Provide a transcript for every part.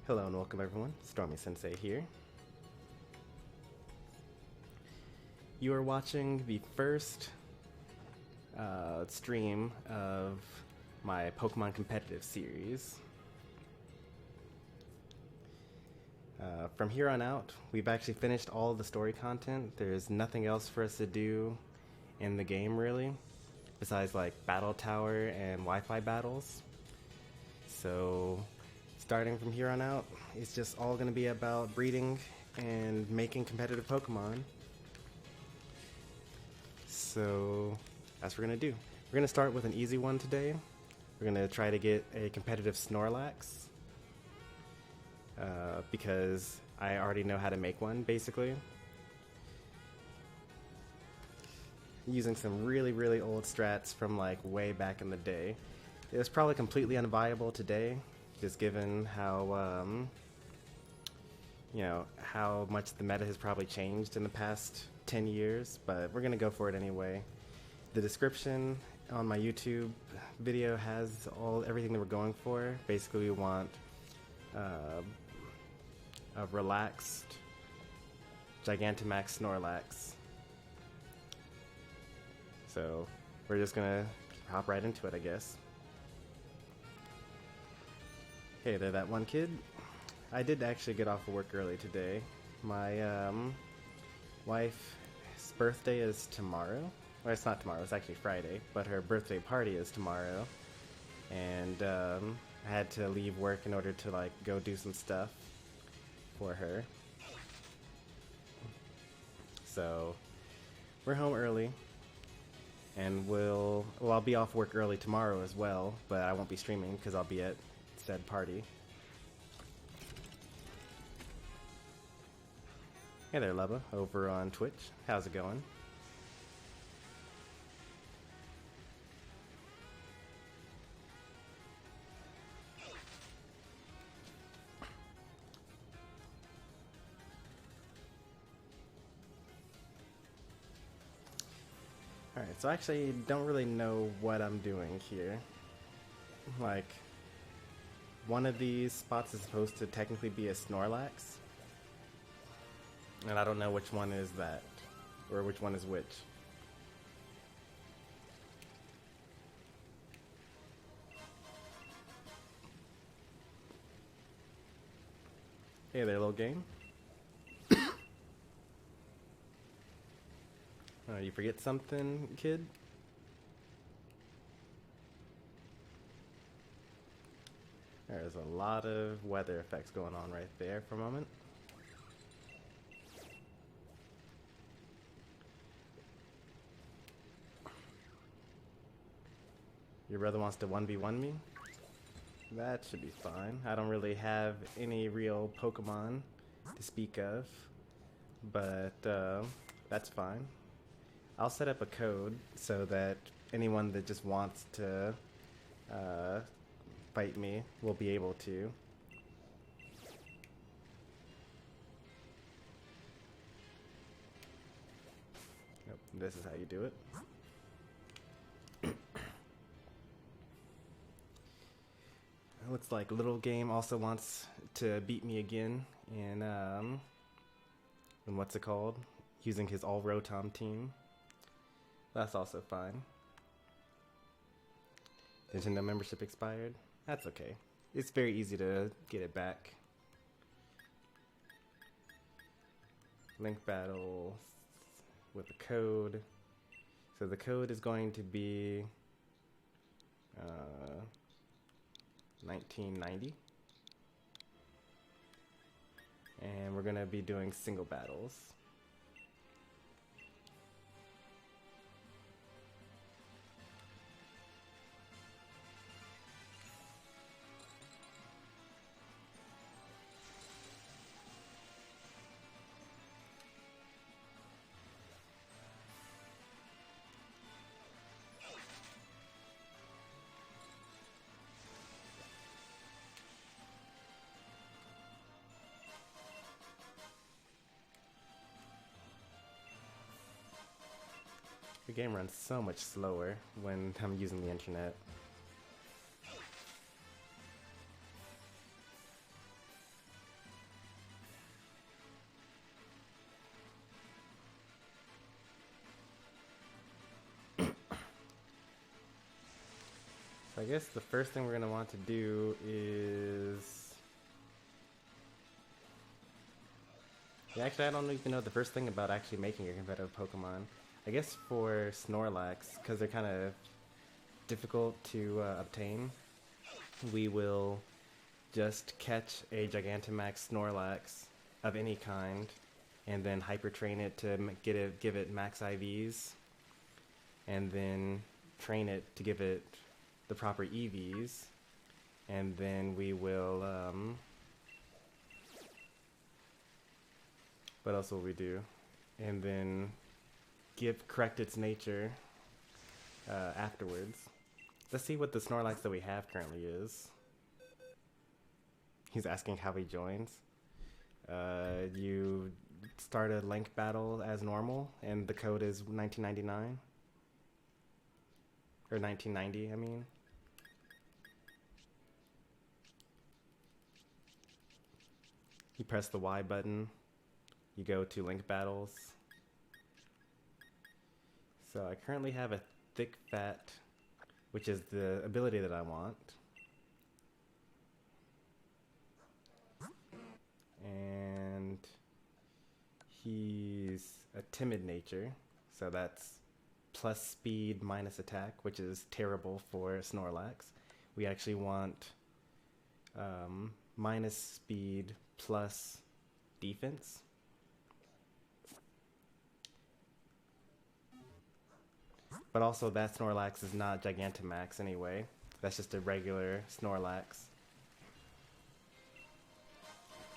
Hello and welcome everyone, Stormy Sensei here. You are watching the first stream of my Pokemon competitive series. From here on out, we've actually finished all of the story content. There's nothing else for us to do in the game really, besides like Battle Tower and Wi-Fi battles. So starting from here on out, it's just all going to be about breeding and making competitive Pokemon. So that's what we're going to do. We're going to start with an easy one today. We're going to try to get a competitive Snorlax. Because I already know how to make one, basically. Using some really old strats from like way back in the day. It was probably completely unviable today, just given how, you know, how much the meta has probably changed in the past 10 years, but we're gonna go for it anyway. The description on my YouTube video has everything that we're going for. Basically, we want a relaxed Gigantamax Snorlax. So we're just gonna hop right into it, I guess. Hey there, that one kid. I did actually get off of work early today. My wife's birthday is tomorrow. Well, it's not tomorrow, it's actually Friday, but her birthday party is tomorrow. And I had to leave work in order to like go do some stuff for her. So we're home early, and I'll be off work early tomorrow as well, but I won't be streaming because I'll be at said party. Hey there, Lubba, over on Twitch. How's it going? Alright, so I actually don't really know what I'm doing here. Like, one of these spots is supposed to technically be a Snorlax, and I don't know which one is that, or which one is which. Hey there, little game. You forget something, kid? There's a lot of weather effects going on right there for a moment. Your brother wants to 1v1 me? That should be fine. I don't really have any real Pokemon to speak of, but that's fine. I'll set up a code so that anyone that just wants to fight me will be able to. Nope, this is how you do it. It looks like Little Game also wants to beat me again in what's it called? Using his all Rotom team. That's also fine. Nintendo membership expired? That's okay. It's very easy to get it back. Link battle with the code. So the code is going to be 1990. And we're gonna be doing single battles. The game runs so much slower when I'm using the internet. guess the first thing we're going to want to do is... Yeah, actually, I don't even know the first thing about actually making a competitive Pokemon. I guess for Snorlax, because they're kind of difficult to obtain, we will just catch a Gigantamax Snorlax of any kind, and then hyper train it to give it max IVs, and then train it to give it the proper EVs, and then we will what else will we do? And then correct its nature afterwards. Let's see what the Snorlax that we have currently is. He's asking how he joins. You start a link battle as normal, and the code is 1999. Or 1990, I mean. You press the Y button. You go to link battles. So I currently have a thick fat, which is the ability that I want. And he's a timid nature, so that's plus speed minus attack, which is terrible for Snorlax. We actually want minus speed plus defense. But also that Snorlax is not Gigantamax anyway. That's just a regular Snorlax.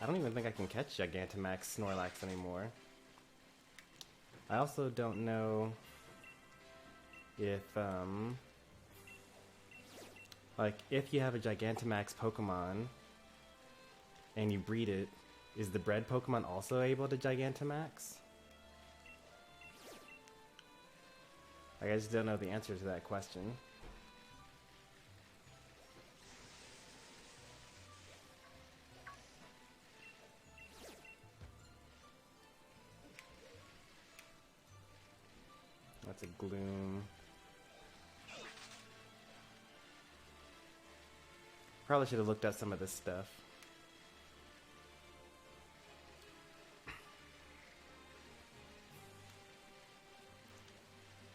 I don't even think I can catch Gigantamax Snorlax anymore. I also don't know if, like, if you have a Gigantamax Pokemon and you breed it, is the bred Pokemon also able to Gigantamax? Like, I just don't know the answer to that question. That's a Gloom. Probably should have looked at some of this stuff.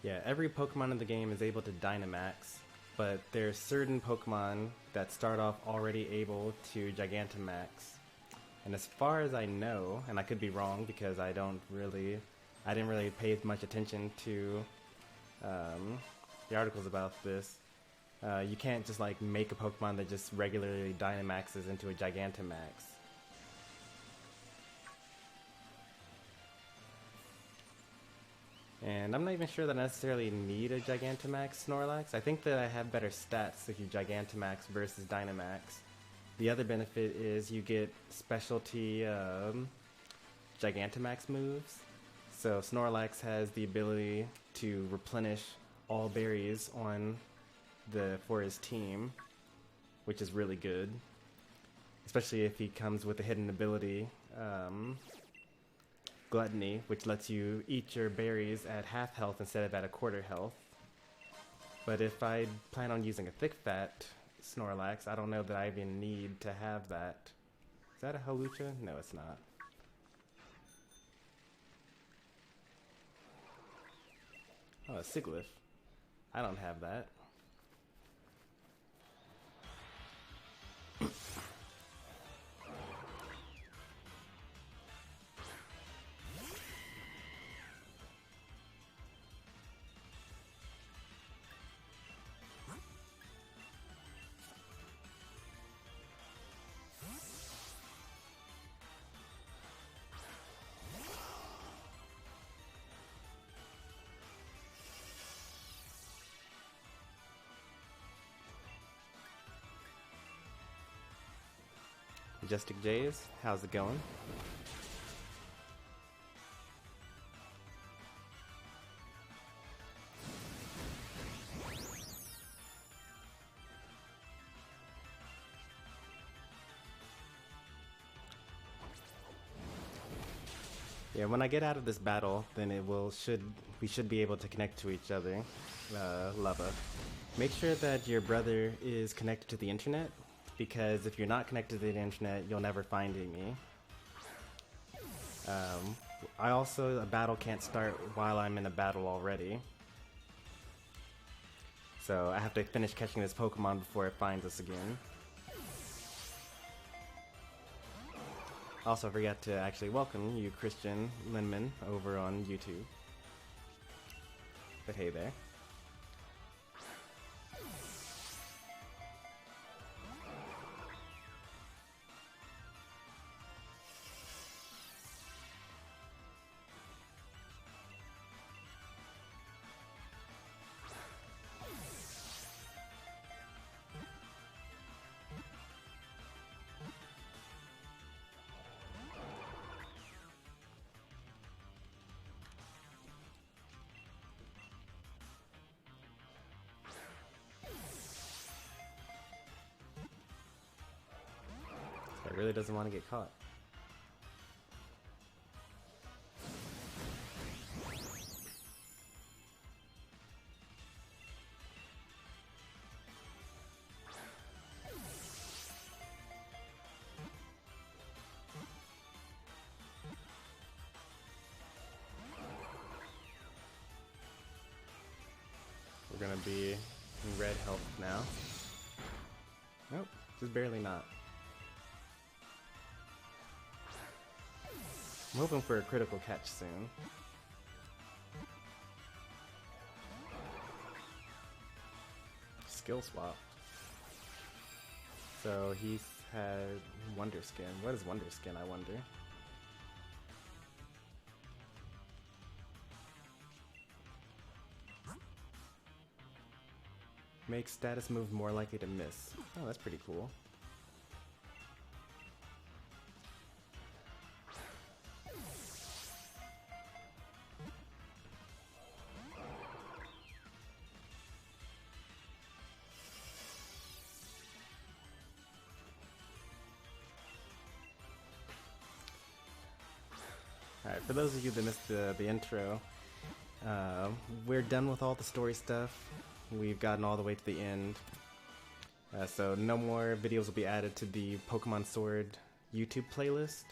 Yeah, every Pokemon in the game is able to Dynamax, but there's certain Pokemon that start off already able to Gigantamax. And as far as I know, and I could be wrong because I didn't really pay much attention to the articles about this. You can't just like make a Pokemon that just regularly Dynamaxes into a Gigantamax. And I'm not even sure that I necessarily need a Gigantamax Snorlax. I think that I have better stats if you Gigantamax versus Dynamax. The other benefit is you get specialty Gigantamax moves. So Snorlax has the ability to replenish all berries for his team, which is really good. Especially if he comes with a hidden ability, Gluttony, which lets you eat your berries at half health instead of at a quarter health. But if I plan on using a thick fat Snorlax, I don't know that I even need to have that. Is that a Hawlucha? No, it's not. Oh, a Sigilyph. I don't have that. Majestic Jays, how's it going? Yeah, when I get out of this battle, then we should be able to connect to each other. Lava. make sure that your brother is connected to the internet, because if you're not connected to the internet, you'll never find me. A battle can't start while I'm in a battle already. So I have to finish catching this Pokemon before it finds us again. Also, I forgot to actually welcome you, Christian Linman, over on YouTube. But hey there. It really doesn't want to get caught. We're gonna be in red health now. Nope, just barely not. I'm hoping for a critical catch soon. Skill swap. So he's had Wonder Skin. What is Wonder Skin, I wonder? Make status move more likely to miss. Oh, that's pretty cool. Alright, for those of you that missed the intro, we're done with all the story stuff. We've gotten all the way to the end. So no more videos will be added to the Pokemon Sword YouTube playlist.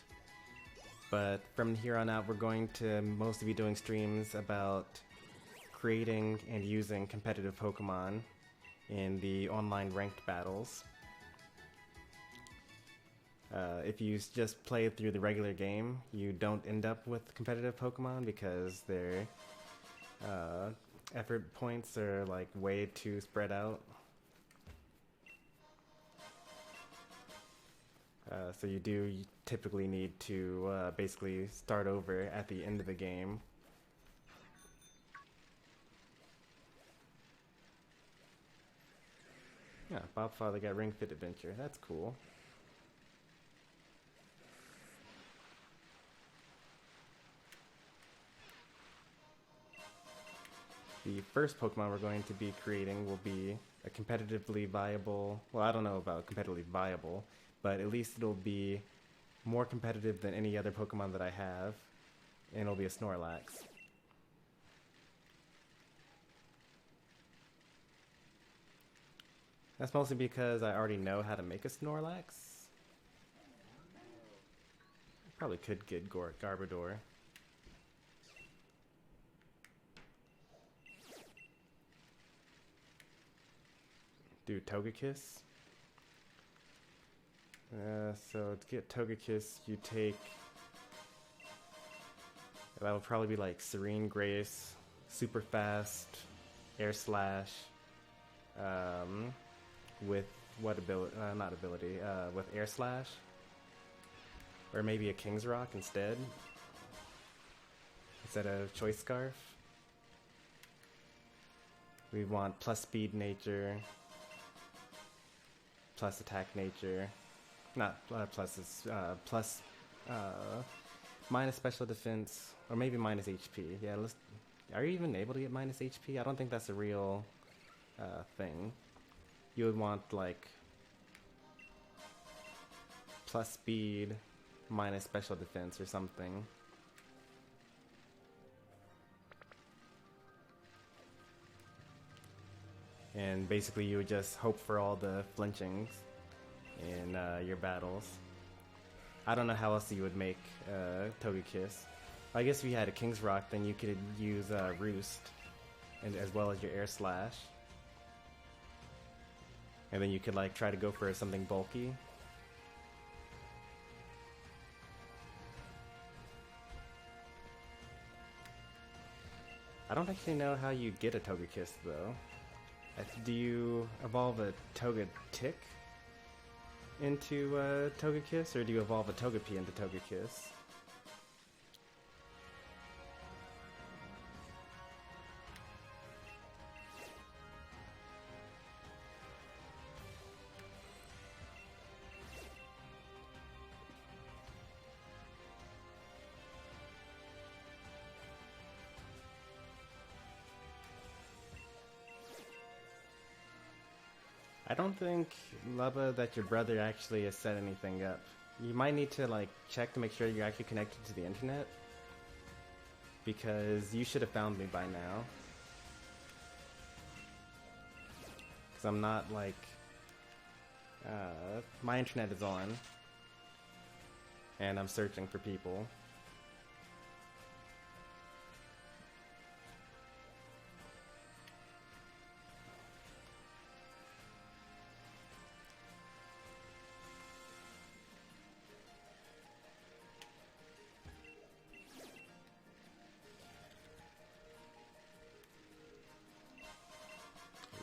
But from here on out, we're going to mostly be doing streams about creating and using competitive Pokemon in the online ranked battles. If you just play through the regular game, you don't end up with competitive Pokemon because their effort points are like way too spread out. So you typically need to basically start over at the end of the game. Yeah, Bobfather got Ring Fit Adventure. That's cool. The first Pokemon we're going to be creating will be a competitively viable, well, I don't know about competitively viable, but at least it'll be more competitive than any other Pokemon that I have, and it'll be a Snorlax. That's mostly because I already know how to make a Snorlax. Probably could get Garbodor. Do Togekiss. So to get Togekiss, you take... That'll probably be like Serene Grace, Super Fast, Air Slash, with what ability? Not ability. With Air Slash, or maybe a King's Rock instead of Choice Scarf. We want plus Speed Nature, plus Attack Nature. Not plus minus Special Defense, or maybe minus HP. Yeah, are you even able to get minus HP? I don't think that's a real thing. You would want like plus speed minus Special Defense or something. And basically you would just hope for all the flinchings in your battles. I don't know how else you would make Togekiss. I guess if you had a King's Rock, then you could use Roost, and as well as your Air Slash. And then you could like try to go for something bulky. I don't actually know how you get a Togekiss though. Do you evolve a Togetic into Togekiss, or do you evolve a Togepi into Togekiss? I don't think, Lubba, that your brother actually has set anything up. You might need to like check to make sure you're actually connected to the internet, because you should have found me by now. Because I'm not like... my internet is on, and I'm searching for people.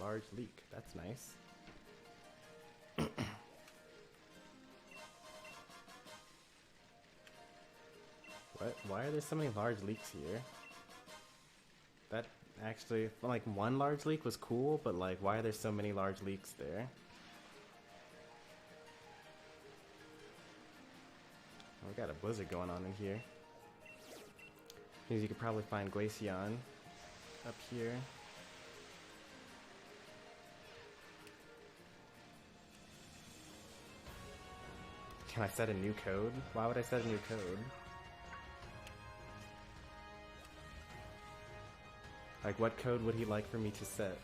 Large leak, that's nice. What? Why are there so many large leaks here? That actually, like, one large leak was cool, but like, why are there so many large leaks there? Oh, we got a blizzard going on in here. Means you could probably find Glaceon up here. Can I set a new code? Why would I set a new code? Like, what code would he like for me to set?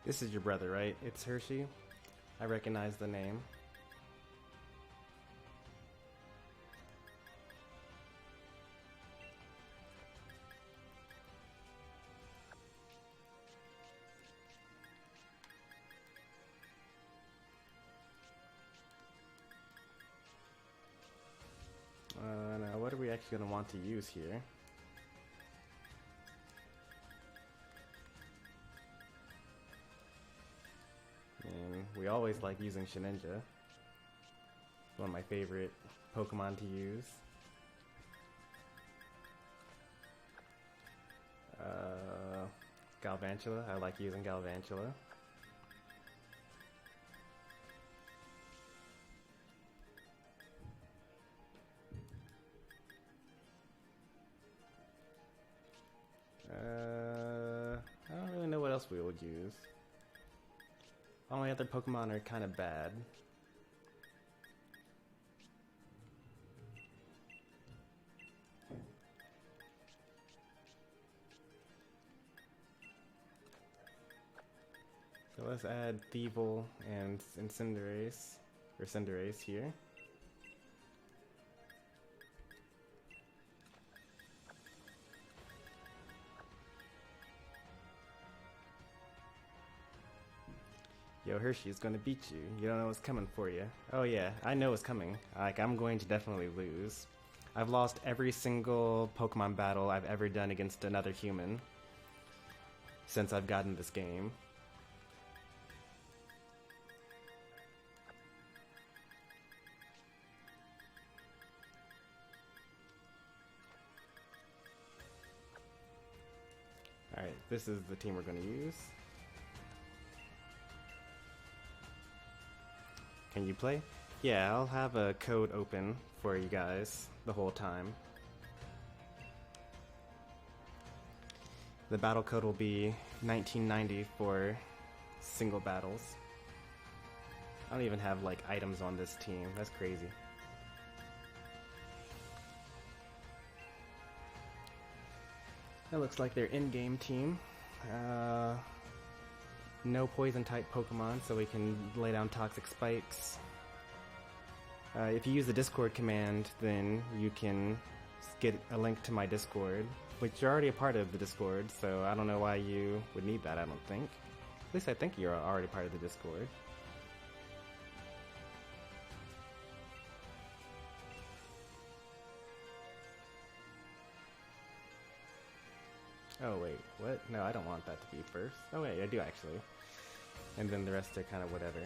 This is your brother, right? It's Hershey. I recognize the name. Now what are we actually going to want to use here? We always like using Shedinja. One of my favorite Pokemon to use. Galvantula, I like using Galvantula. I don't really know what else we would use. All my other Pokemon are kind of bad. So let's add Thievul and Cinderace, or Cinderace here. Yo, Hershey's gonna beat you. You don't know what's coming for you. Oh yeah, I know what's coming. Like, I'm going to definitely lose. I've lost every single Pokemon battle I've ever done against another human since I've gotten this game. Alright, this is the team we're going to use. Can you play? Yeah, I'll have a code open for you guys the whole time. The battle code will be 1990 for single battles. I don't even have like items on this team. That's crazy. That looks like their in-game team. No poison type Pokemon, so we can lay down toxic spikes. If you use the Discord command, then you can get a link to my Discord, which you're already a part of the Discord, so I don't know why you would need that, I don't think. At least I think you're already part of the Discord. Oh wait, what? No, I don't want that to be first. Oh wait, I do actually. And then the rest are kind of whatever.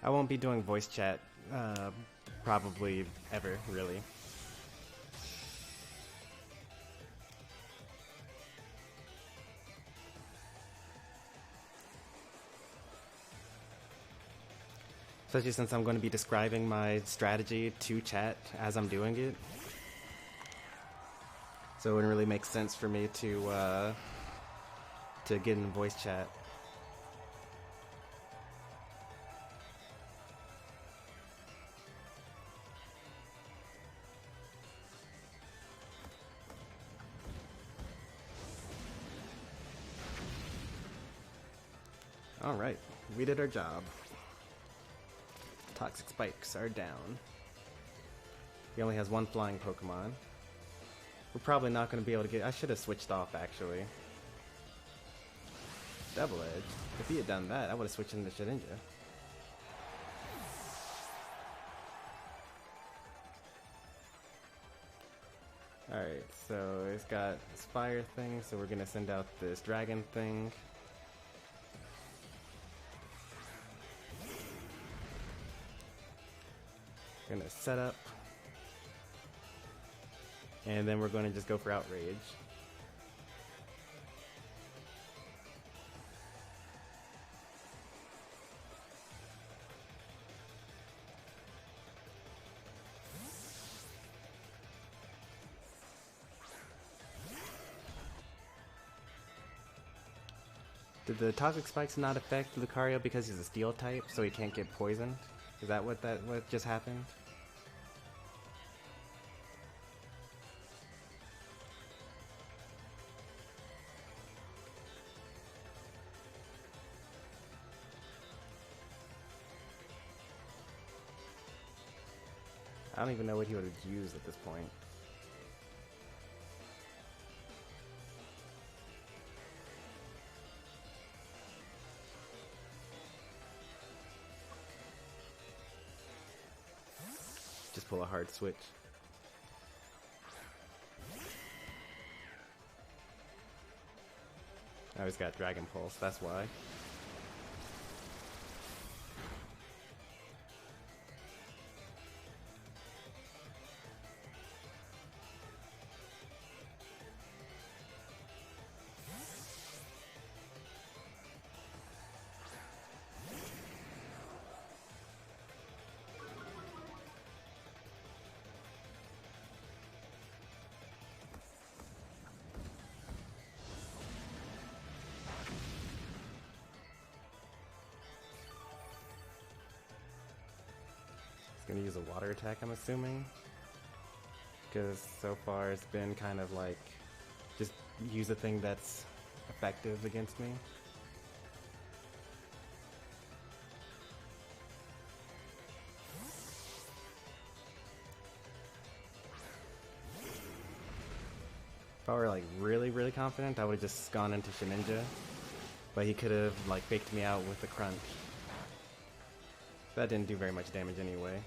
I won't be doing voice chat, probably ever, really. Especially since I'm going to be describing my strategy to chat as I'm doing it. So it wouldn't really make sense for me to get in voice chat. Alright, we did our job. Toxic spikes are down. He only has one flying Pokemon. We're probably not going to be able to get... I should have switched off, actually. Double Edge. If he had done that, I would have switched into Shedinja. Alright, so it's got this fire thing, so we're going to send out this dragon thing. Gonna set up, and then we're going to just go for outrage. Did the toxic spikes not affect Lucario because he's a steel type, so he can't get poisoned? Is that what just happened? I don't even know what he would have used at this point. Just pull a hard switch. Oh, he's got Dragon Pulse, that's why. Gonna use a water attack, I'm assuming, because so far it's been kind of like just use a thing that's effective against me. If I were like really confident, I would have just gone into Shedinja, but he could have like faked me out with the crunch. That didn't do very much damage anyway.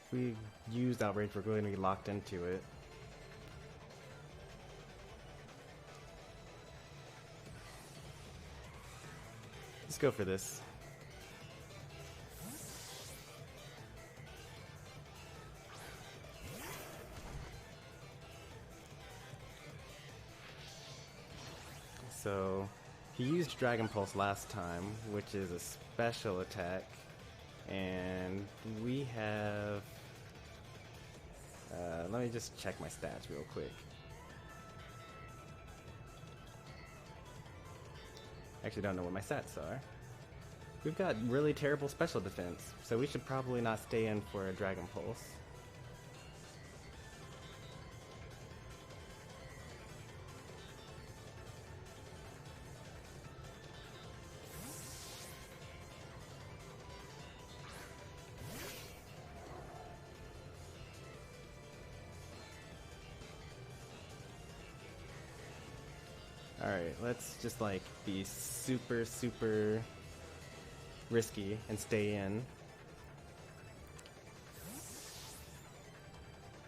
If we used Outrage, we're going to be locked into it. Let's go for this. So, he used Dragon Pulse last time, which is a special attack, and we have... let me just check my stats real quick. Actually don't know what my stats are. We've got really terrible special defense, so we should probably not stay in for a Dragon Pulse. Alright, let's just like be super risky and stay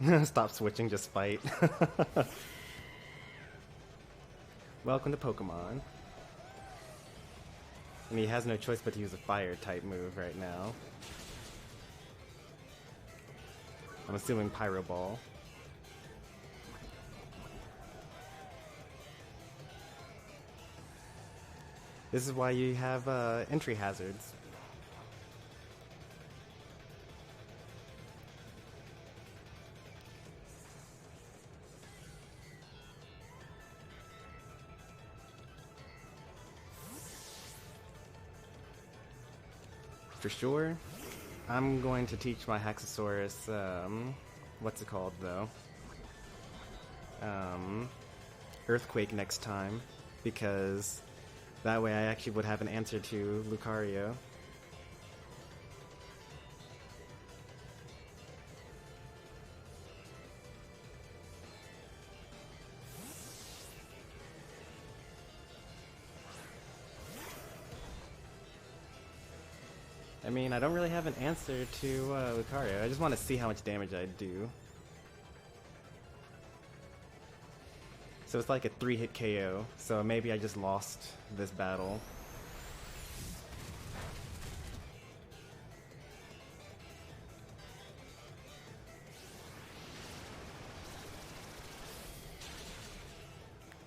in. Stop switching, just fight. Welcome to Pokemon. And he has no choice but to use a fire type move right now. I'm assuming Pyro Ball. This is why you have entry hazards. For sure, I'm going to teach my Haxosaurus, what's it called though? Earthquake next time, because that way I actually would have an answer to Lucario. I mean, I don't really have an answer to Lucario. I just want to see how much damage I do. So it's like a 3-hit KO, so maybe I just lost this battle.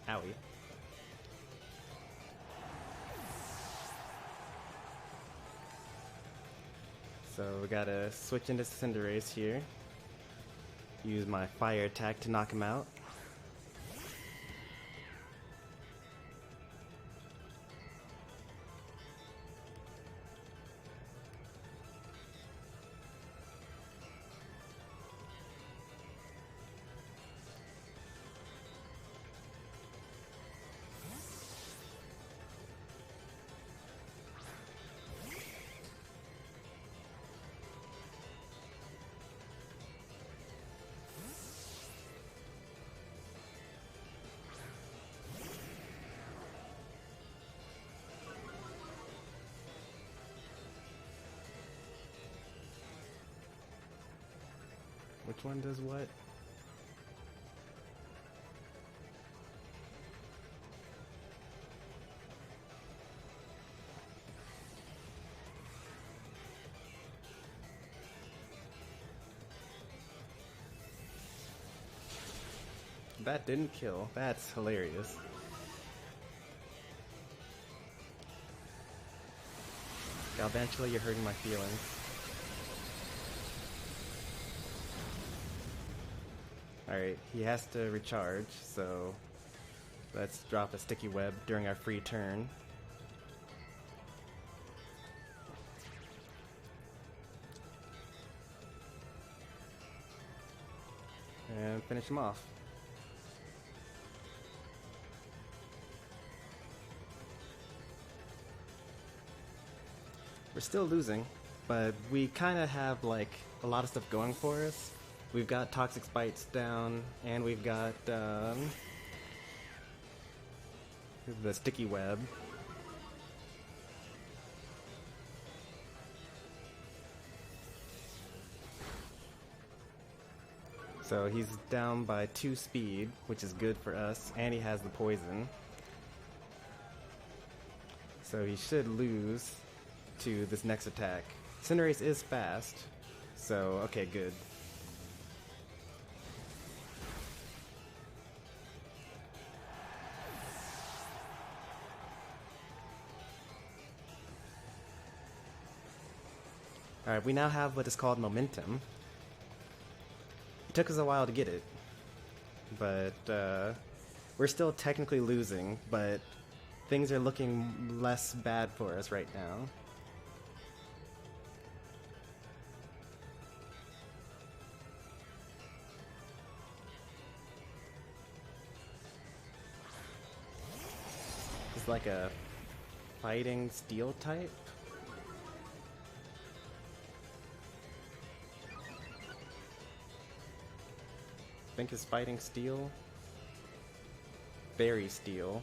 Owie. So we gotta switch into Cinderace here. Use my fire attack to knock him out. Which one does what? That didn't kill. That's hilarious. Galvantula, you're hurting my feelings. Alright, he has to recharge, so let's drop a sticky web during our free turn. And finish him off. We're still losing, but we kind of have like a lot of stuff going for us. We've got Toxic Spites down, and we've got the Sticky Web. So he's down by 2 speed, which is good for us, and he has the poison. So he should lose to this next attack. Cinderace is fast, so okay, good. Alright, we now have what is called momentum. It took us a while to get it, but we're still technically losing, but things are looking less bad for us right now. It's like a fighting steel type. I think is fighting steel. Berry steel.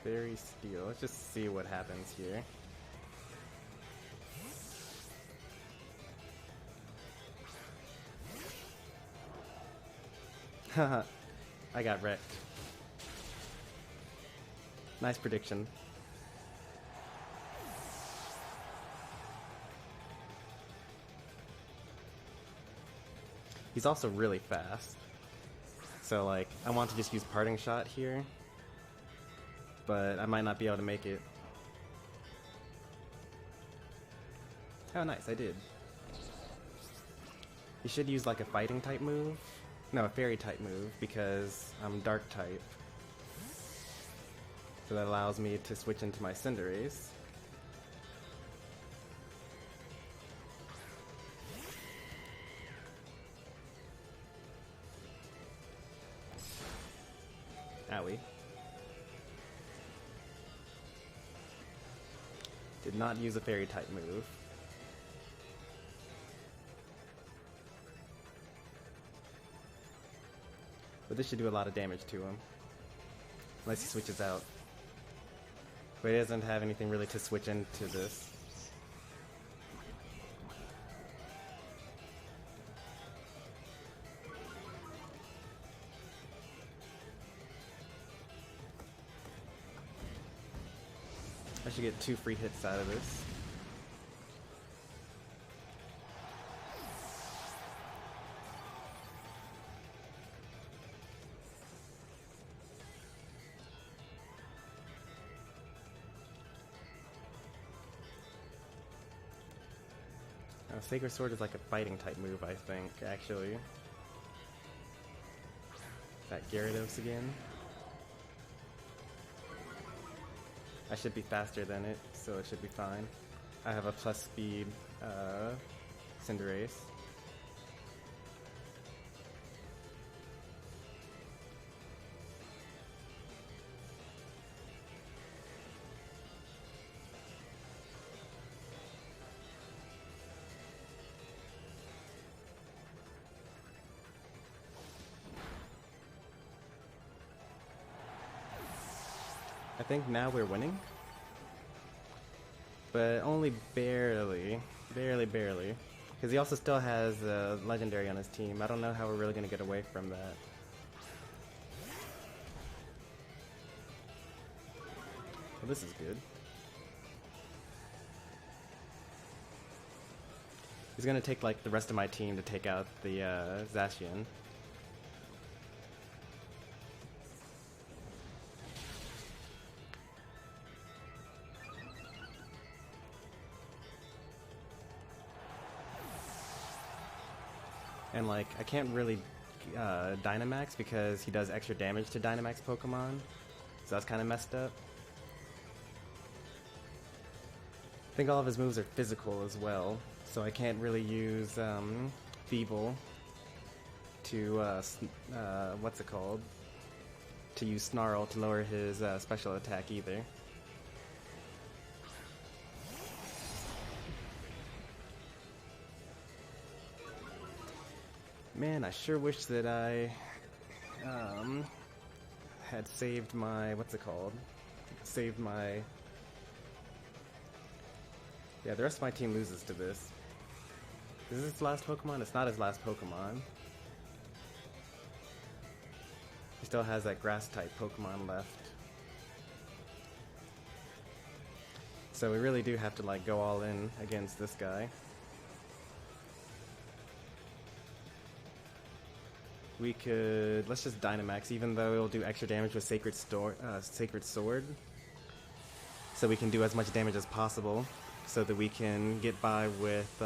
Berry steel. Let's just see what happens here. Haha, I got wrecked. Nice prediction. He's also really fast. So like, I want to just use Parting Shot here, but I might not be able to make it. Oh nice, I did. You should use like a fighting type move. No, a fairy type move, because I'm dark type. So that allows me to switch into my Cinderace. Owie. Did not use a fairy type move. But this should do a lot of damage to him. Unless he switches out. But he doesn't have anything really to switch into this. I should get 2 free hits out of this. Sacred Sword is like a fighting type move, I think, actually. That Gyarados again. I should be faster than it, so it should be fine. I have a plus speed Cinderace. I think now we're winning, but only barely, barely, because he also still has a legendary on his team. I don't know how we're really going to get away from that. Well, this is good. He's going to take like the rest of my team to take out the Zacian. And like, I can't really Dynamax because he does extra damage to Dynamax Pokemon, so that's kind of messed up. I think all of his moves are physical as well, So I can't really use Feeble to, what's it called? To use Snarl to lower his special attack either. Man, I sure wish that I had saved my, what's it called? Saved my... Yeah, the rest of my team loses to this. Is this his last Pokemon? It's not his last Pokemon. He still has that grass-type Pokemon left. So we really do have to, like, go all in against this guy. We could... Let's just Dynamax, even though it'll do extra damage with Sacred Sword. So we can do as much damage as possible, so that we can get by with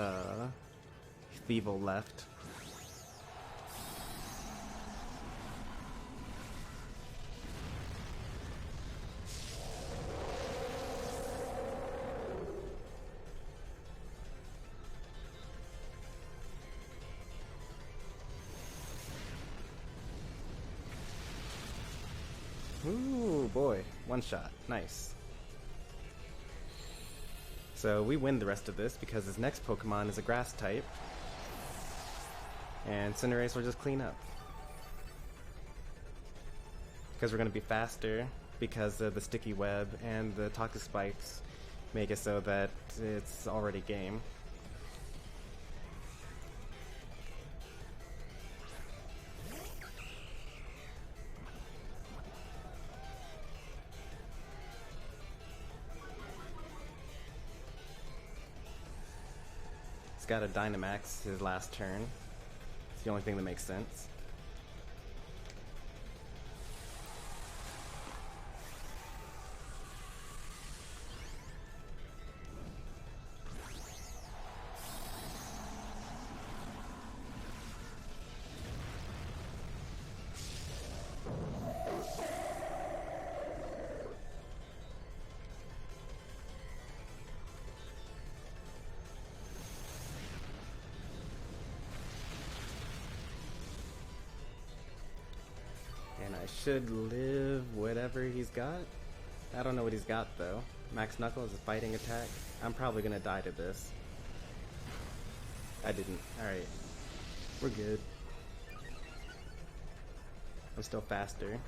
Feeble left. Ooh, boy. One shot. Nice. So we win the rest of this because his next Pokemon is a grass type. And Cinderace will just clean up. Because we're going to be faster because of the sticky web and the toxic spikes make it so that it's already game. He's got a Dynamax his last turn. It's the only thing that makes sense. And I should live whatever he's got. I don't know what he's got though. Max Knuckles is a fighting attack. I'm probably gonna die to this. I didn't. Alright. We're good. I'm still faster.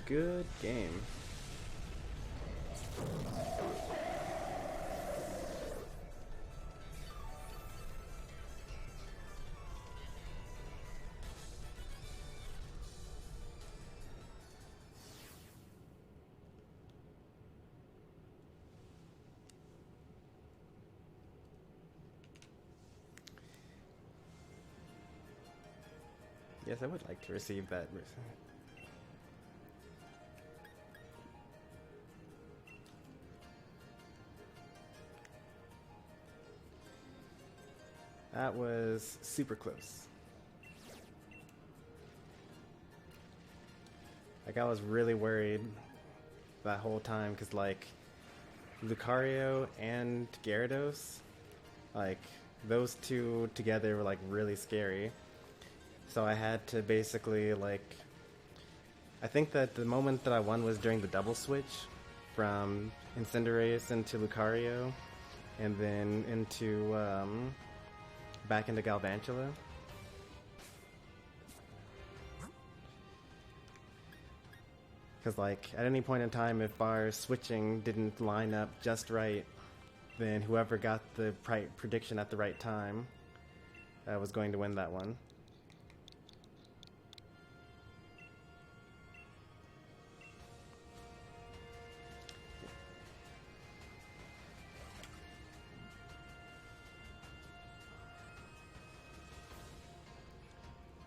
Good game. Yes, I would like to receive that. That was super close. Like, I was really worried that whole time, because, like, Lucario and Gyarados, like, those two together were, like, really scary. So I had to basically, like... I think that the moment that I won was during the double switch from Cinderace into Lucario, and then into, back into Galvantula. Because, like, at any point in time, if our switching didn't line up just right, then whoever got the prediction at the right time was going to win that one.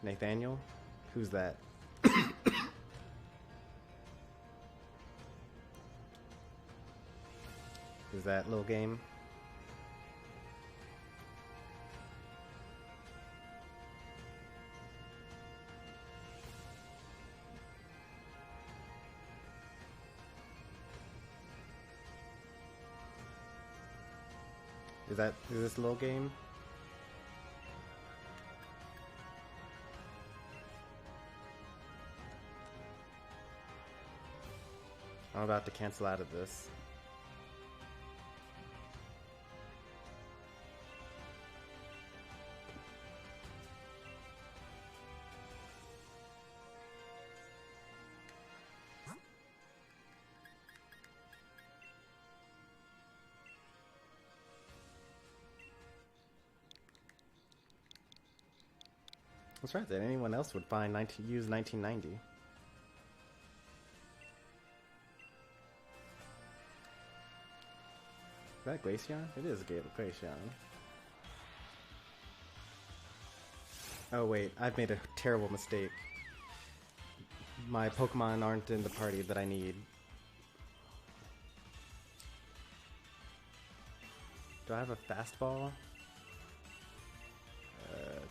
Nathaniel? Who's that? Is that little game? Is this little game? I'm about to cancel out of this. That's right, that anyone else would use 1990. Is that Glaceon? It is Glaceon. Oh wait, I've made a terrible mistake. My Pokemon aren't in the party that I need. Do I have a fastball?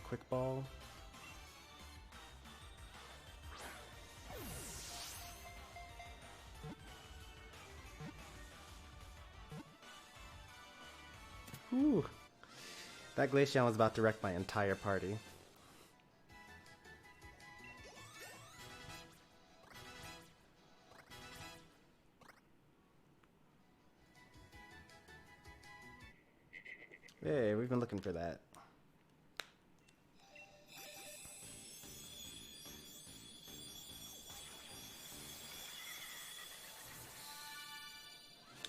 Quick ball? Whew. That Glaceon was about to wreck my entire party. Hey, we've been looking for that.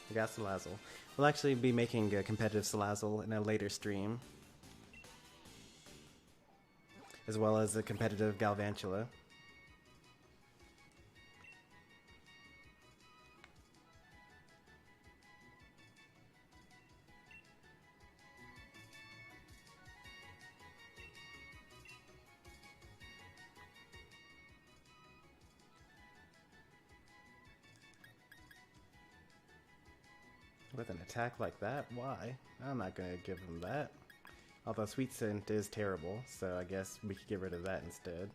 We got Salazzle. We'll actually be making a competitive Salazzle in a later stream, as well as a competitive Galvantula. With an attack like that? Why? I'm not gonna give him that. Although Sweet Scent is terrible, so I guess we could get rid of that instead.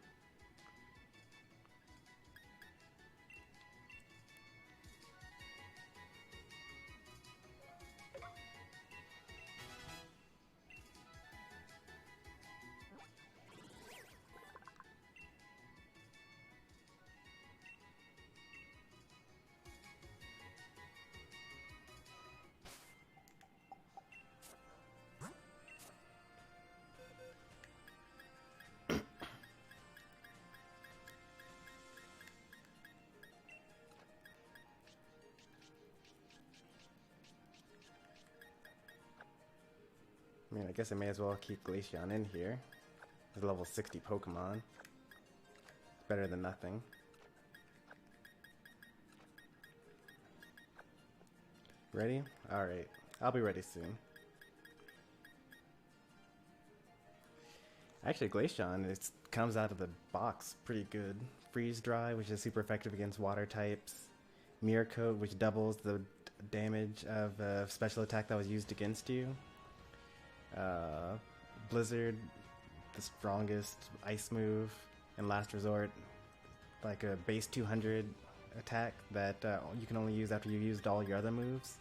I mean, I guess I may as well keep Glaceon in here. It's a level 60 Pokemon. It's better than nothing. Ready? Alright. I'll be ready soon. Actually, Glaceon, it comes out of the box pretty good. Freeze Dry, which is super effective against water types. Mirror Coat, which doubles the damage of a special attack that was used against you. Blizzard, the strongest ice move, and Last Resort, like a base 200 attack that you can only use after you've used all your other moves.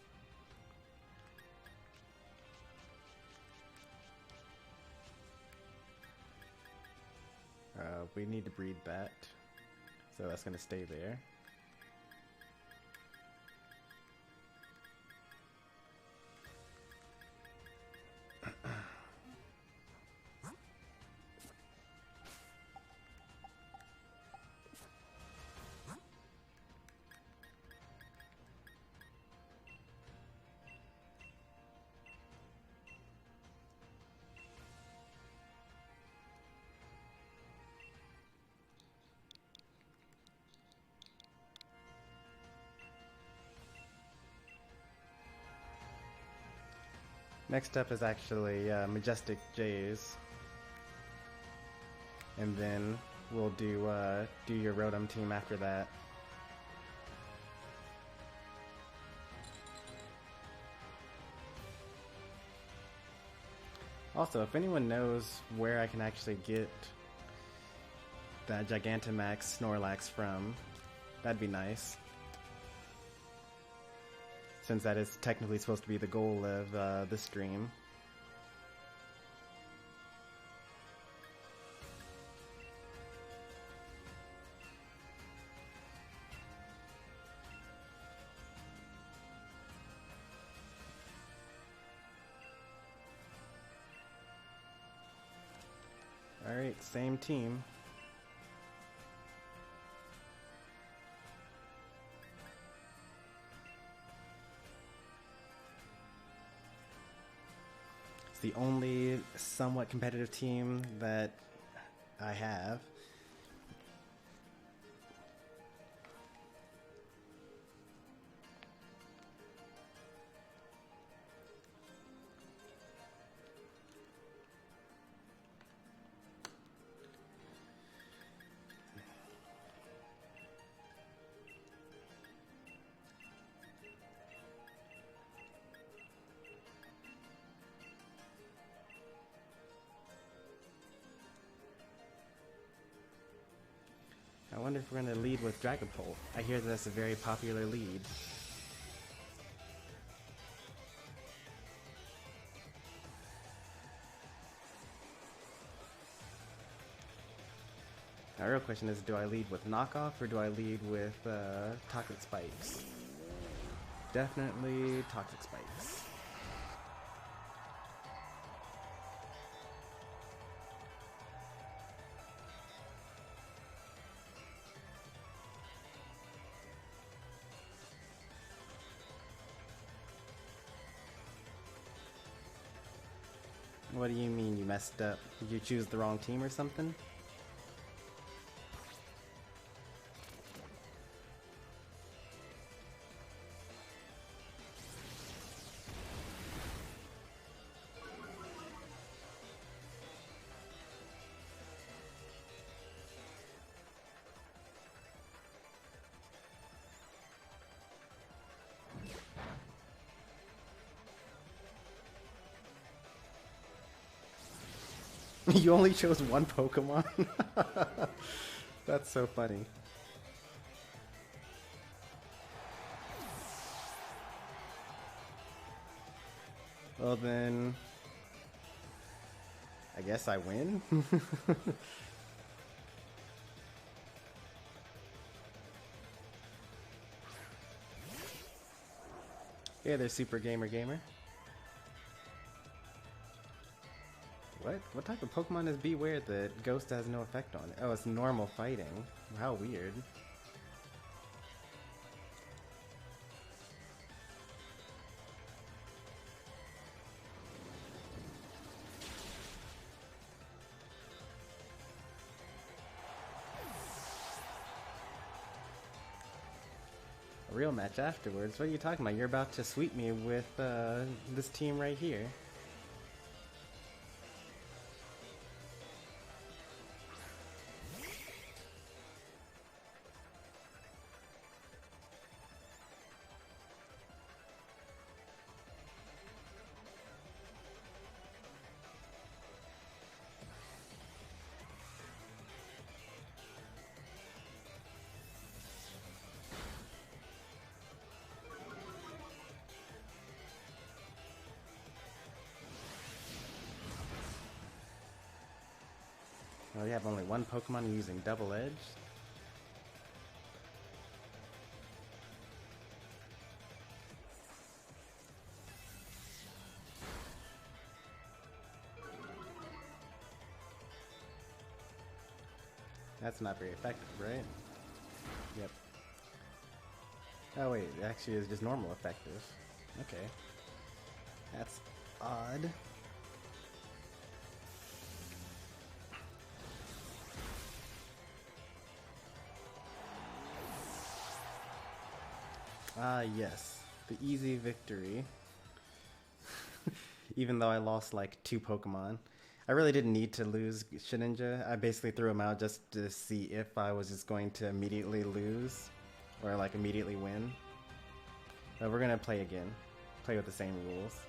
We need to breed that, so that's going to stay there. Next up is actually Majestic Jays. and then we'll do your Rotom team after that. Also, if anyone knows where I can actually get that Gigantamax Snorlax from, that'd be nice. Since that is technically supposed to be the goal of the stream. Alright, same team. It's the only somewhat competitive team that I have. I wonder if we're going to lead with Dragapult. I hear that's a very popular lead. Now, the real question is, do I lead with Knockoff or do I lead with Toxic Spikes? Definitely Toxic Spikes. What do you mean you messed up? Did you choose the wrong team or something? You only chose one Pokemon? That's so funny. Well then, I guess I win? Yeah, there's Super Gamer Gamer. What type of Pokemon is Beware that Ghost has no effect on it? Oh, it's normal fighting. How weird. A real match afterwards? What are you talking about? You're about to sweep me with this team right here. Oh, you have only one Pokemon using Double Edge? That's not very effective, right? Yep. Oh wait, it actually is just normal effective. Okay. That's odd. Ah, yes. The easy victory. Even though I lost like 2 Pokemon. I really didn't need to lose Shedinja. I basically threw him out just to see if I was just going to immediately lose or like immediately win. But we're gonna play again. Play with the same rules.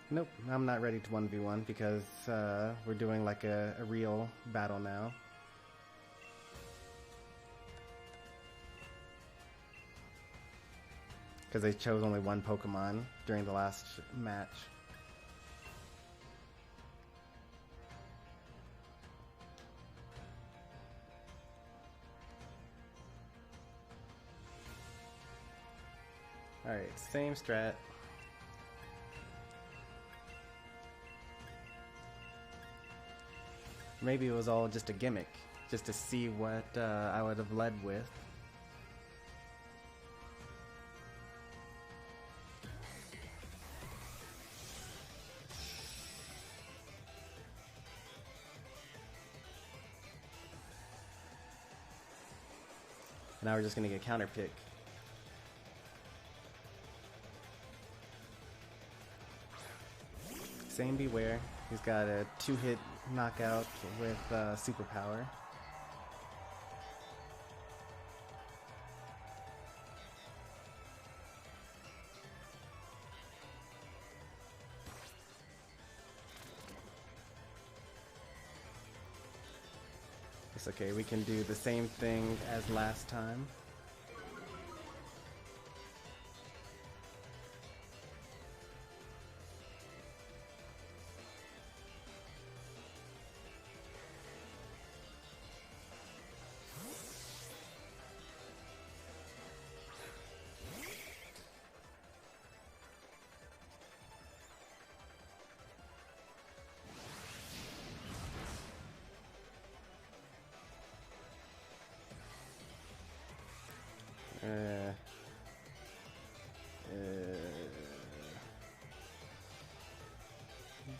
Nope, I'm not ready to 1v1 because we're doing like a real battle now. Because they chose only one Pokemon during the last match. Alright, same strat. Maybe it was all just a gimmick, just to see what I would have led with. Now we're just gonna get counter pick. Same Beware. He's got a 2-hit knockout with superpower. It's okay, we can do the same thing as last time.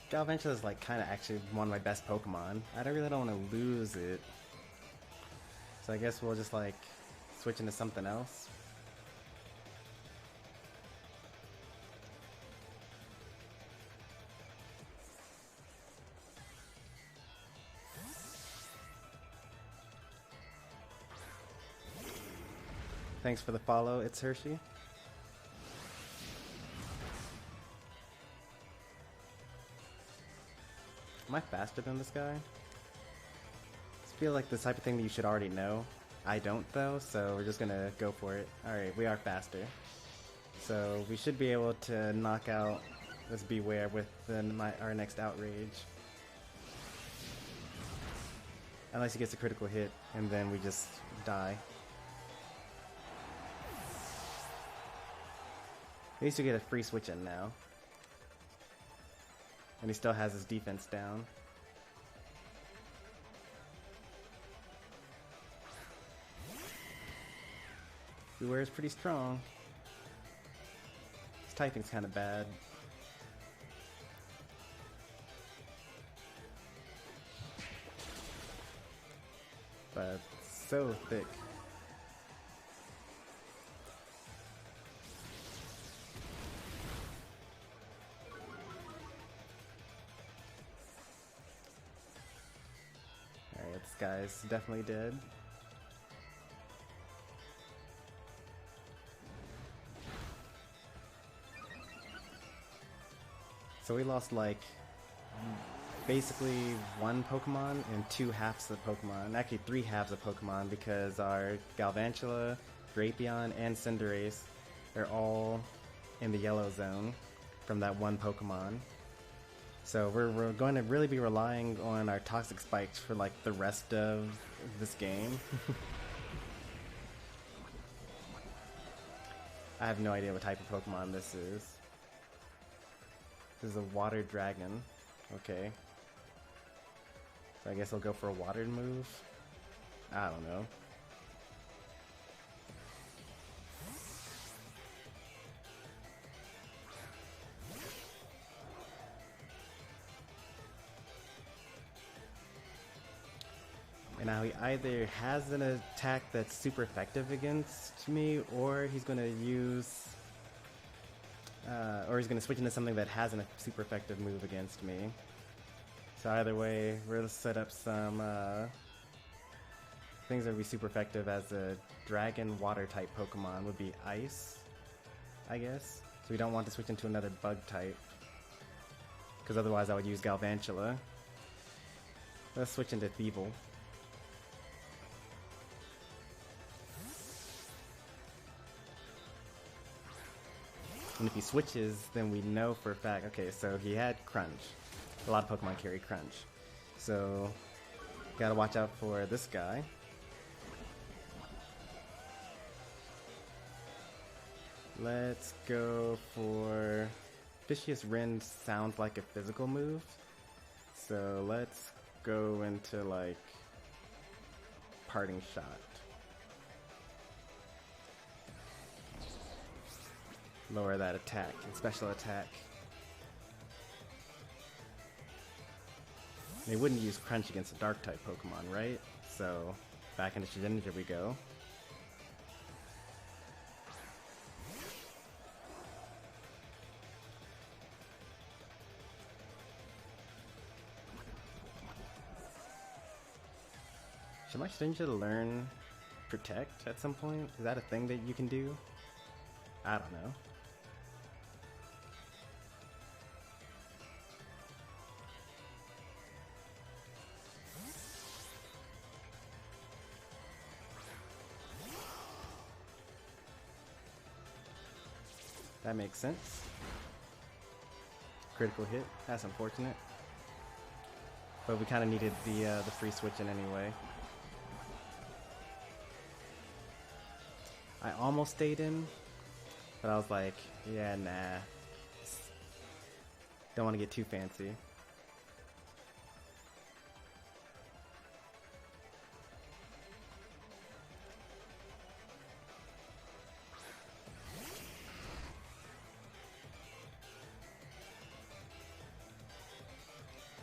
Galvantula is like kind of actually one of my best Pokemon. I really don't want to lose it. So I guess we'll just like switch into something else. Thanks for the follow, it's Hershey. Am I faster than this guy? I feel like the type of thing that you should already know. I don't though, so we're just gonna go for it. Alright, we are faster. So we should be able to knock out this Beware with our next Outrage. Unless he gets a critical hit, and then we just die. At least you get a free switch in now. And he still has his defense down. Beware is pretty strong. His typing's kind of bad. But so thick. This guy's definitely dead. So we lost like basically one Pokemon and 2 halves of Pokemon. Actually 3 halves of Pokemon because our Galvantula, Drapion, and Cinderace are all in the yellow zone from that one Pokemon. So we're going to really be relying on our Toxic Spikes for like the rest of this game. I have no idea what type of Pokemon this is. This is a Water Dragon. Okay. So I guess I'll go for a Water move. I don't know. Now he either has an attack that's super effective against me, or he's going to use, or he's going to switch into something that has a super effective move against me. So either way, we're going to set up some things that would be super effective as a dragon water type Pokemon would be Ice, I guess. So we don't want to switch into another bug type, because otherwise I would use Galvantula. Let's switch into Thievul. And if he switches, then we know for a fact, okay, so he had Crunch. A lot of Pokemon carry Crunch. So, gotta watch out for this guy. Let's go for... Vicious Rend sounds like a physical move. So let's go into like... Parting Shot. Lower that attack and special attack. They wouldn't use Crunch against a dark type Pokemon, right? So back into Shedinja we go. Should my Shedinja learn Protect at some point? Is that a thing that you can do? I don't know. That makes sense. Critical hit. That's unfortunate. But we kind of needed the free switch in anyway. I almost stayed in, but I was like, yeah, nah. Don't want to get too fancy.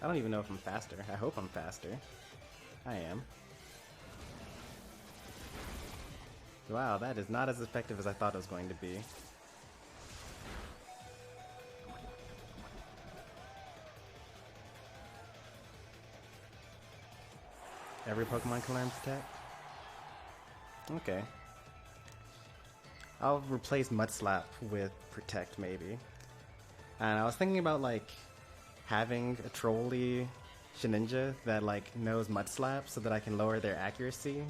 I don't even know if I'm faster. I hope I'm faster. I am. Wow, that is not as effective as I thought it was going to be. Every Pokemon can learn Protect? Okay. I'll replace Mud Slap with Protect, maybe. And I was thinking about, like, having a trolley Shedinja that, like, knows Mud Slap so that I can lower their accuracy.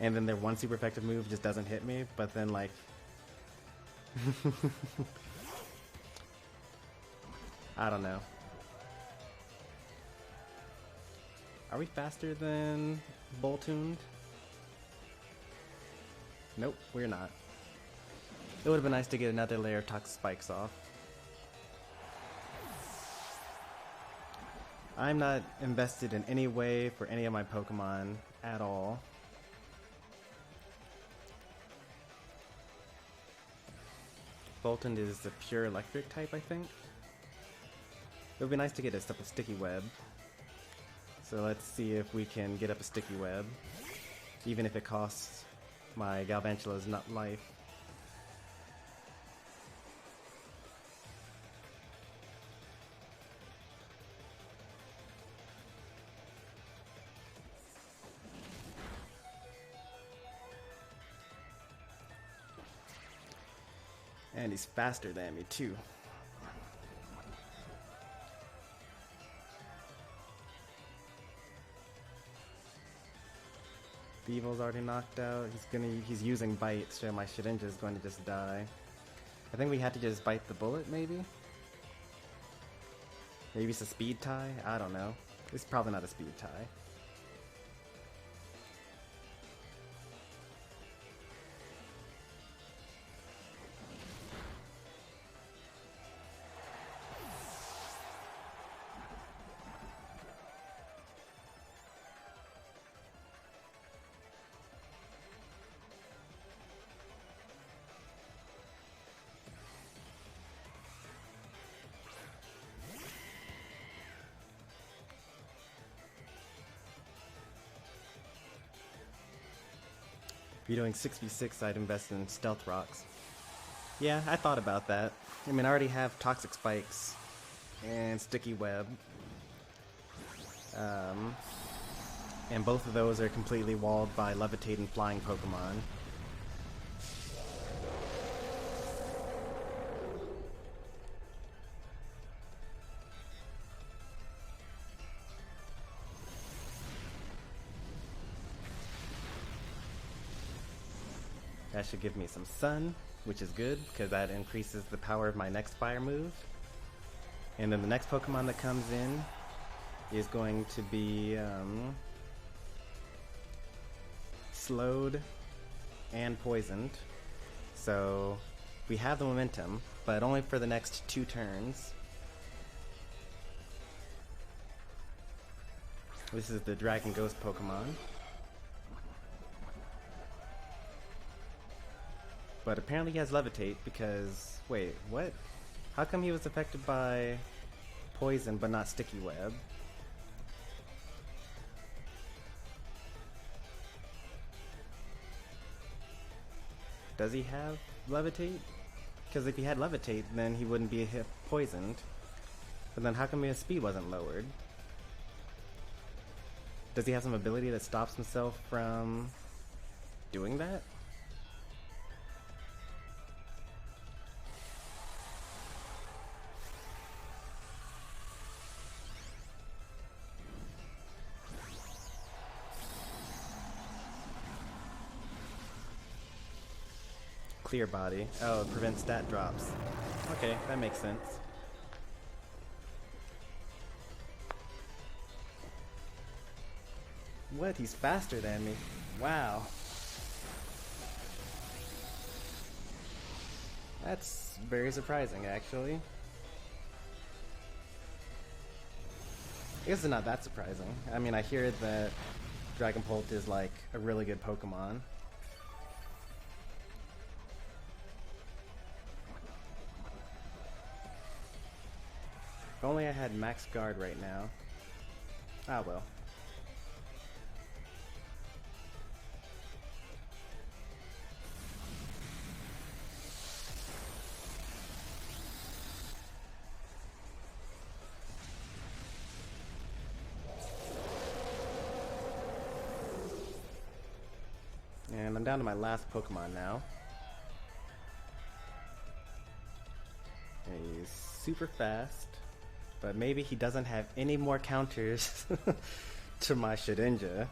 And then their one super effective move just doesn't hit me, but then, like... I don't know. Are we faster than Boltund? Nope, we're not. It would have been nice to get another layer of Toxic Spikes off. I'm not invested in any way for any of my Pokemon at all. Boltund is the pure electric type, I think. It would be nice to get up a Sticky Web. So let's see if we can get up a Sticky Web, even if it costs my Galvantula's nut life. And he's faster than me too. Thievul's already knocked out. He's using Bite, so my Shedinja is going to just die. I think we had to just bite the bullet, maybe? Maybe it's a speed tie? I don't know. It's probably not a speed tie. If you're doing 6v6, I'd invest in Stealth Rocks. Yeah, I thought about that. I mean, I already have Toxic Spikes and Sticky Web. And both of those are completely walled by Levitating Flying Pokemon. That should give me some Sun, which is good, because that increases the power of my next fire move. And then the next Pokemon that comes in is going to be slowed and poisoned. So we have the momentum, but only for the next 2 turns. This is the Dragon Ghost Pokemon. But apparently he has Levitate because, wait, what? How come he was affected by poison but not Sticky Web? Does he have Levitate? Because if he had Levitate, then he wouldn't be poisoned. But then how come his speed wasn't lowered? Does he have some ability that stops himself from doing that? Clear body. Oh, it prevents stat drops. Okay, that makes sense. What? He's faster than me. Wow. That's very surprising, actually. I guess it's not that surprising. I mean, I hear that Dragapult is like a really good Pokemon. If only I had max guard right now. Ah well. And I'm down to my last Pokemon now. And he's super fast. But maybe he doesn't have any more counters to my Shedinja.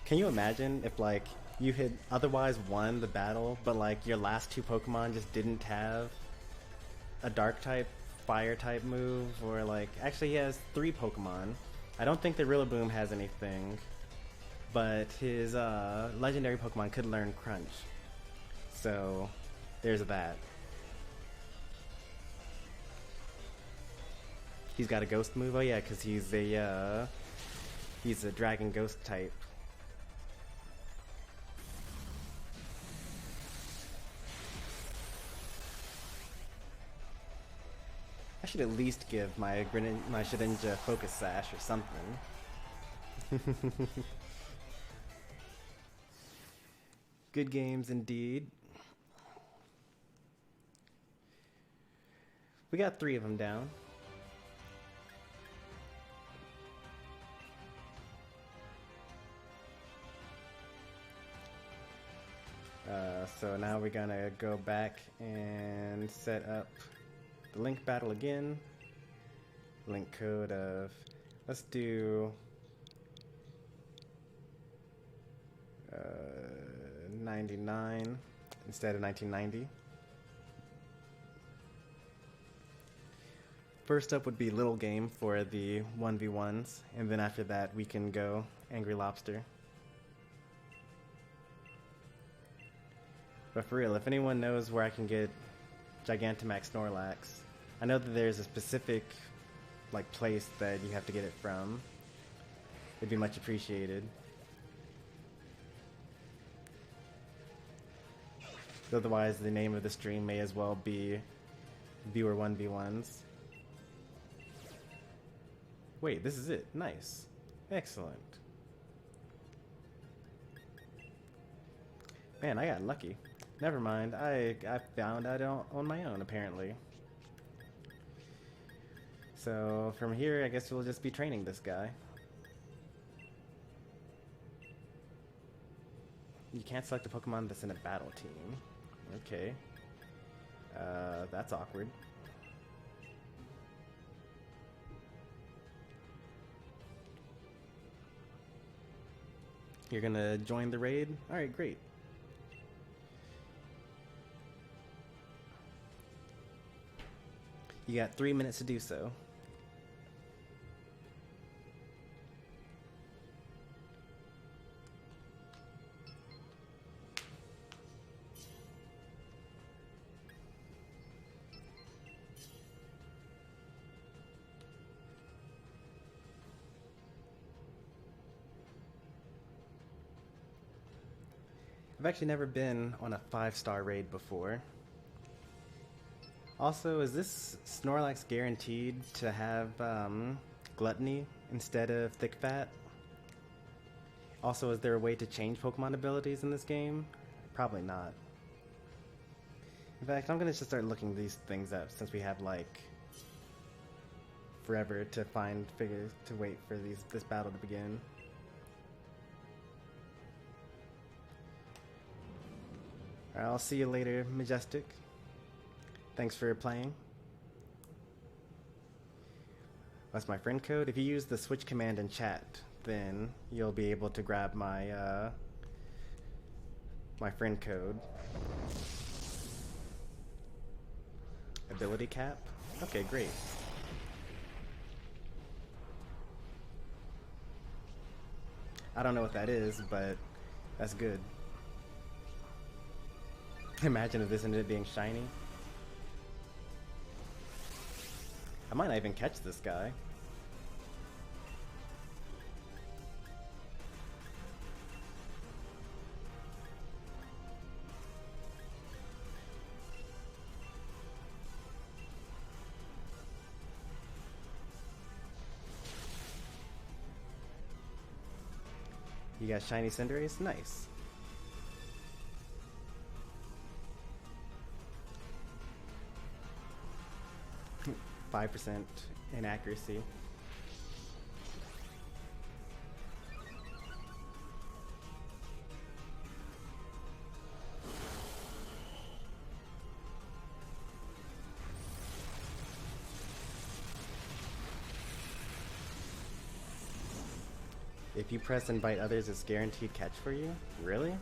Can you imagine if, like, you had otherwise won the battle, but, like, your last 2 Pokemon just didn't have a Dark-type, Fire-type move? Or, like, actually he has 3 Pokemon. I don't think the Rillaboom has anything, but his legendary Pokemon could learn Crunch. So, there's that. He's got a ghost move? Oh yeah, because he's a dragon ghost type. I should at least give my Shedinja Focus Sash or something. Good games indeed. We got 3 of them down. So now we're gonna go back and set up the link battle again. Link code of, let's do 99 instead of 1990. First up would be Little Game for the 1v1s, and then after that we can go Angry Lobster. But for real, if anyone knows where I can get Gigantamax Snorlax, I know that there's a specific like place that you have to get it from. It'd be much appreciated. Otherwise, the name of the stream may as well be Viewer 1v1s. Wait, this is it. Nice. Excellent. Man, I got lucky. Never mind, I found out on my own, apparently. So, from here, I guess we'll just be training this guy. You can't select a Pokemon that's in a battle team. Okay. That's awkward. You're gonna join the raid? Alright, great. You got 3 minutes to do so. I've actually never been on a 5-star raid before. Also, is this Snorlax guaranteed to have Gluttony instead of Thick Fat? Also, is there a way to change Pokemon abilities in this game? Probably not. In fact, I'm gonna just start looking these things up since we have like forever to wait for this battle to begin. Alright, I'll see you later, Majestic. Thanks for playing. That's my friend code. If you use the switch command in chat, then you'll be able to grab my my friend code. Ability cap? Okay, great. I don't know what that is, but that's good. Imagine if this ended up being shiny. I might not even catch this guy. You got shiny Cinderace? Nice. .5% inaccuracy. If you press invite others, it's guaranteed catch for you? Really?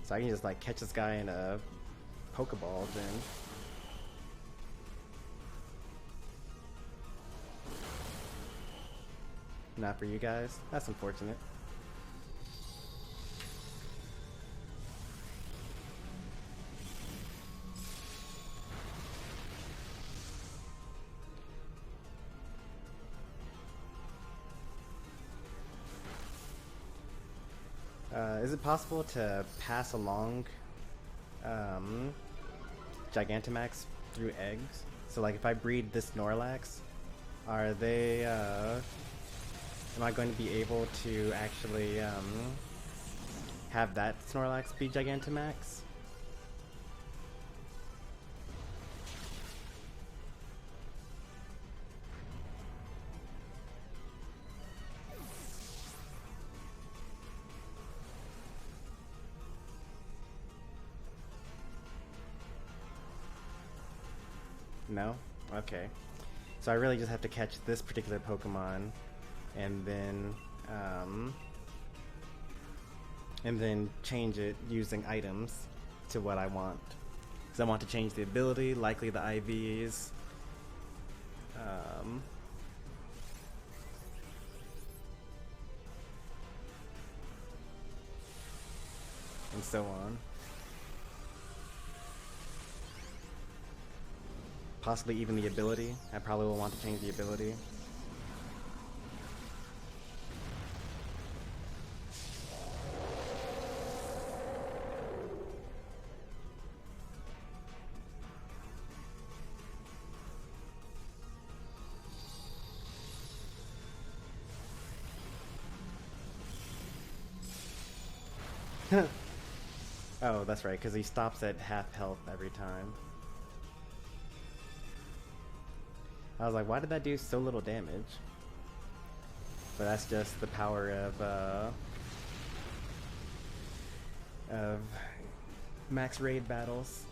So I can just like catch this guy in a Pokeball then. Not for you guys. That's unfortunate. Is it possible to pass along Gigantamax through eggs? So like if I breed this Snorlax, are they am I going to be able to actually have that Snorlax be Gigantamax? No? Okay. So I really just have to catch this particular Pokemon and then change it using items to what I want. Because I want to change the ability, likely the IVs, and so on. Possibly even the ability. I probably will want to change the ability. Oh, that's right, because he stops at half health every time. I was like, why did that do so little damage? But that's just the power of max raid battles.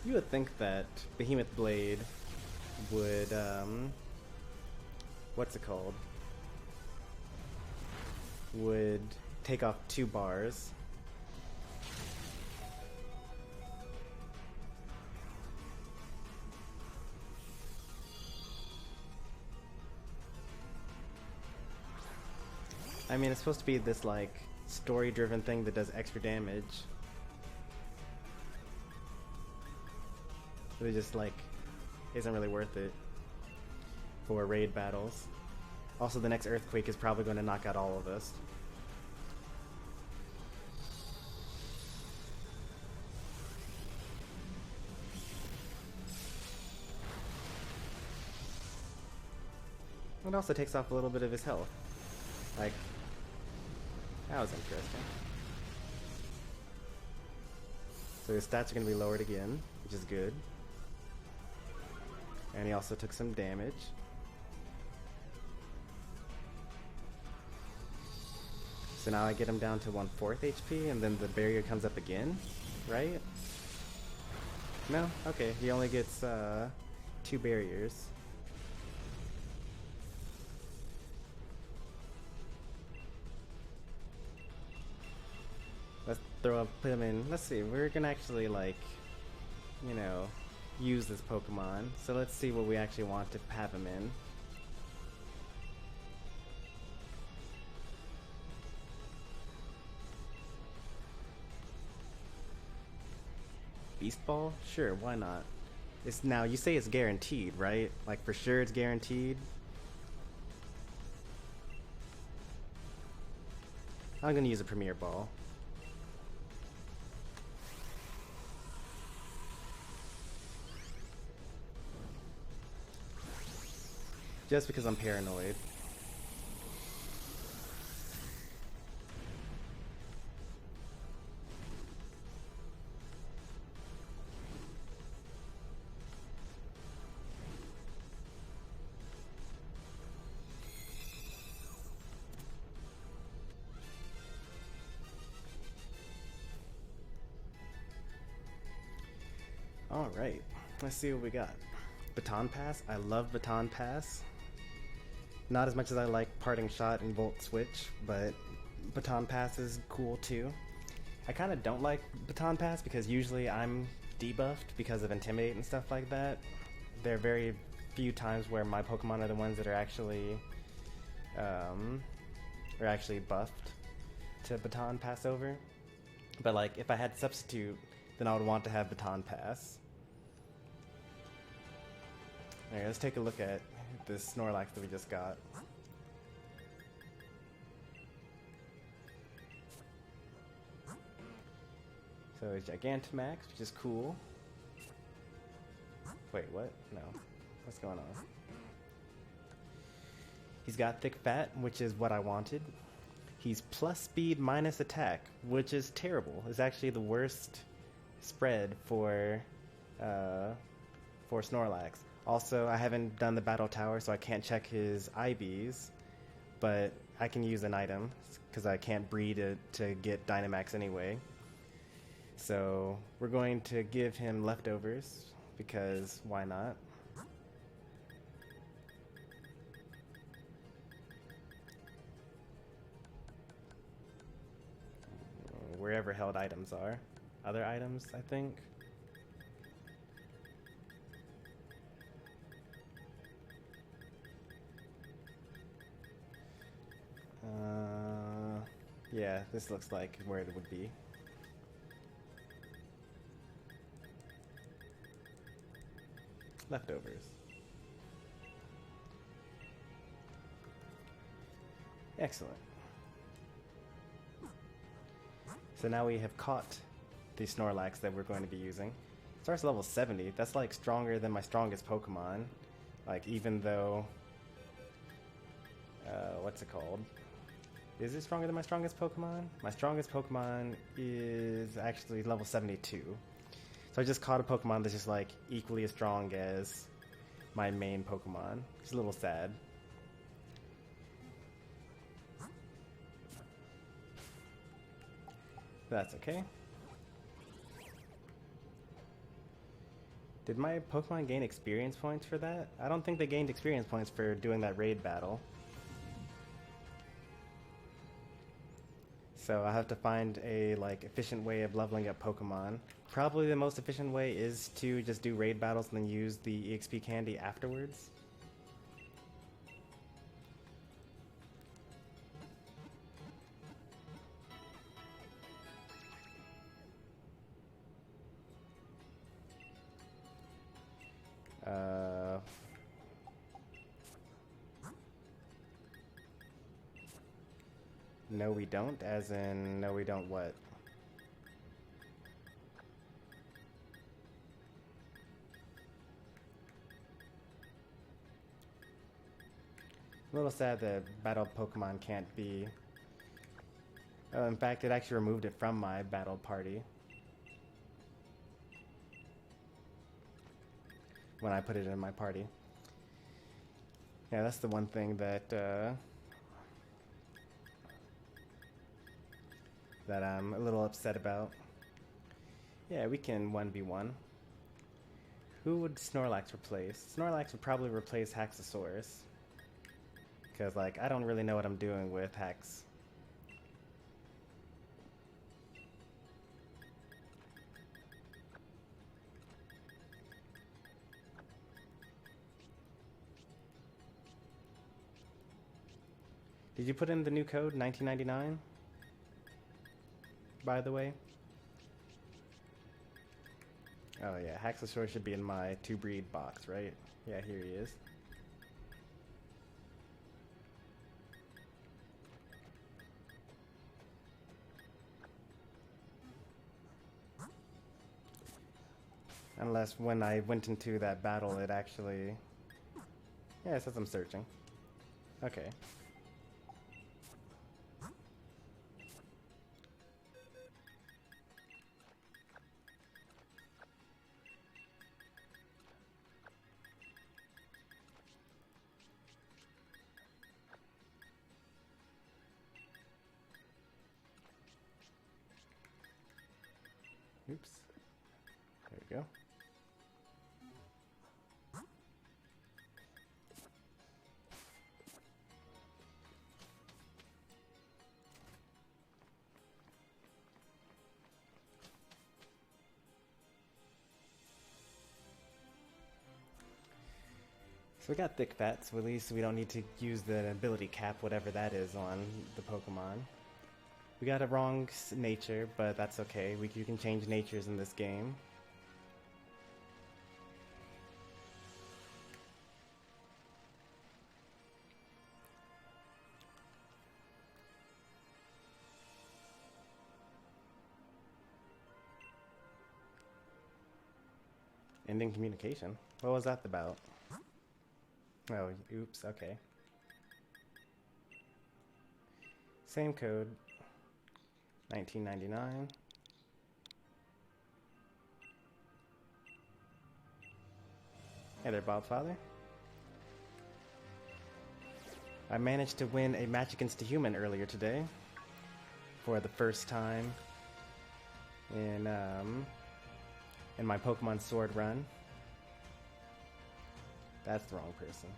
You would think that Behemoth Blade would, what's it called? Would take off 2 bars. I mean, it's supposed to be this, like, story-driven thing that does extra damage. But it just, like, isn't really worth it for raid battles. Also, the next Earthquake is probably going to knock out all of us. It also takes off a little bit of his health. Like, that was interesting. So his stats are going to be lowered again, which is good. And he also took some damage. So now I get him down to 1/4 HP, and then the barrier comes up again, right? No? Okay, he only gets 2 barriers. Let's put him in. Let's see, we're gonna actually, like, you know, use this Pokemon. So let's see what we actually want to have him in. Beast Ball? Sure, why not? It's now, you say it's guaranteed, right? Like, for sure it's guaranteed? I'm gonna use a Premier Ball. Just because I'm paranoid. Alright, let's see what we got. Baton Pass. I love Baton Pass. Not as much as I like Parting Shot and Volt Switch, but Baton Pass is cool too. I kind of don't like Baton Pass because usually I'm debuffed because of Intimidate and stuff like that. There are very few times where my Pokemon are the ones that are actually buffed to Baton Pass over. But like, if I had Substitute, then I would want to have Baton Pass. Alright, let's take a look at this Snorlax that we just got. So it's Gigantamax, which is cool. Wait, what? No. What's going on? He's got Thick Fat, which is what I wanted. He's plus speed minus attack, which is terrible. It's actually the worst spread for Snorlax. Also, I haven't done the Battle Tower, so I can't check his IVs, but I can use an item, because I can't breed it to get Dynamax anyway. So, we're going to give him Leftovers, because why not? Wherever held items are. Other items, I think. Yeah, this looks like where it would be. Leftovers. Excellent. So now we have caught the Snorlax that we're going to be using. Starts level 70. That's like stronger than my strongest Pokemon. Like, even though, what's it called? Is it stronger than my strongest Pokemon? My strongest Pokemon is actually level 72. So I just caught a Pokemon that's just like equally as strong as my main Pokemon. It's a little sad. That's okay. Did my Pokemon gain experience points for that? I don't think they gained experience points for doing that raid battle. So I have to find a like efficient way of leveling up Pokemon. Probably the most efficient way is to just do raid battles and then use the EXP candy afterwards. No we don't, as in no we don't what? A little sad that battle Pokemon can't be... in fact, it actually removed it from my battle party when I put it in my party. Yeah, that's the one thing that that I'm a little upset about. Yeah, we can 1v1. Who would Snorlax replace? Snorlax would probably replace Haxosaurus. Because, like, I don't really know what I'm doing with Hex. Did you put in the new code, 1999? By the way? Oh yeah, Haxosaurus should be in my to breed box, right? Yeah, here he is. Unless when I went into that battle it actually... Yeah, it says I'm searching. Okay. Oops. There we go. So we got thick fat, so at least we don't need to use the ability cap, whatever that is, on the Pokemon. We got a wrong nature, but that's okay. You can change natures in this game. Ending communication? What was that about? Oh, oops, okay. Same code. 1999. Hey there, Bobfather. I managed to win a match against a human earlier today. For the first time in my Pokemon Sword run. That's the wrong person.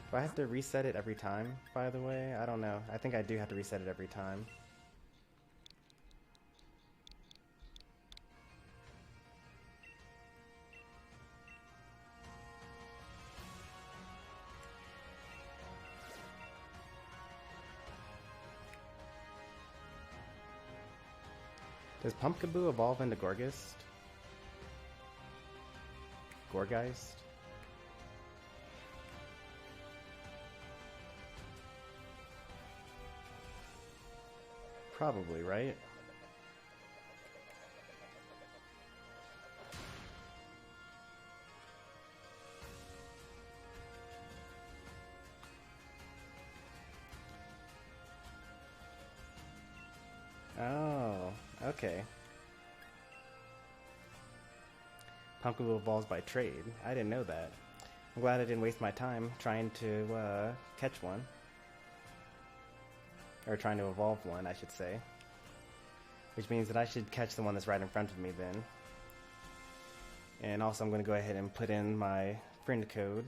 Do I have to reset it every time, by the way? I don't know. I think I do have to reset it every time. Does Pumpkaboo evolve into Gorgeist? Gorgeist? Probably, right? Okay. Pumpkin evolves by trade. I didn't know that. I'm glad I didn't waste my time trying to catch one. Or trying to evolve one, I should say. Which means that I should catch the one that's right in front of me then. And also I'm going to go ahead and put in my friend code,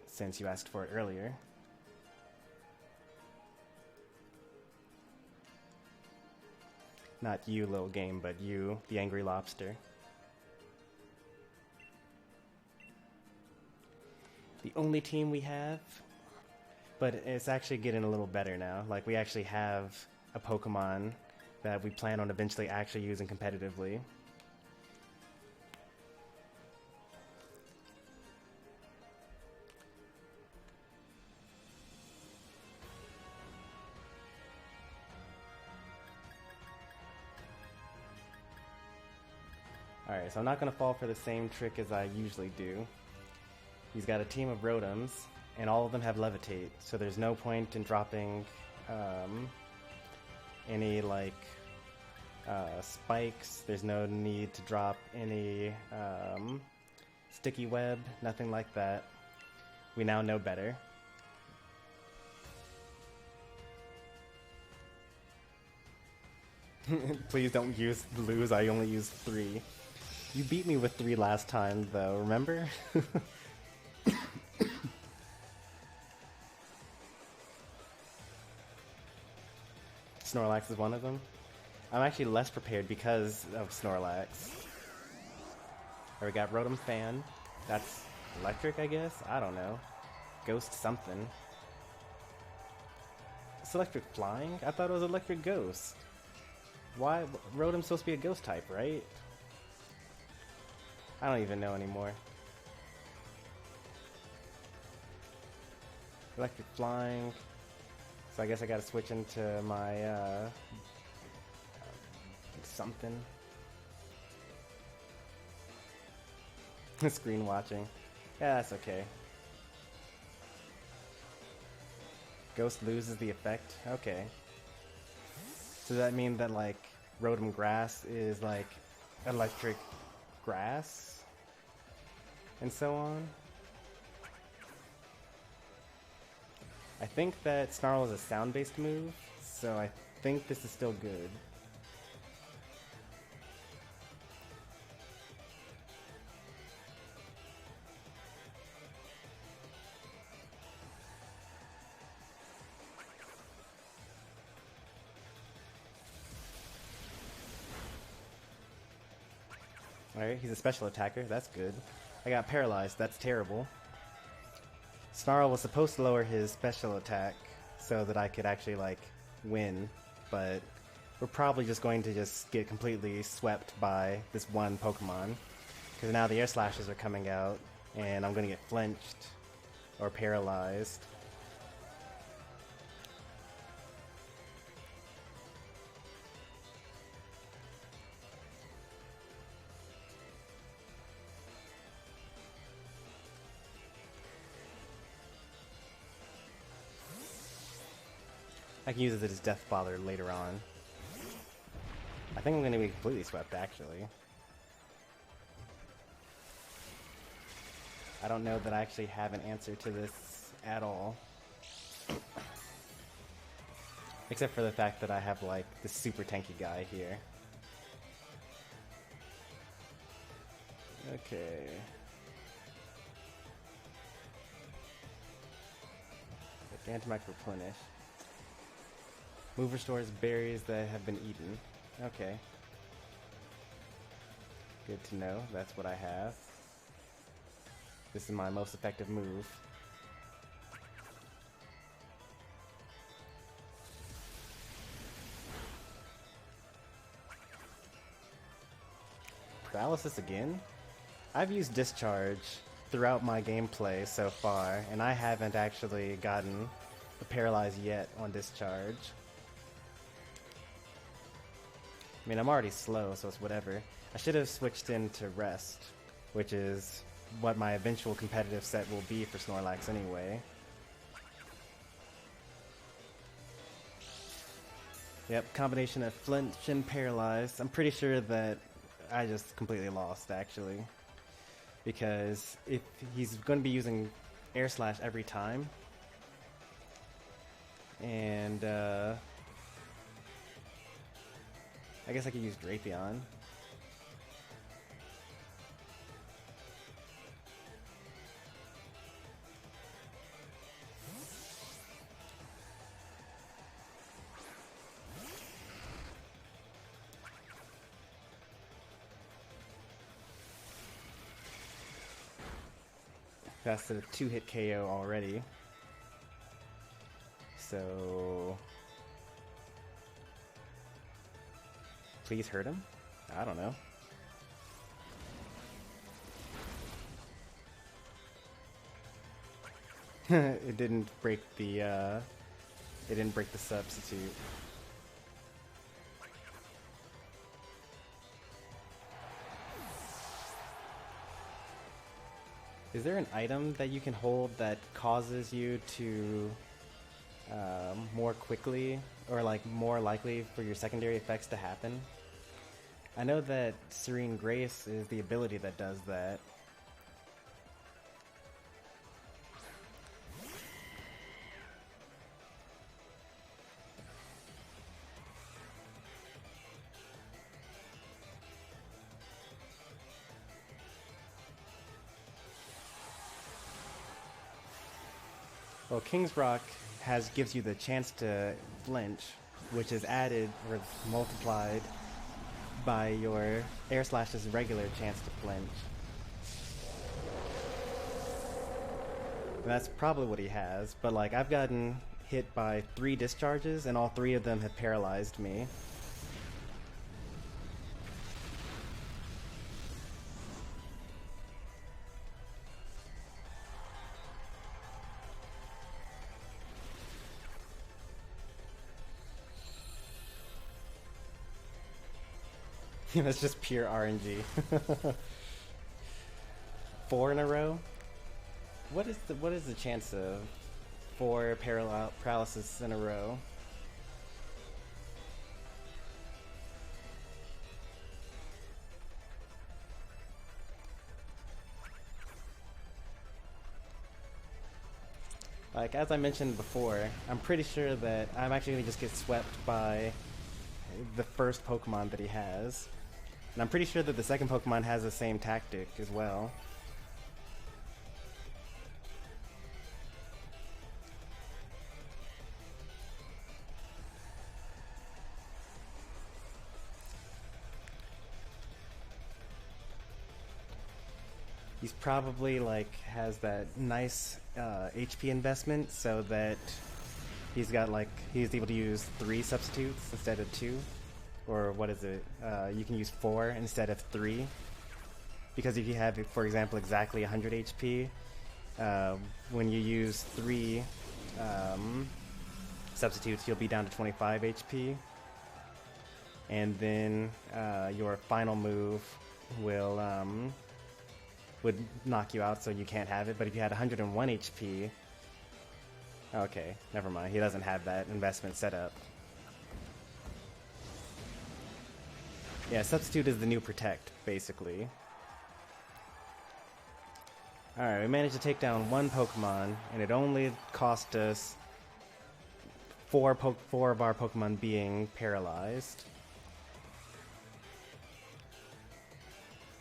since you asked for it earlier. Not you, little game, but you, the angry lobster. The only team we have, but it's actually getting a little better now. Like, we actually have a Pokemon that we plan on eventually actually using competitively. Alright, so I'm not going to fall for the same trick as I usually do. He's got a team of Rotoms, and all of them have Levitate, so there's no point in dropping any, like, spikes. There's no need to drop any sticky web, nothing like that. We now know better. Please don't lose, I only used 3. You beat me with 3 last time, though, remember? Snorlax is one of them. I'm actually less prepared because of Snorlax. Or we got Rotom Fan. That's electric, I guess? I don't know. Ghost something. It's electric flying? I thought it was electric ghost. Why? Rotom's supposed to be a ghost type, right? I don't even know anymore. Electric flying. So I guess I gotta switch into my, something. Screen watching. Yeah, that's okay. Ghost loses the effect? Okay. So does that mean that, like, Rotom Grass is, like, electric grass? And so on? I think that Snarl is a sound-based move, so I think this is still good. Alright, he's a special attacker, that's good. I got paralyzed, that's terrible. Snarl was supposed to lower his special attack so that I could actually, like, win, but we're probably just going to just get completely swept by this one Pokemon. Because now the Air Slashes are coming out, and I'm going to get flinched or paralyzed. I can use it as Death Bother later on. I think I'm going to be completely swept, actually. I don't know that I actually have an answer to this at all. Except for the fact that I have, like, this super tanky guy here. Okay. Anti-Mic replenish. Move restores berries that have been eaten. Okay. Good to know. That's what I have. This is my most effective move. Paralysis again? I've used Discharge throughout my gameplay so far, and I haven't actually gotten the Paralyze yet on Discharge. I mean, I'm already slow, so it's whatever. I should have switched into Rest, which is what my eventual competitive set will be for Snorlax anyway. Yep, combination of flinch and paralyzed. I'm pretty sure that I just completely lost, actually. Because if he's going to be using Air Slash every time, and I guess I could use Drapion. That's a 2-hit KO already. So please hurt him? I don't know. It didn't break the substitute. Is there an item that you can hold that causes you to more quickly, or like more likely for your secondary effects to happen? I know that Serene Grace is the ability that does that. Well, King's Rock gives you the chance to flinch, which is added or multiplied by your Air Slash's regular chance to flinch. And that's probably what he has, but like I've gotten hit by 3 discharges and all 3 of them have paralyzed me. That's just pure RNG. 4 in a row? What is the chance of 4 paralysis in a row? Like, as I mentioned before, I'm pretty sure that I'm actually going to just get swept by the first Pokemon that he has. And I'm pretty sure that the second Pokemon has the same tactic as well. He's probably like has that nice HP investment so that he's able to use 3 substitutes instead of 2. Or what is it? You can use 4 instead of 3. Because if you have, for example, exactly 100 HP, when you use 3 substitutes, you'll be down to 25 HP. And then your final move would knock you out, so you can't have it. But if you had 101 HP, okay, never mind. He doesn't have that investment set up. Yeah, Substitute is the new Protect, basically. Alright, we managed to take down 1 Pokemon, and it only cost us 4 of our Pokemon being paralyzed.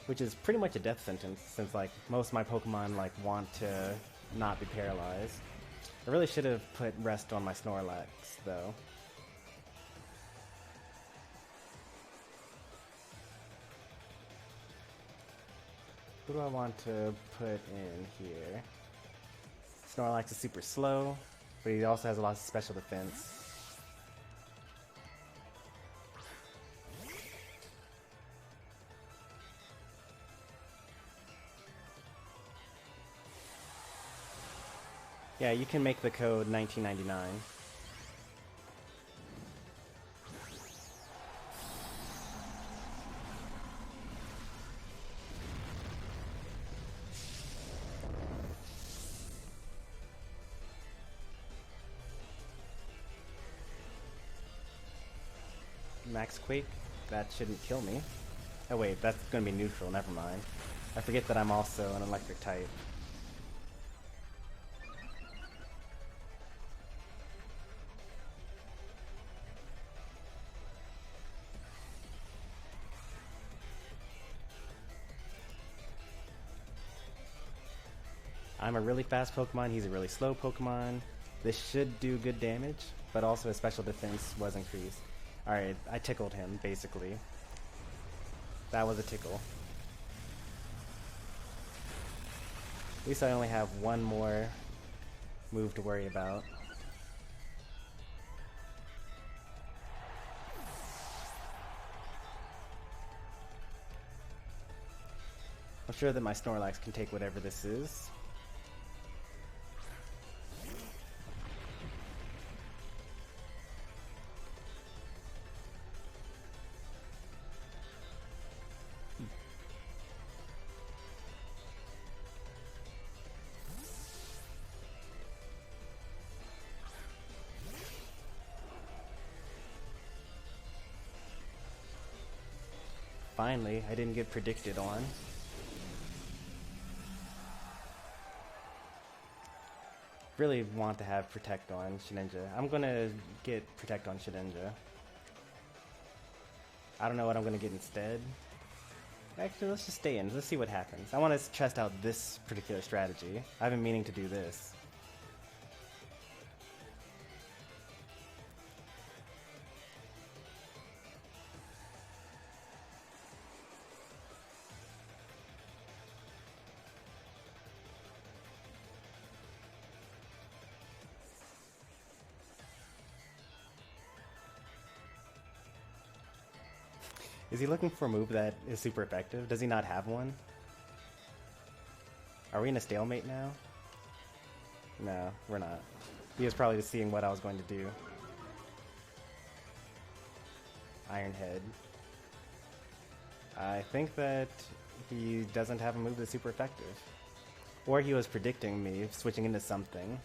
Which is pretty much a death sentence, since like most of my Pokemon like want to not be paralyzed. I really should have put Rest on my Snorlax, though. Who do I want to put in here? Snorlax is super slow, but he also has a lot of special defense. Yeah, you can make the code 1999. Max Quake. That shouldn't kill me. Oh wait, that's gonna be neutral, never mind. I forget that I'm also an electric type. I'm a really fast Pokemon, he's a really slow Pokemon. This should do good damage, but also his special defense was increased. Alright, I tickled him, basically. That was a tickle. At least I only have one more move to worry about. I'm sure that my Snorlax can take whatever this is. Finally, I didn't get predicted on. Really want to have Protect on Shedinja. I'm gonna get Protect on Shedinja. I don't know what I'm gonna get instead. Actually, let's just stay in. Let's see what happens. I want to test out this particular strategy. I've been meaning to do this. Is he looking for a move that is super effective? Does he not have one? Are we in a stalemate now? No, we're not. He was probably just seeing what I was going to do. Iron Head. I think that he doesn't have a move that's super effective. Or he was predicting me switching into something.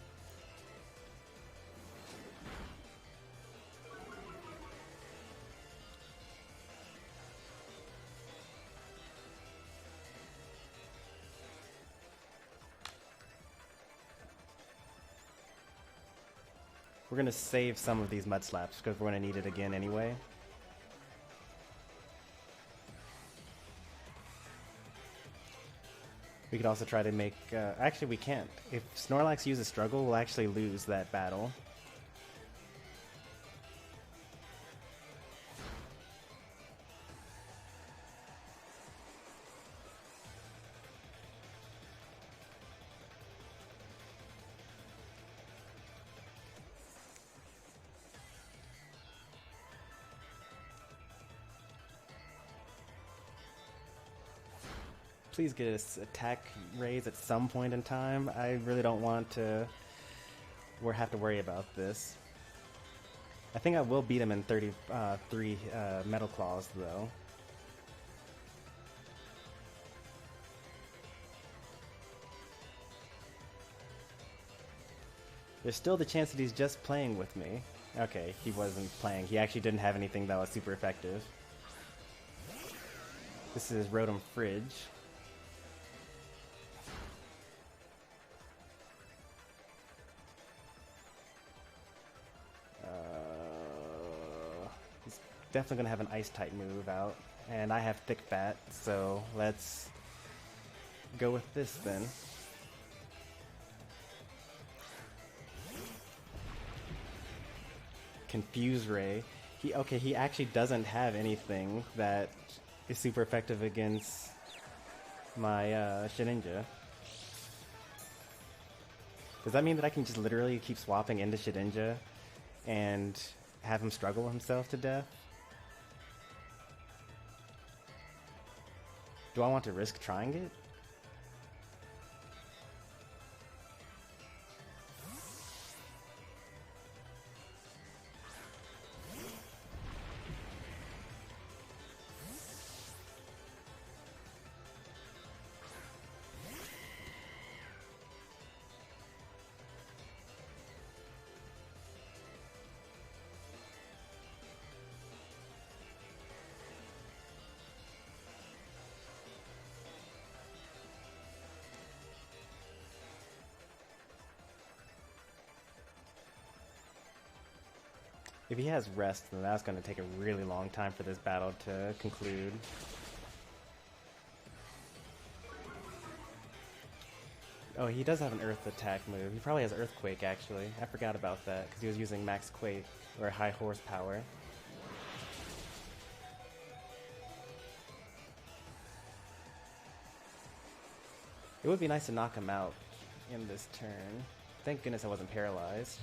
We're gonna save some of these mud slaps because we're gonna need it again anyway. We could also try to make, actually we can't. If Snorlax uses Struggle, we'll actually lose that battle. Please get his attack raise at some point in time. I really don't want to have to worry about this. I think I will beat him in 33 Metal Claws, though. There's still the chance that he's just playing with me. Okay, he wasn't playing. He actually didn't have anything that was super effective. This is Rotom Fridge. Definitely gonna have an ice type move out, and I have thick fat, so let's go with this then. Confuse Ray. He actually doesn't have anything that is super effective against my Shedinja. Does that mean that I can just literally keep swapping into Shedinja and have him struggle himself to death? Do I want to risk trying it? If he has rest, then that's going to take a really long time for this battle to conclude. Oh, he does have an Earth attack move. He probably has Earthquake, actually. I forgot about that, because he was using Max Quake, or high horsepower. It would be nice to knock him out in this turn. Thank goodness I wasn't paralyzed.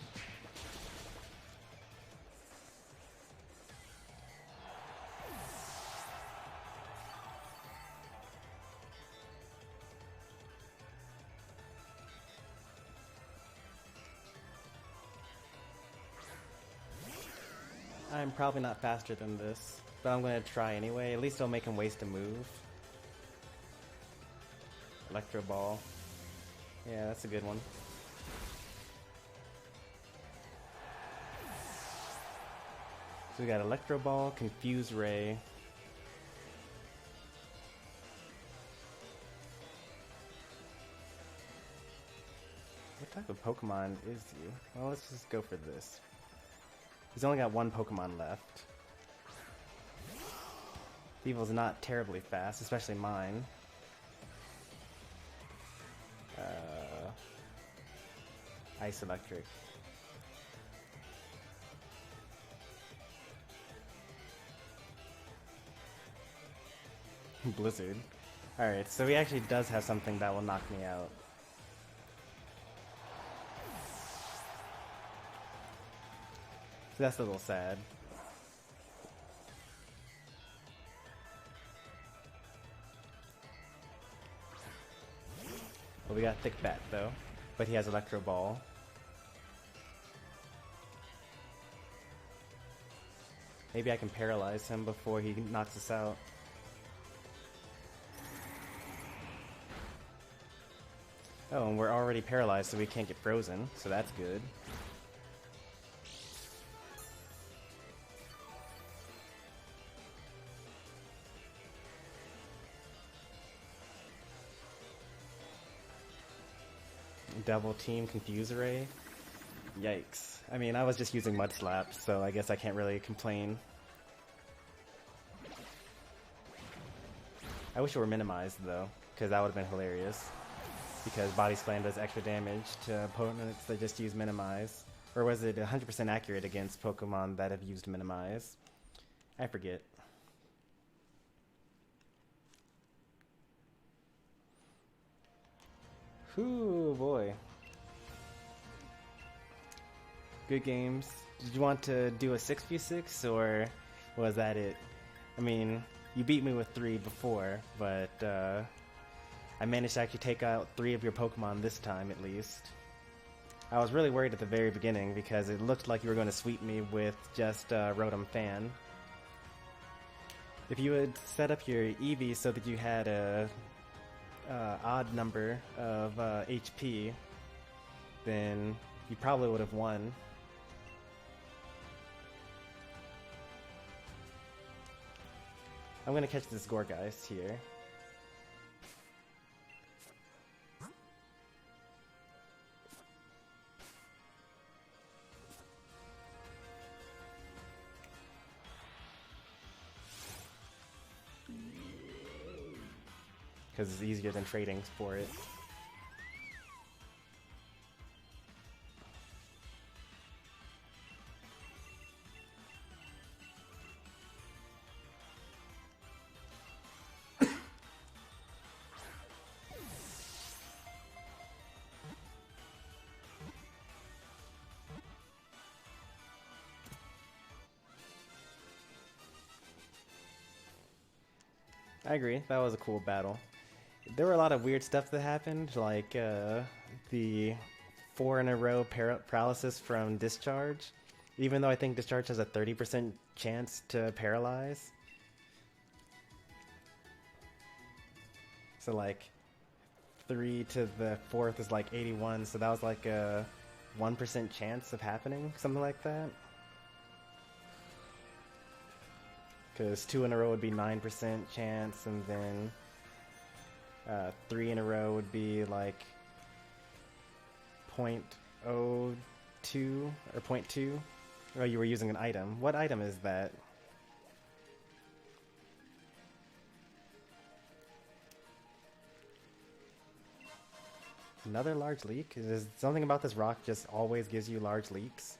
I'm probably not faster than this, but I'm going to try anyway. At least I'll make him waste a move. Electro Ball. Yeah, that's a good one. So we got Electro Ball, Confuse Ray. What type of Pokemon is he? Well, let's just go for this. He's only got one Pokemon left. Evil's not terribly fast, especially mine. Ice Electric. Blizzard. Alright, so he actually does have something that will knock me out. So that's a little sad. Well, we got Thick Bat though, but he has Electro Ball. Maybe I can paralyze him before he knocks us out. Oh, and we're already paralyzed, so we can't get frozen, so that's good. Double Team Confuse Ray. Yikes. I mean, I was just using Mud Slap, so I guess I can't really complain. I wish it were minimized, though, because that would have been hilarious. Because Body Slam does extra damage to opponents that just use Minimize. Or was it 100% accurate against Pokemon that have used Minimize? I forget. Ooh, boy. Good games. Did you want to do a 6v6, or was that it? I mean, you beat me with 3 before, but I managed to actually take out 3 of your Pokemon this time, at least. I was really worried at the very beginning, because it looked like you were going to sweep me with just Rotom Fan. If you had set up your Eevee so that you had a odd number of HP, then you probably would have won. I'm gonna catch this Gorgeist here. Because it's easier than trading for it. I agree, that was a cool battle. There were a lot of weird stuff that happened, like the 4 in a row paralysis from Discharge. Even though I think Discharge has a 30% chance to paralyze. So like 3 to the 4th is like 81, so that was like a 1% chance of happening, something like that. Because 2 in a row would be 9% chance, and then 3 in a row would be like 0.02 or 0.2, Oh, you were using an item. What item is that? Another large leak? Is something about this rock just always gives you large leaks?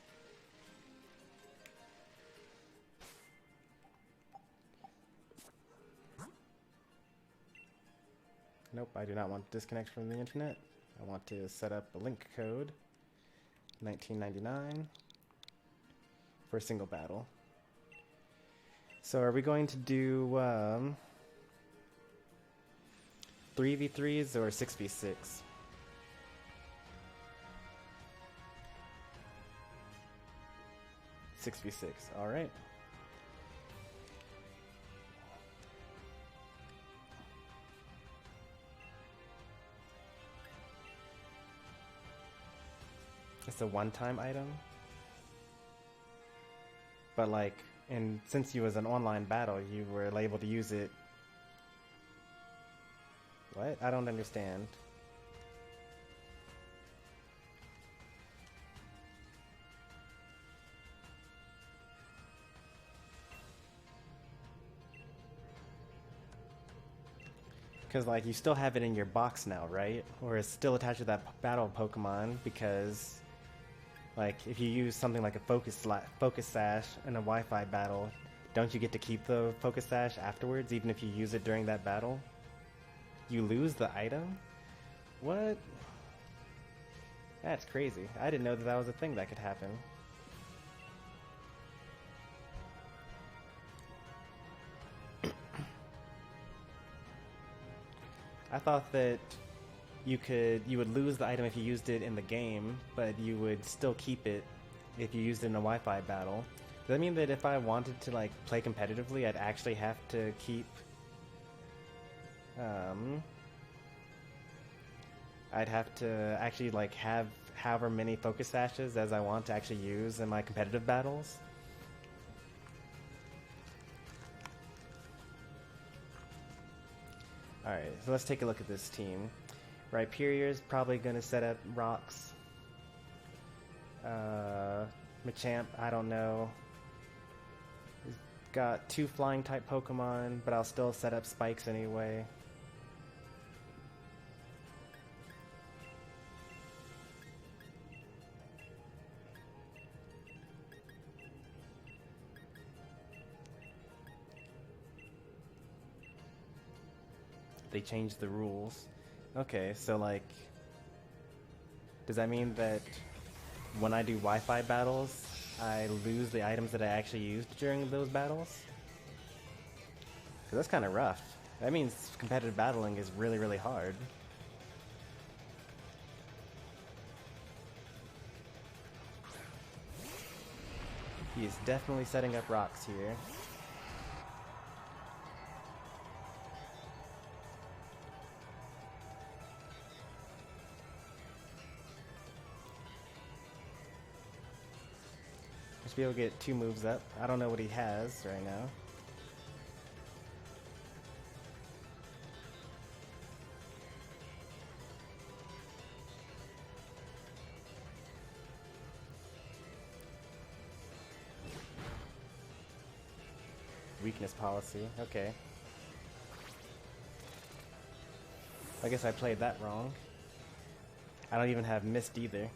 Nope, I do not want to disconnect from the internet. I want to set up a link code, 1999, for a single battle. So are we going to do 3v3s or 6v6? 6v6, alright. It's a one-time item? But like, and since you was an online battle, you were able to use it. What? I don't understand. Because like, you still have it in your box now, right? Or it's still attached to that battle Pokemon, because like, if you use something like a Focus Sash in a Wi-Fi battle, don't you get to keep the Focus Sash afterwards, even if you use it during that battle? You lose the item? What? That's crazy. I didn't know that that was a thing that could happen. I thought that you would lose the item if you used it in the game, but you would still keep it if you used it in a Wi-Fi battle. Does that mean that if I wanted to like play competitively, I'd actually have to keep I'd have to actually like have however many Focus Sashes as I want to actually use in my competitive battles? Alright, so let's take a look at this team. Rhyperior's probably going to set up rocks. Machamp, I don't know. He's got 2 flying type Pokemon, but I'll still set up spikes anyway. They changed the rules. Okay, so like, does that mean that when I do Wi-Fi battles, I lose the items that I actually used during those battles? Because that's kind of rough. That means competitive battling is really, really hard. He is definitely setting up rocks here. Be able to get 2 moves up. I don't know what he has right now. Weakness policy, okay. I guess I played that wrong. I don't even have Mist either.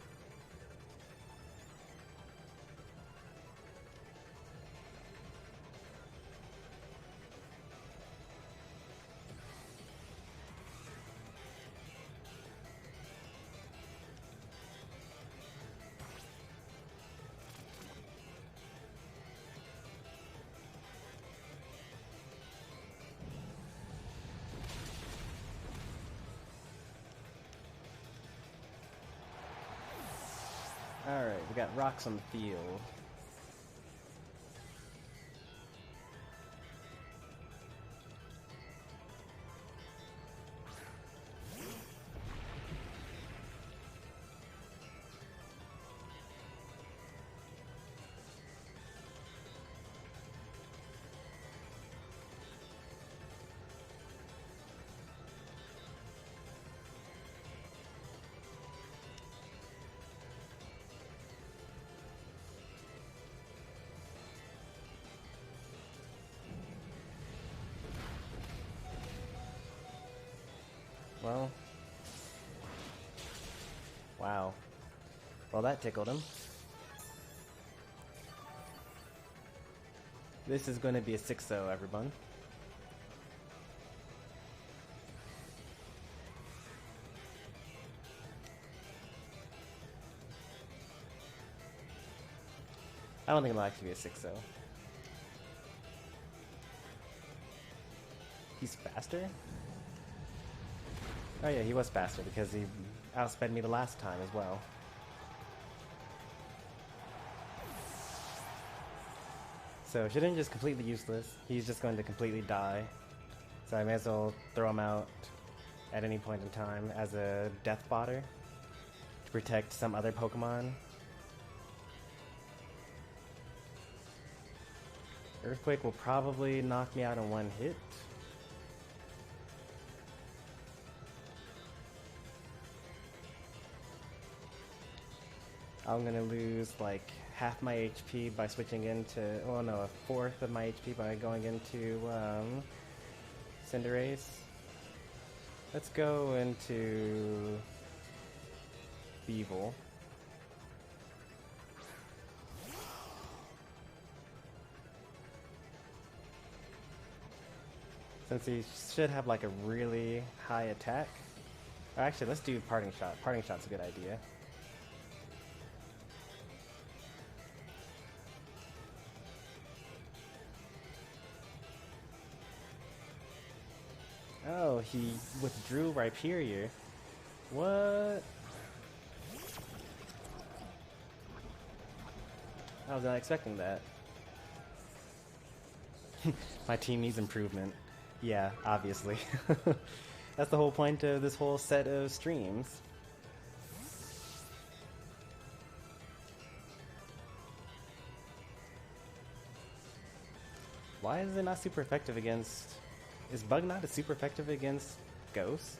Alright, we got rocks on the field. well. Wow. Well, that tickled him. This is going to be a 6-0, everyone. I don't think it'll actually be a 6-0. He's faster? Oh yeah, he was faster because he outsped me the last time as well. So Shedinja is completely useless. He's just going to completely die. So I may as well throw him out at any point in time as a death fodder to protect some other Pokemon. Earthquake will probably knock me out in one hit. I'm gonna lose like half my HP by switching into, oh no, a fourth of my HP by going into Cinderace. Let's go into Beevil. Since he should have like a really high attack. Or actually, let's do Parting Shot. Parting Shot's a good idea. Oh, he withdrew Rhyperior. What? I was not expecting that. My team needs improvement. Yeah, obviously. That's the whole point of this whole set of streams. Why is it not super effective against... Is Bug not super effective against Ghost?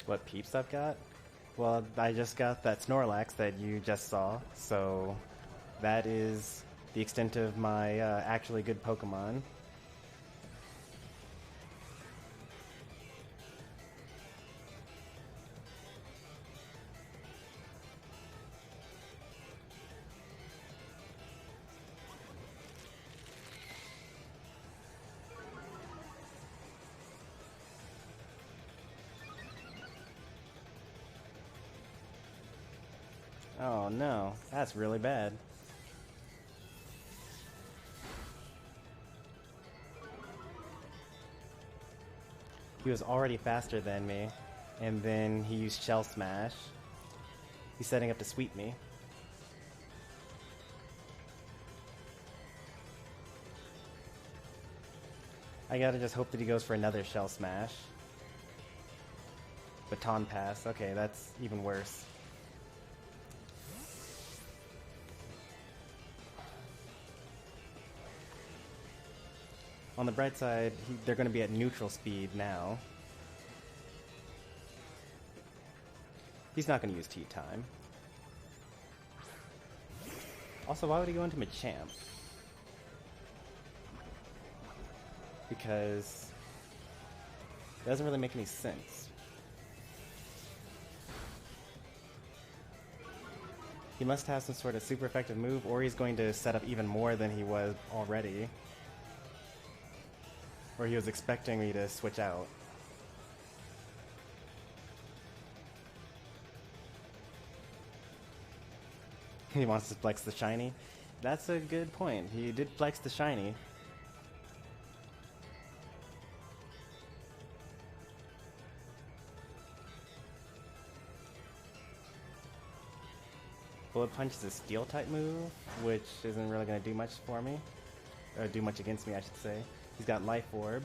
What peeps I've got? Well, I just got that Snorlax that you just saw, so that is the extent of my actually good Pokemon. Oh no, that's really bad. He was already faster than me, and then he used Shell Smash. He's setting up to sweep me. I gotta just hope that he goes for another Shell Smash. Baton Pass, okay, that's even worse. On the bright side, they're going to be at neutral speed now. He's not going to use T-Time. Also, why would he go into Machamp? Because it doesn't really make any sense. He must have some sort of super effective move, or he's going to set up even more than he was already. Or he was expecting me to switch out. He wants to flex the shiny. That's a good point. He did flex the shiny. Bullet Punch is a steel type move, which isn't really going to do much for me. Or do much against me, I should say. He's got Life Orb.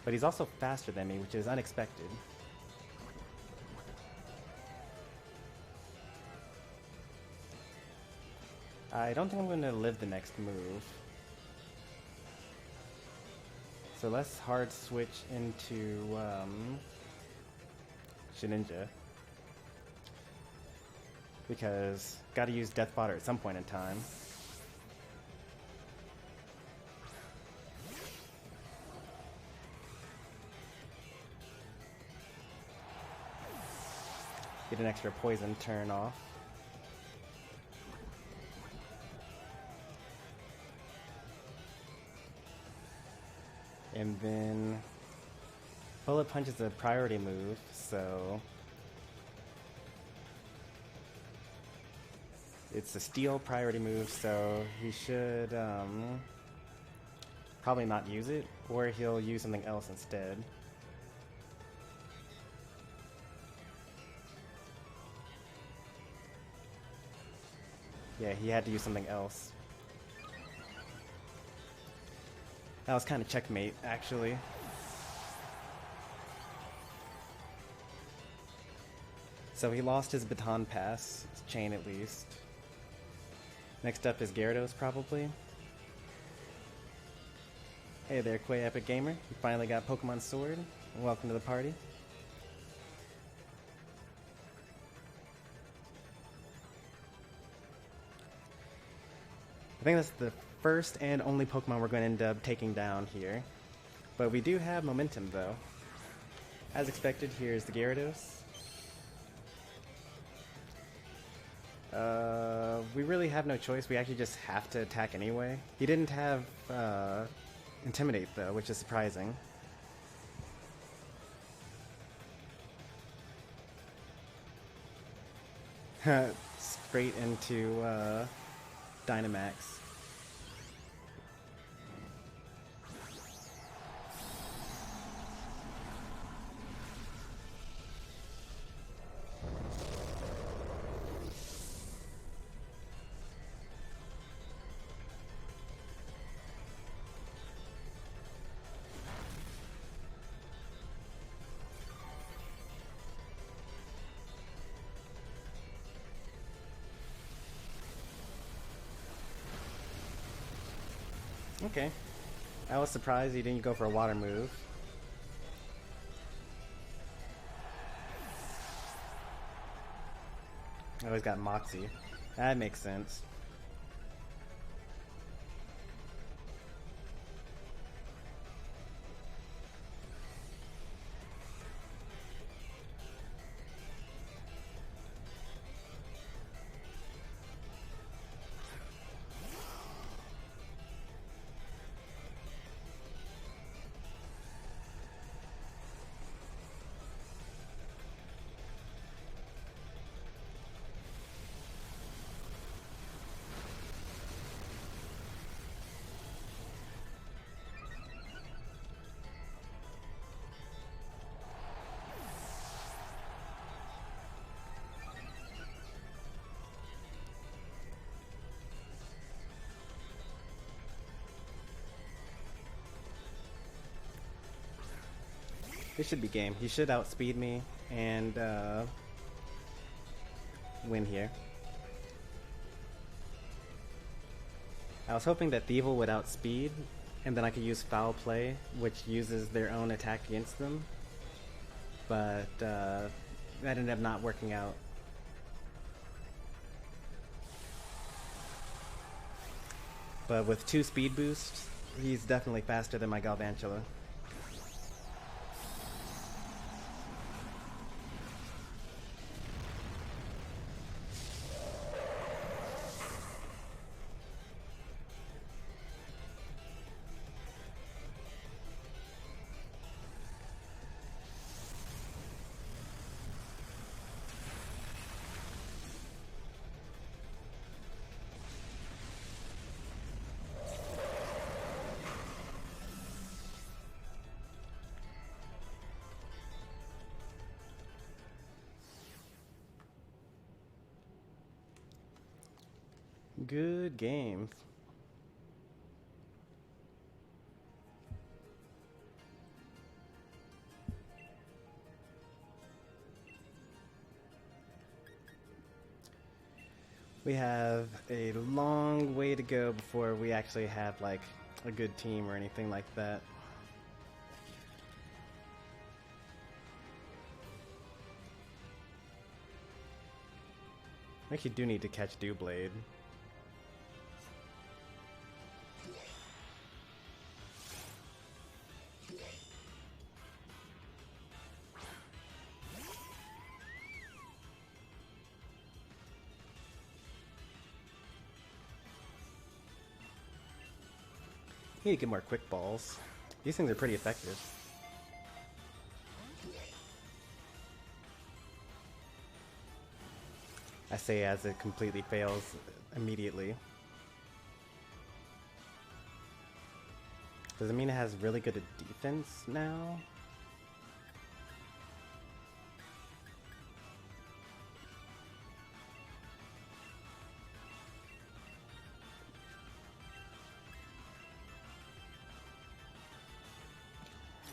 But he's also faster than me, which is unexpected. I don't think I'm going to live the next move. So let's hard switch into Shedinja. Because gotta use Death Fodder at some point in time. Get an extra poison turn off. And then Bullet Punch is a priority move, so it's a steel priority move, so he should probably not use it, or he'll use something else instead. Yeah, he had to use something else. That was kind of checkmate, actually. So he lost his baton pass, his chain at least. Next up is Gyarados, probably. Hey there, Quay Epic Gamer. You finally got Pokemon Sword. Welcome to the party. I think that's the first and only Pokemon we're going to end up taking down here. But we do have momentum, though. As expected, here's the Gyarados. We really have no choice. We actually just have to attack anyway. He didn't have Intimidate, though, which is surprising. Straight into Dynamax. Okay. I was surprised he didn't go for a water move. Oh, he's got Moxie. That makes sense. This should be game. He should outspeed me and win here. I was hoping that Thievul would outspeed, and then I could use Foul Play, which uses their own attack against them. But that ended up not working out. But with 2 speed boosts, he's definitely faster than my Galvantula. Good game. We have a long way to go before we actually have like a good team or anything like that. I actually do need to catch Dewblade. Need to get more quick balls. These things are pretty effective. I say as it completely fails immediately. Does it mean it has really good defense now?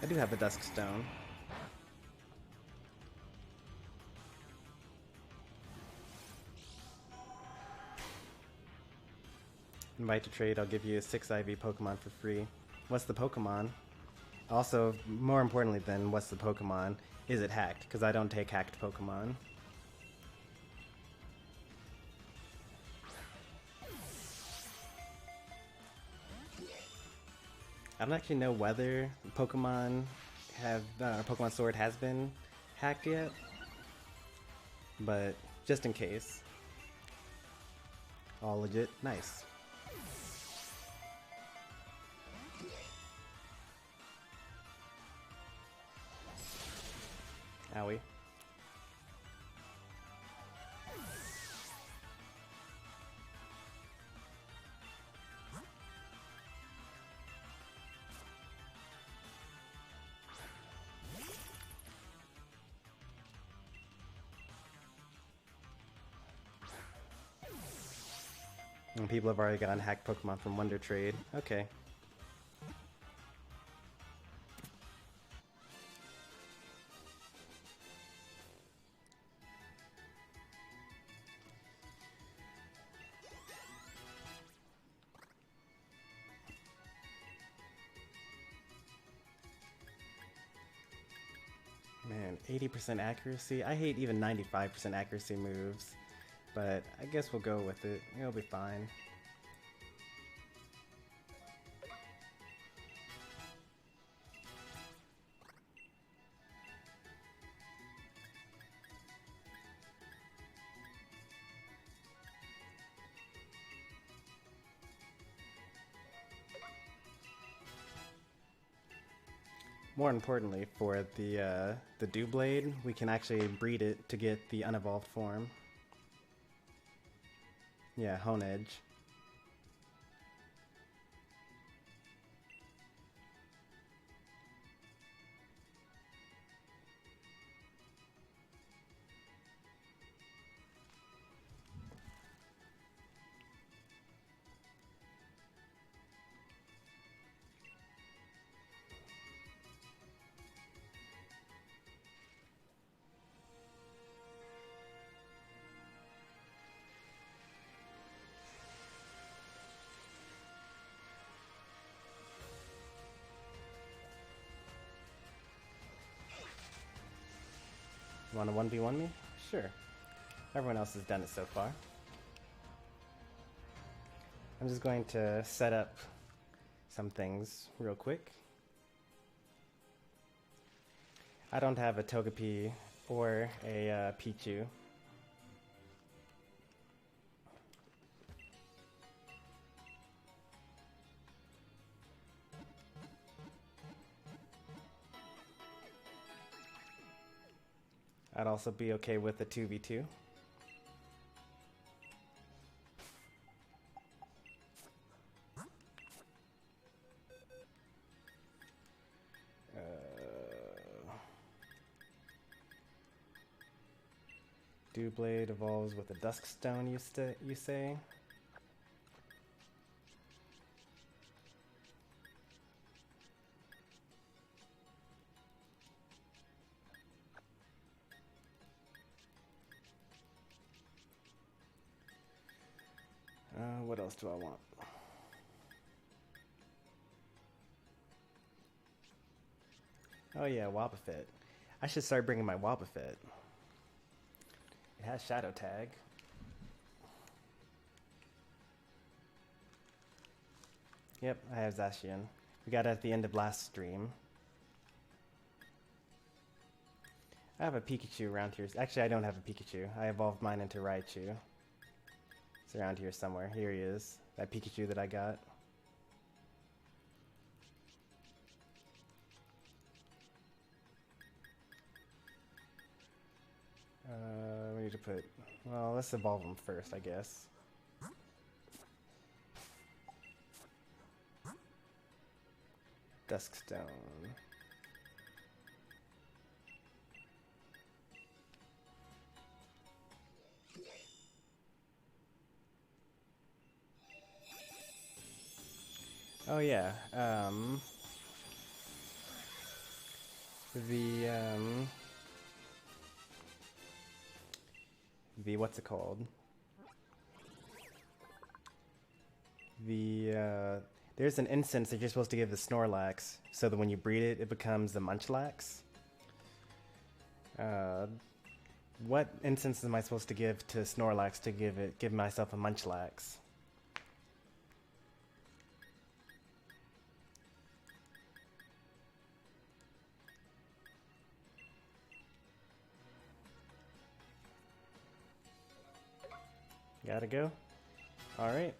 I do have a Dusk Stone. Invite to trade, I'll give you a 6 IV Pokemon for free. What's the Pokemon? Also, more importantly than what's the Pokemon, is it hacked? Because I don't take hacked Pokemon. I don't actually know whether Pokemon Pokemon Sword has been hacked yet, but just in case. All legit, nice. Owie. And people have already gotten hacked Pokemon from Wonder Trade. Okay. Man, 80% accuracy? I hate even 95% accuracy moves. But I guess we'll go with it. It'll be fine. More importantly, for the Dewblade, we can actually breed it to get the unevolved form. Yeah, Hone Edge. You want to 1v1 me? Sure. Everyone else has done it so far. I'm just going to set up some things real quick. I don't have a Togepi or a Pichu. I'd also be okay with a 2v2. Dewblade evolves with a Dusk Stone, you say? What else do I want? Oh yeah, Wobbuffet. I should start bringing my Wobbuffet. It has Shadow Tag. Yep, I have Zacian. We got it at the end of last stream. I have a Pikachu around here. Actually, I don't have a Pikachu. I evolved mine into Raichu. It's around here somewhere. Here he is. That Pikachu that I got. We need to put... Well, let's evolve him first, I guess. Duskstone. Oh yeah, the what's it called? There's an instance that you're supposed to give the Snorlax, so that when you breed it, it becomes the Munchlax. What instance am I supposed to give to Snorlax to give myself a Munchlax? Gotta go. Alright.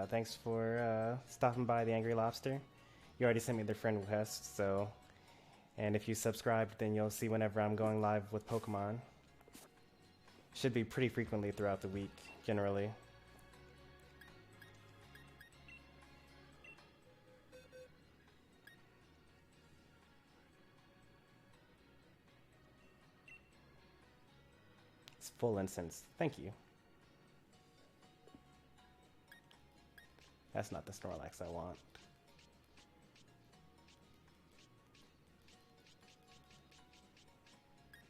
Thanks for stopping by the Angry Lobster. You already sent me the friend request, so... And if you subscribed, then you'll see whenever I'm going live with Pokemon. Should be pretty frequently throughout the week, generally. It's full instance. Thank you. That's not the Snorlax I want.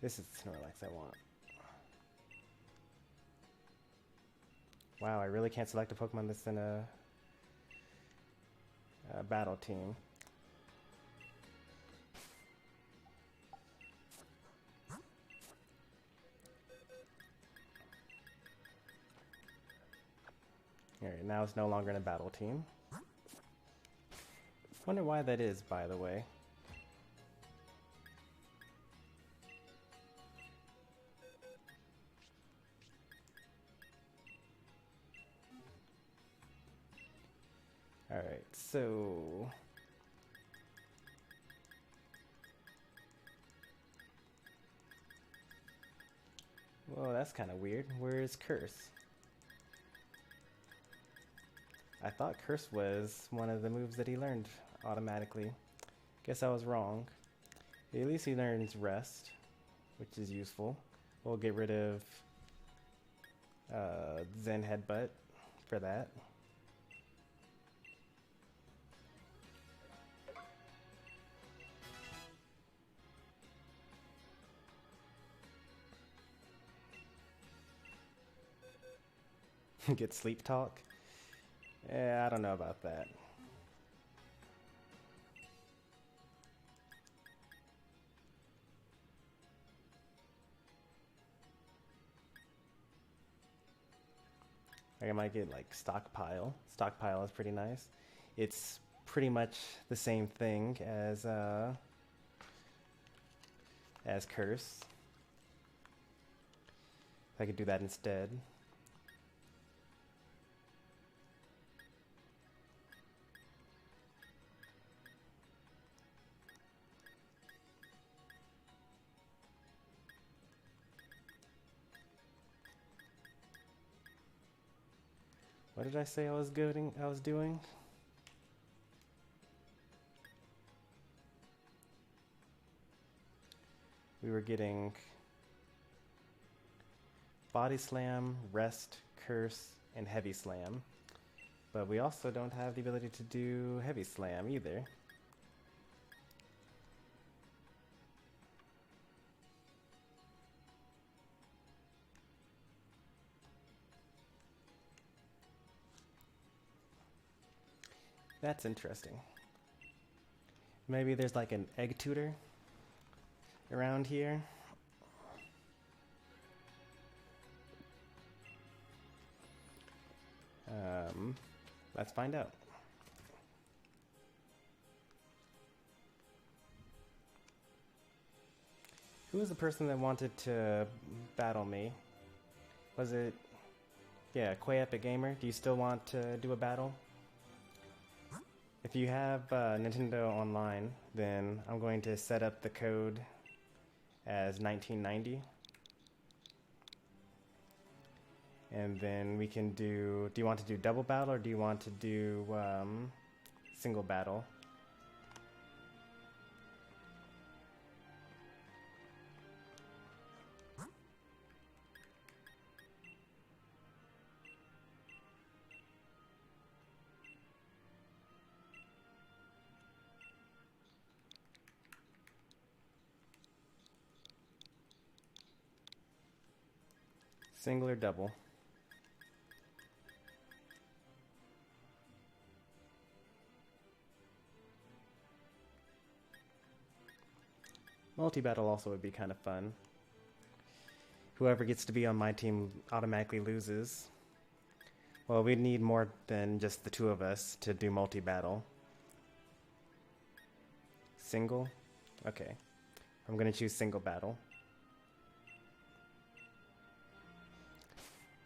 This is the Snorlax I want. Wow, I really can't select a Pokemon that's in a battle team. Alright, now it's no longer in a battle team. Wonder why that is, by the way. Alright, so... Well, that's kind of weird. Where is Curse? I thought Curse was one of the moves that he learned automatically. Guess I was wrong. At least he learns Rest, which is useful. We'll get rid of Zen Headbutt for that. Get Sleep Talk? Yeah, I don't know about that. I might get like Stockpile. Stockpile is pretty nice. It's pretty much the same thing as Curse. I could do that instead. What did I say I was doing? We were getting Body Slam, Rest, Curse, and Heavy Slam. But we also don't have the ability to do Heavy Slam either. That's interesting. Maybe there's like an egg tutor around here. Let's find out. Who was the person that wanted to battle me? Was it... Yeah, Quay Epic Gamer? Do you still want to do a battle? If you have Nintendo Online, then I'm going to set up the code as 1990. And then we can do you want to do double battle or do you want to do single battle? Single or double? Multi-battle also would be kind of fun. Whoever gets to be on my team automatically loses. Well, we need more than just the two of us to do multi-battle. Single? Okay. I'm gonna choose single battle.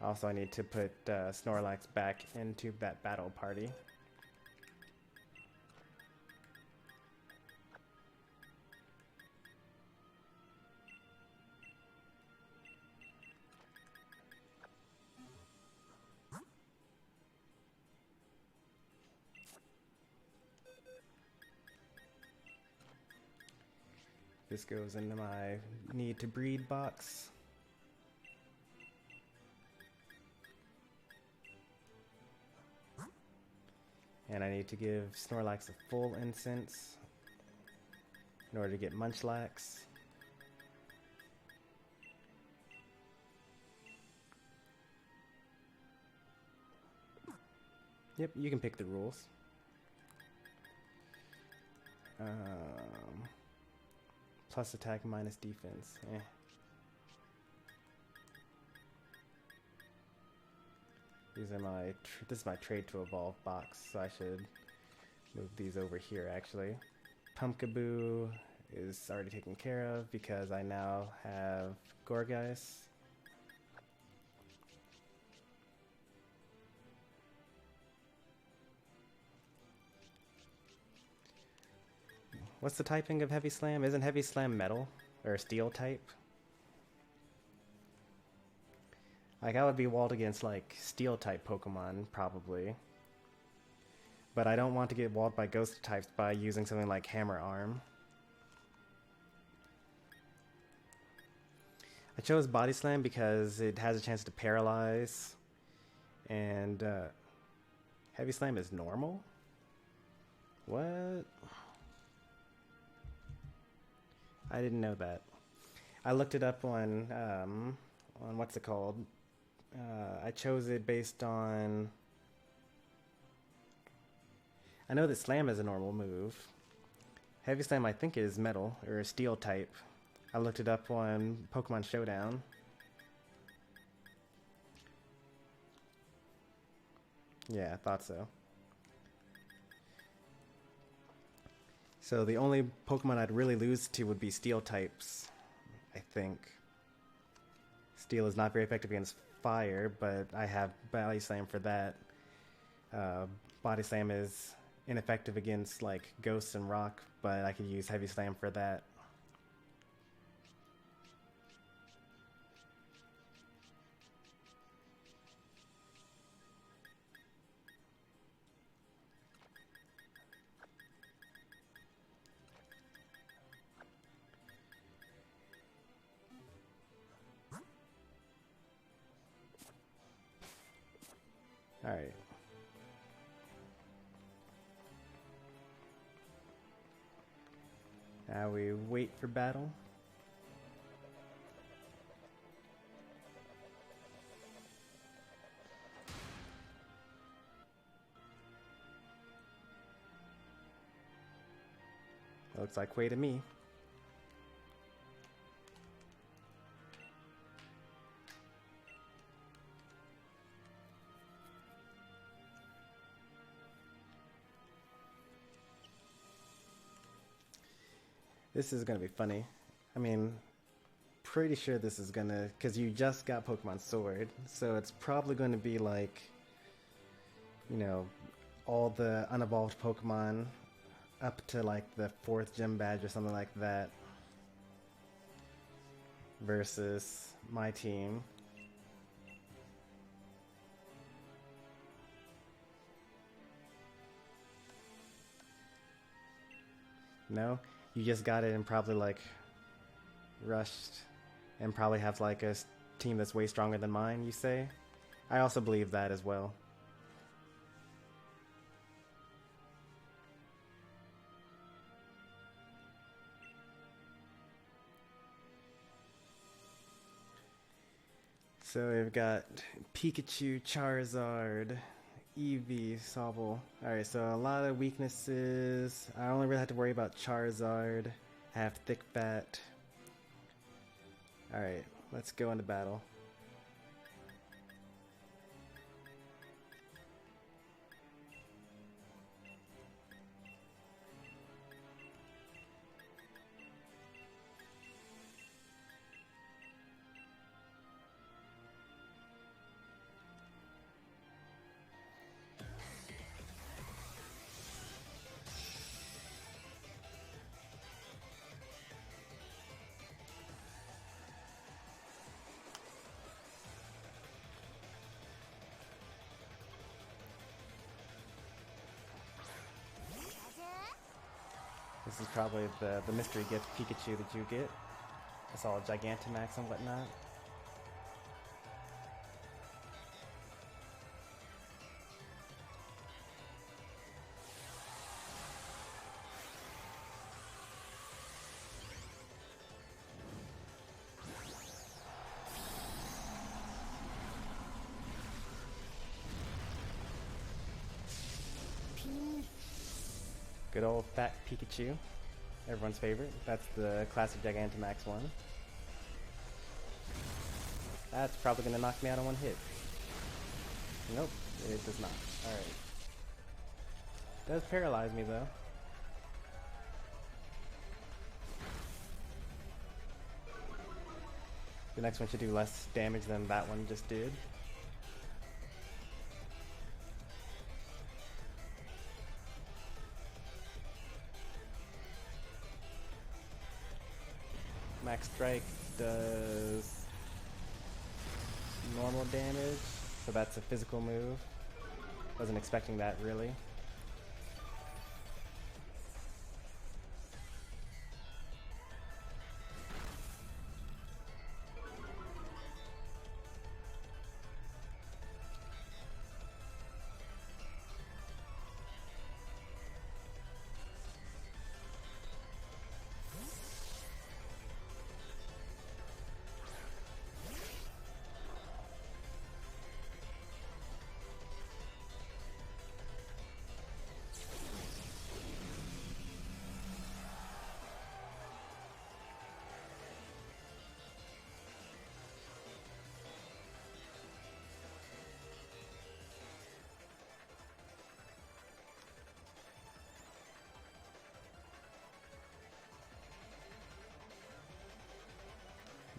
Also, I need to put Snorlax back into that battle party. This goes into my need to breed box. And I need to give Snorlax a full incense in order to get Munchlax. Yep, you can pick the rules. Plus attack, minus defense. Eh. These are my this is my trade to evolve box, so I should move these over here actually. Pumpkaboo is already taken care of because I now have Gorgeist. What's the typing of Heavy Slam? Isn't Heavy Slam metal or steel type? Like, I would be walled against, like, Steel-type Pokemon, probably. But I don't want to get walled by Ghost types by using something like Hammer Arm. I chose Body Slam because it has a chance to paralyze. And, Heavy Slam is normal? What? I didn't know that. I looked it up on what's it called? I chose it based on... I know that Slam is a normal move. Heavy Slam I think is metal, or a steel type. I looked it up on Pokemon Showdown. Yeah, I thought so. So the only Pokemon I'd really lose to would be steel types, I think. Steel is not very effective against fire, but I have Body Slam for that. Body Slam is ineffective against like ghosts and rock, but I could use Heavy Slam for that. Alright. Now we wait for battle. Looks like Quay to me. This is going to be funny. I mean, pretty sure this is gonna, because you just got Pokemon Sword, so it's probably going to be like, you know, all the unevolved Pokemon up to like the 4th gym badge or something like that versus my team. No? You just got it and probably like rushed and probably have like a team that's way stronger than mine, you say? I also believe that as well. So we've got Pikachu, Charizard, Eevee, Sobble. Alright, so a lot of weaknesses. I only really have to worry about Charizard. I have Thick Fat. Alright, let's go into battle. This is probably the mystery gift Pikachu that you get. It's all Gigantamax and whatnot. Good old fat Pikachu. Everyone's favorite. That's the classic Gigantamax one. That's probably going to knock me out on one hit. Nope, it does not. Alright. Does paralyze me though. The next one should do less damage than that one just did. Max Strike does normal damage, so that's a physical move. Wasn't expecting that really.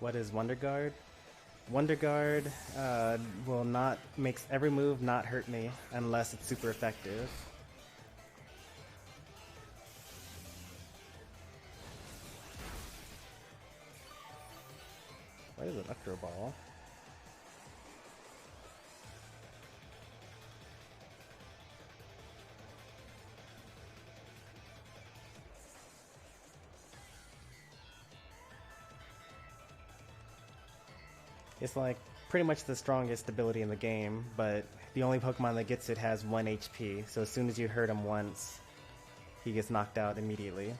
What is Wonder Guard? Wonder Guard will not makes every move not hurt me unless it's super effective. What is an Electro Ball? It's like pretty much the strongest ability in the game, but the only Pokemon that gets it has 1 HP, so as soon as you hurt him once, he gets knocked out immediately.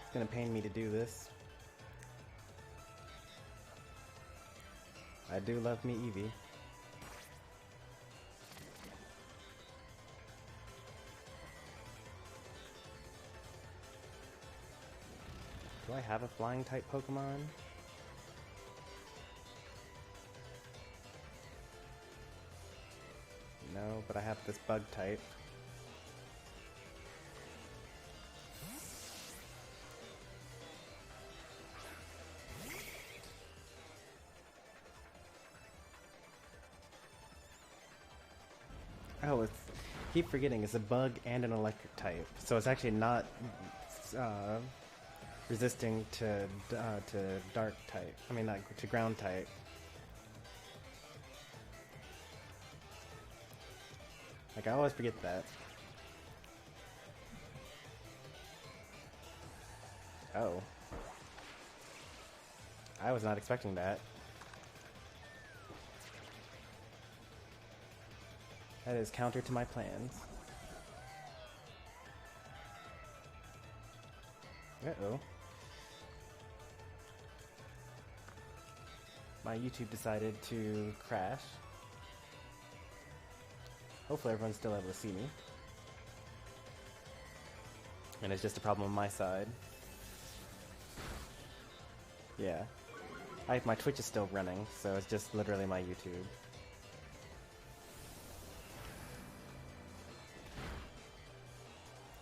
It's gonna pain me to do this. I do love me Eevee. Do I have a flying type Pokemon? No, but I have this bug type. Oh, keep forgetting, it's a bug and an electric type, so it's actually not resisting to dark type. I mean, not to ground type. Like, I always forget that. Oh. I was not expecting that. That is counter to my plans. Uh-oh. My YouTube decided to crash. Hopefully everyone's still able to see me. And it's just a problem on my side. Yeah. My Twitch is still running, so it's just literally my YouTube.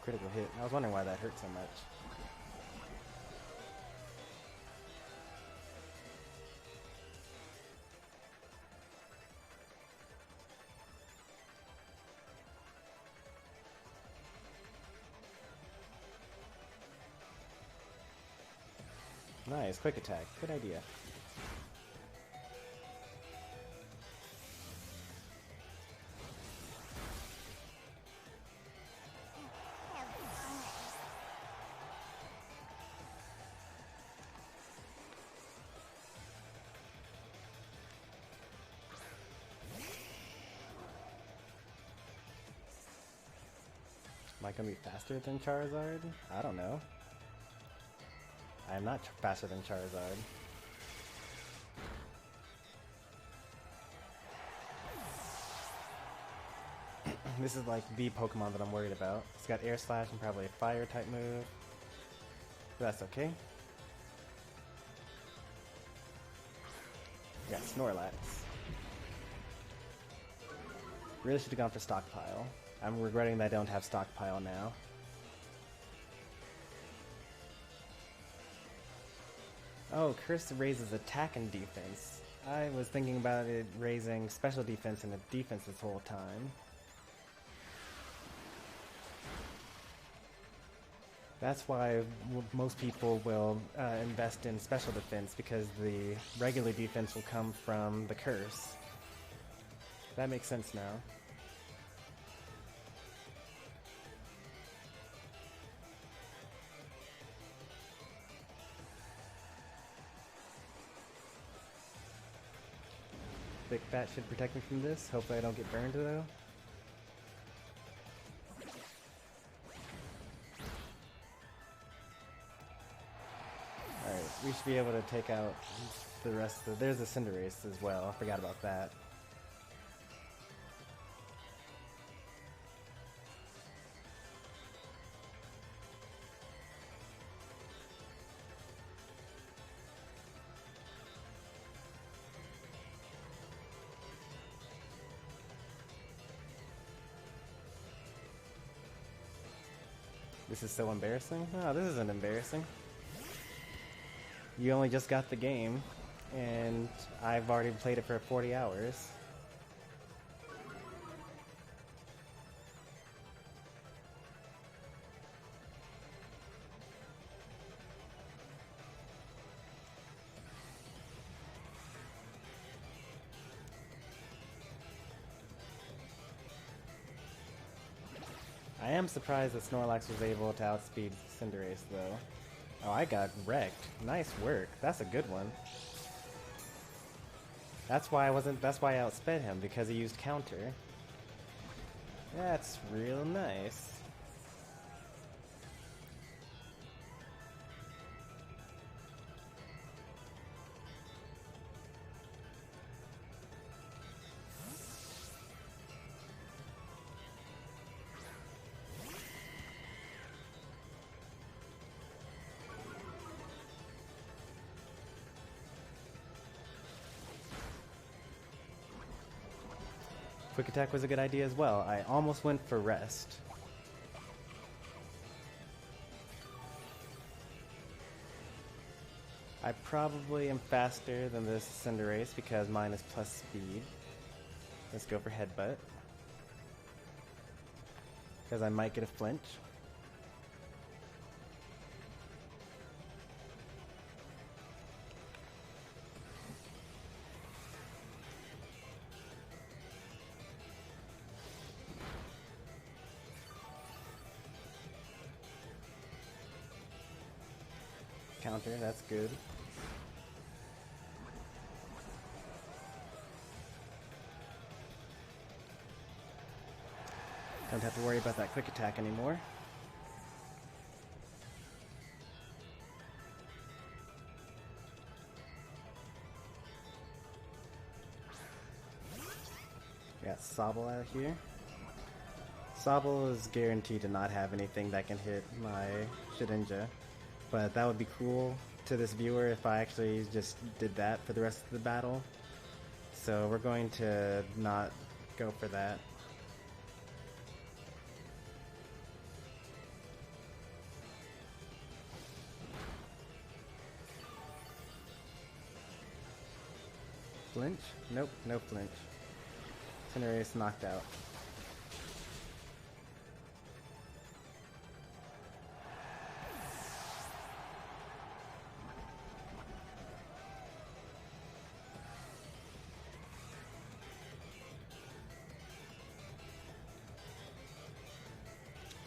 Critical hit. I was wondering why that hurt so much. Nice, quick attack. Good idea. Am I gonna be faster than Charizard? I don't know. I am not faster than Charizard. This is like the Pokemon that I'm worried about. It's got Air Slash and probably a Fire type move. But that's okay. We got Snorlax. Really should have gone for Stockpile. I'm regretting that I don't have Stockpile now. Oh, Curse raises attack and defense. I was thinking about it raising special defense and defense this whole time. That's why most people will invest in special defense, because the regular defense will come from the Curse. That makes sense now. Big Fat should protect me from this. Hopefully I don't get burned though. Alright, we should be able to take out the rest of there's a Cinderace as well. I forgot about that. This is so embarrassing. Oh, this isn't embarrassing. You only just got the game, and I've already played it for 40 hours. I am surprised that Snorlax was able to outspeed Cinderace, though. Oh, I got wrecked. Nice work. That's a good one. That's why I outsped him, because he used counter. That's real nice. Quick attack was a good idea as well. I almost went for rest. I probably am faster than this Cinderace because mine is plus speed. Let's go for headbutt. Because I might get a flinch. Counter, that's good. Don't have to worry about that quick attack anymore. Got Sobble out here. Sobble is guaranteed to not have anything that can hit my Shedinja, but that would be cool to this viewer if I actually just did that for the rest of the battle. So we're going to not go for that. Flinch? Nope, no flinch. Cinderace knocked out.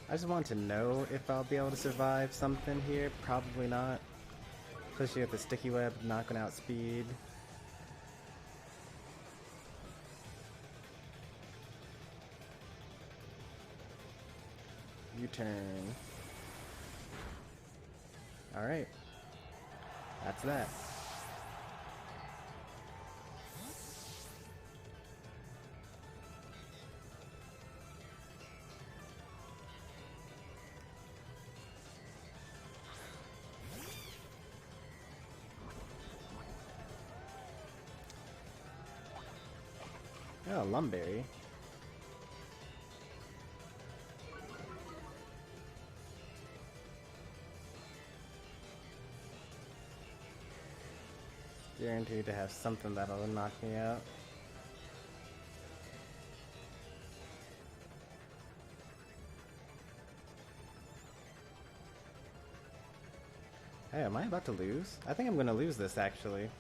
I just want to know if I'll be able to survive something here. Probably not. Especially with the sticky web knocking out speed. U-turn. Alright. That's that. Oh, Lumberry. Guaranteed to have something that'll knock me out. Hey, am I about to lose? I think I'm gonna lose this actually.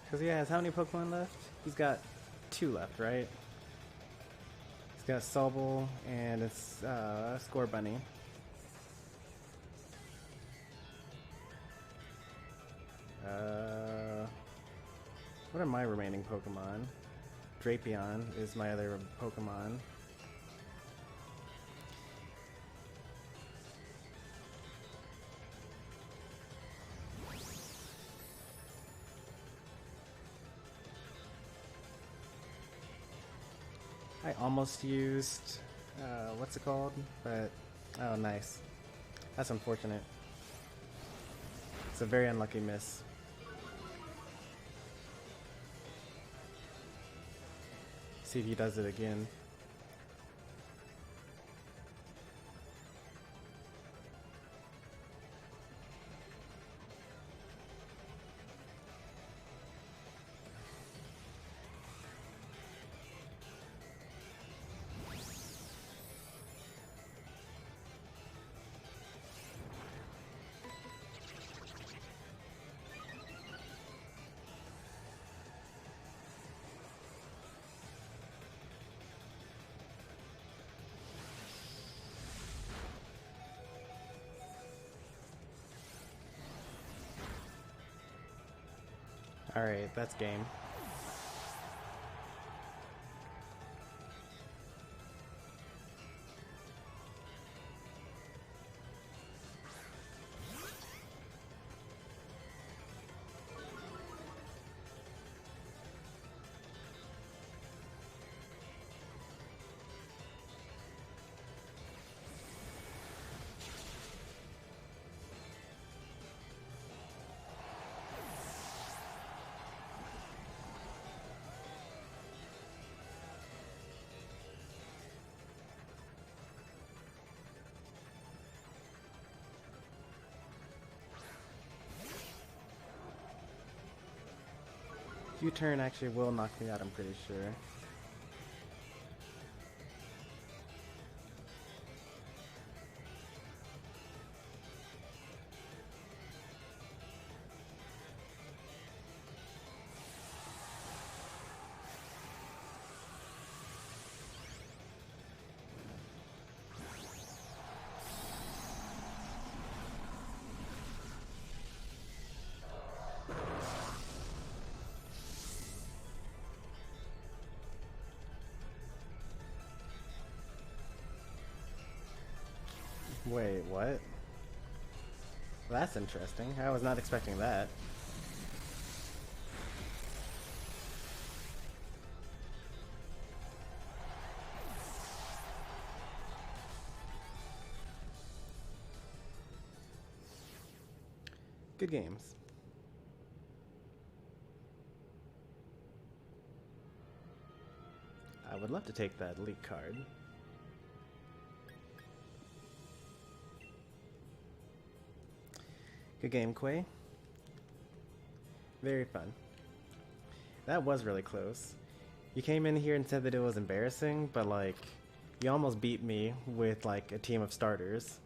Because he has how many Pokemon left? He's got 2 left, right? He's got Sobble and it's Score Bunny. What are my remaining Pokemon? Drapion is my other Pokemon. I almost used, what's it called? But, oh nice. That's unfortunate. It's a very unlucky miss. See if he does it again. Alright, that's game. U-turn actually will knock me out, I'm pretty sure. Wait, what? That's interesting. I was not expecting that. Good games. I would love to take that leak card. Good game, Quay. Very fun. That was really close. You came in here and said that it was embarrassing, but like, you almost beat me with like a team of starters.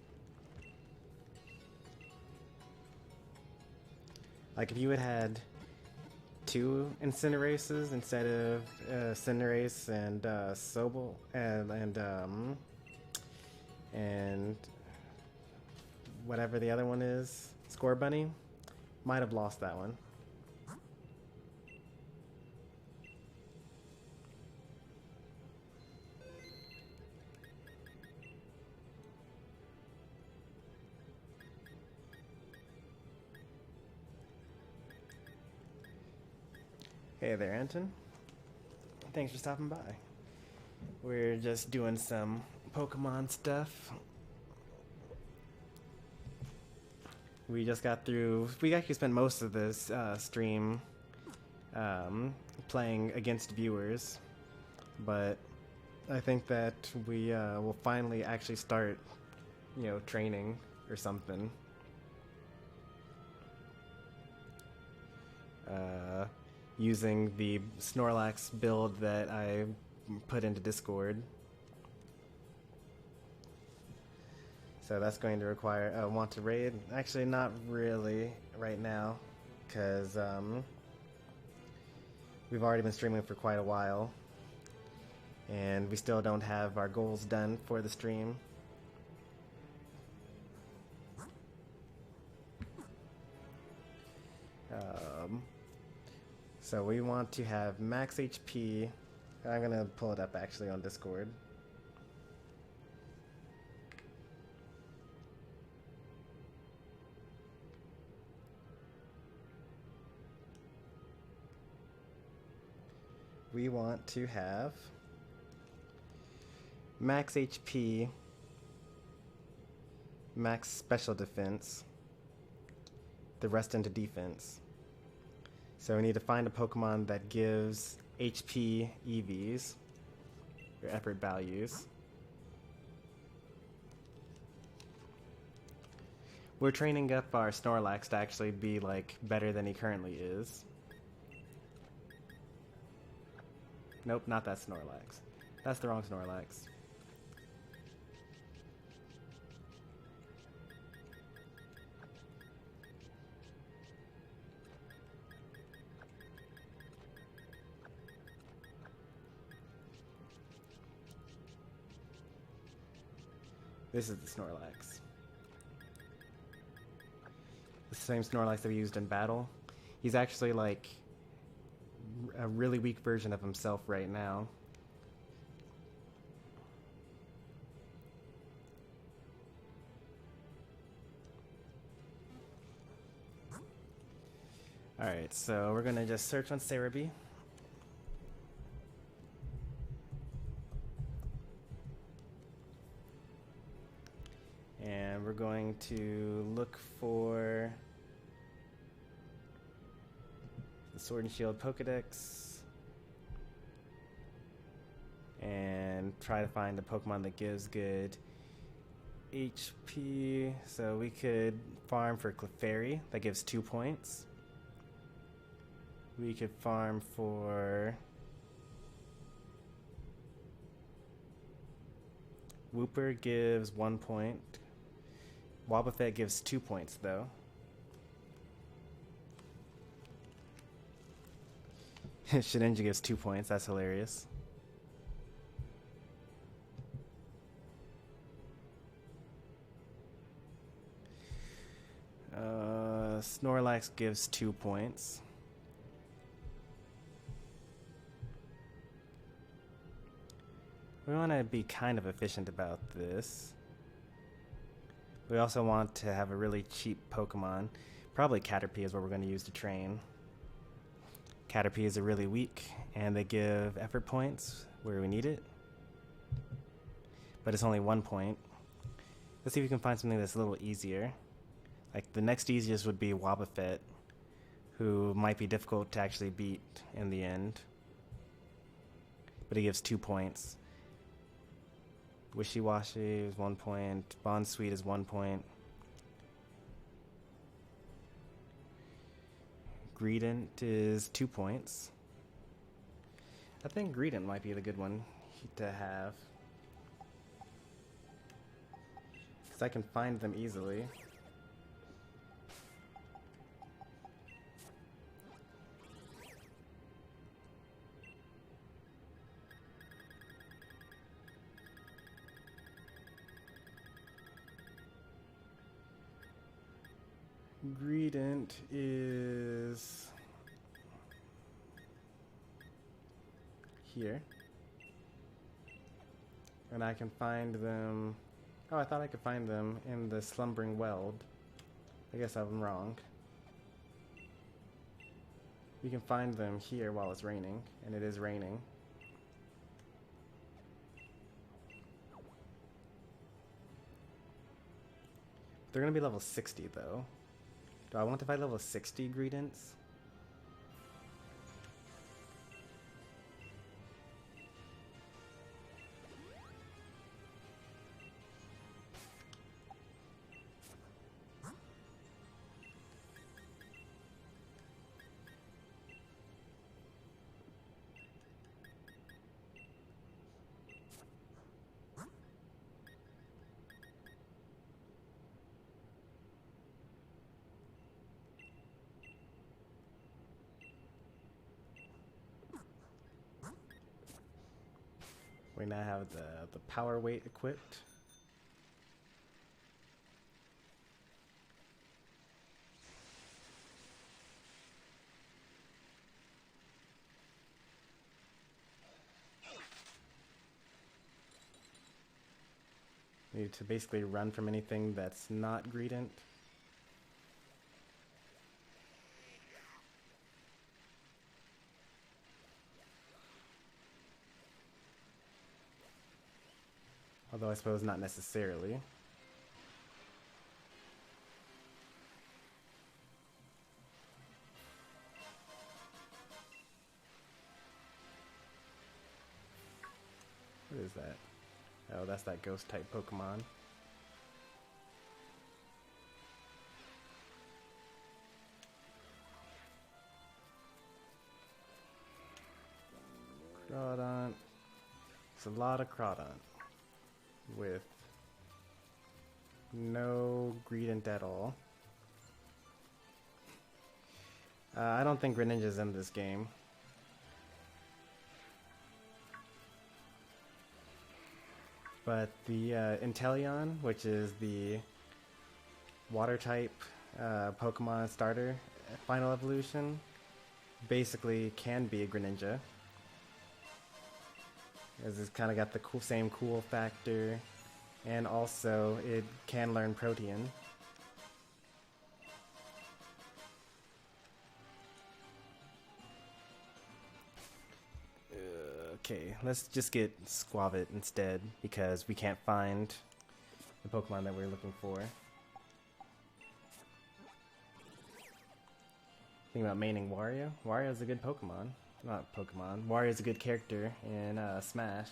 Like if you had 2 Incineraces instead of Cinderace and Sobel and whatever the other one is, Score Bunny, might have lost that one. Hey there, Anton. Thanks for stopping by. We're just doing some Pokemon stuff. We just got through. We actually spent most of this stream playing against viewers, but I think that we will finally actually start, you know, training or something. Using the Snorlax build that I put into Discord. So that's going to require want to raid. Actually, not really right now, because we've already been streaming for quite a while, and we still don't have our goals done for the stream. So we want to have max HP. I'm gonna pull it up actually on Discord. We want to have max HP, max special defense, the rest into defense. So we need to find a Pokemon that gives HP EVs, or effort values. We're training up our Snorlax to actually be like better than he currently is. Nope, not that Snorlax. That's the wrong Snorlax. This is the Snorlax. The same Snorlax that we used in battle. He's actually like a really weak version of himself right now. Alright, so we're gonna just search on Cerebi. And we're going to look for the Sword and Shield Pokedex and try to find a Pokemon that gives good HP. So we could farm for Clefairy, that gives 2 points. we could farm for Wooper gives 1 point. Wobbuffet gives 2 points though. Shedinja gives 2 points, that's hilarious. Snorlax gives 2 points. We want to be kind of efficient about this. We also want to have a really cheap Pokemon. Probably Caterpie is what we're going to use to train. Caterpies are really weak, and they give effort points where we need it. But it's only 1 point. Let's see if we can find something that's a little easier. Like, the next easiest would be Wobbuffet, who might be difficult to actually beat in the end. But he gives 2 points. Wishy-Washy is 1 point. Bonsweet is 1 point. Greedent is 2 points. I think Greedent might be the good one to have, because I can find them easily. Greedent is here, and I can find them. Oh, I thought I could find them in the Slumbering Weld. I guess I'm wrong. You can find them here while it's raining, and it is raining. They're gonna be level 60 though. Do I want to fight level 60 Greedents? We now have the power weight equipped. We need to basically run from anything that's not Greedent. Although I suppose not necessarily. What is that? Oh, that's that ghost type Pokemon. Crawdont. It's a lot of Crawdont with no Greedent at all. I don't think Greninja's in this game. But the Inteleon, which is the water type Pokemon starter final evolution, basically can be a Greninja. As it's kind of got the same cool factor, and also it can learn Protean. Okay, let's just get Squavit instead, because we can't find the Pokemon that we're looking for. Think about maining Wario. Wario's a good Pokemon. Not Pokemon. Wario's a good character in Smash.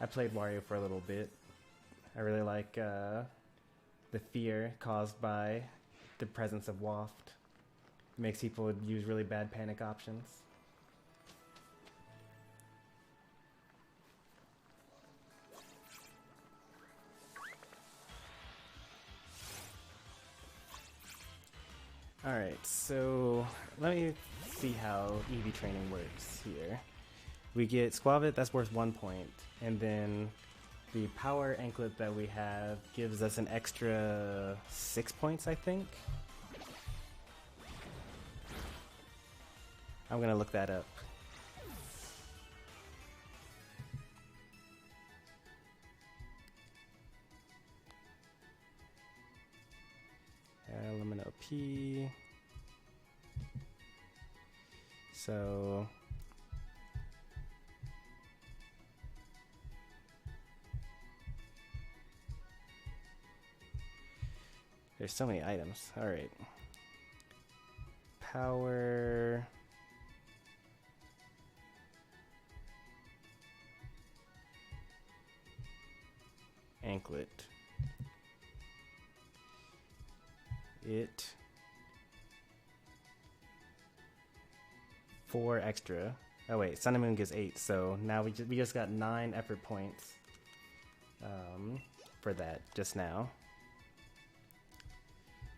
I played Wario for a little bit. I really like the fear caused by the presence of Waft. Makes people use really bad panic options. Alright, so let me see how EV training works here. We get Squavit, that's worth 1 point, and then the power anklet that we have gives us an extra 6 points, I think. I'm gonna look that up. Elemental P. So there's so many items. All right. Power. Anklet. It 4 extra. Oh wait, Sun and Moon gives 8, so now we just got 9 effort points for that just now.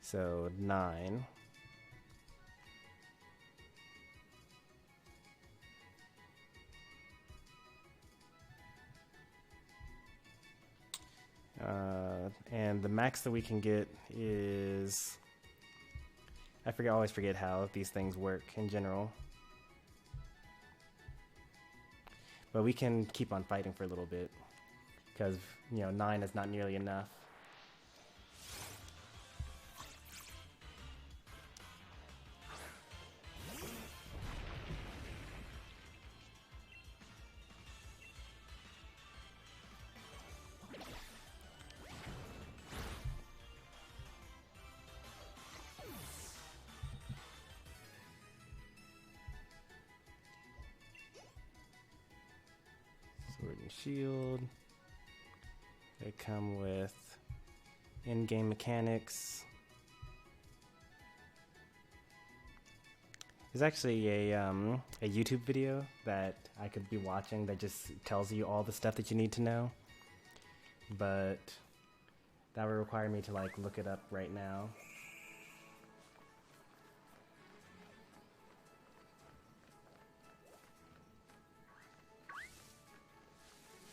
So 9. And the max that we can get is, I always forget how these things work in general. But we can keep on fighting for a little bit, because, you know, 9 is not nearly enough. Sword and Shield. They come with in-game mechanics. There's actually a YouTube video that I could be watching that just tells you all the stuff that you need to know, but that would require me to like look it up right now.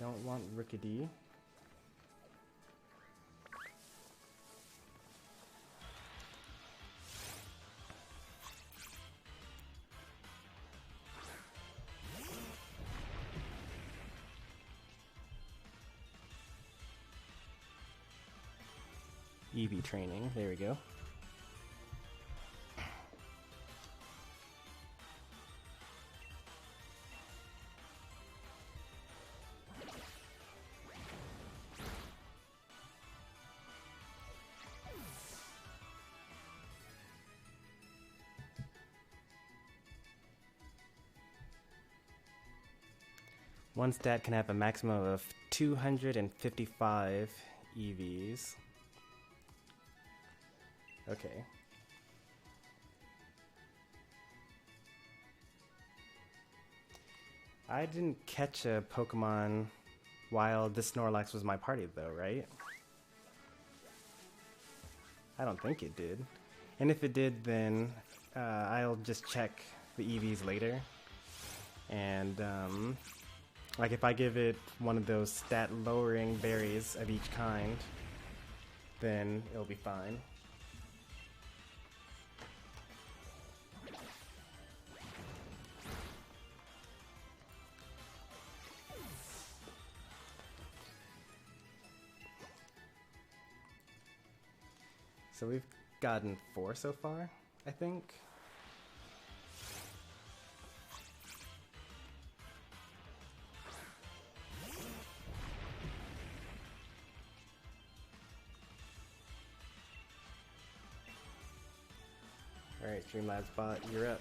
Don't want Rickety. EV training, there we go. One stat can have a maximum of 255 EVs. Okay. I didn't catch a Pokemon while this Snorlax was my party though, right? I don't think it did. And if it did, then I'll just check the EVs later. And like if I give it one of those stat lowering berries of each kind, then it'll be fine. So we've gotten 4 so far, I think. Alright, Streamlabs bot, you're up.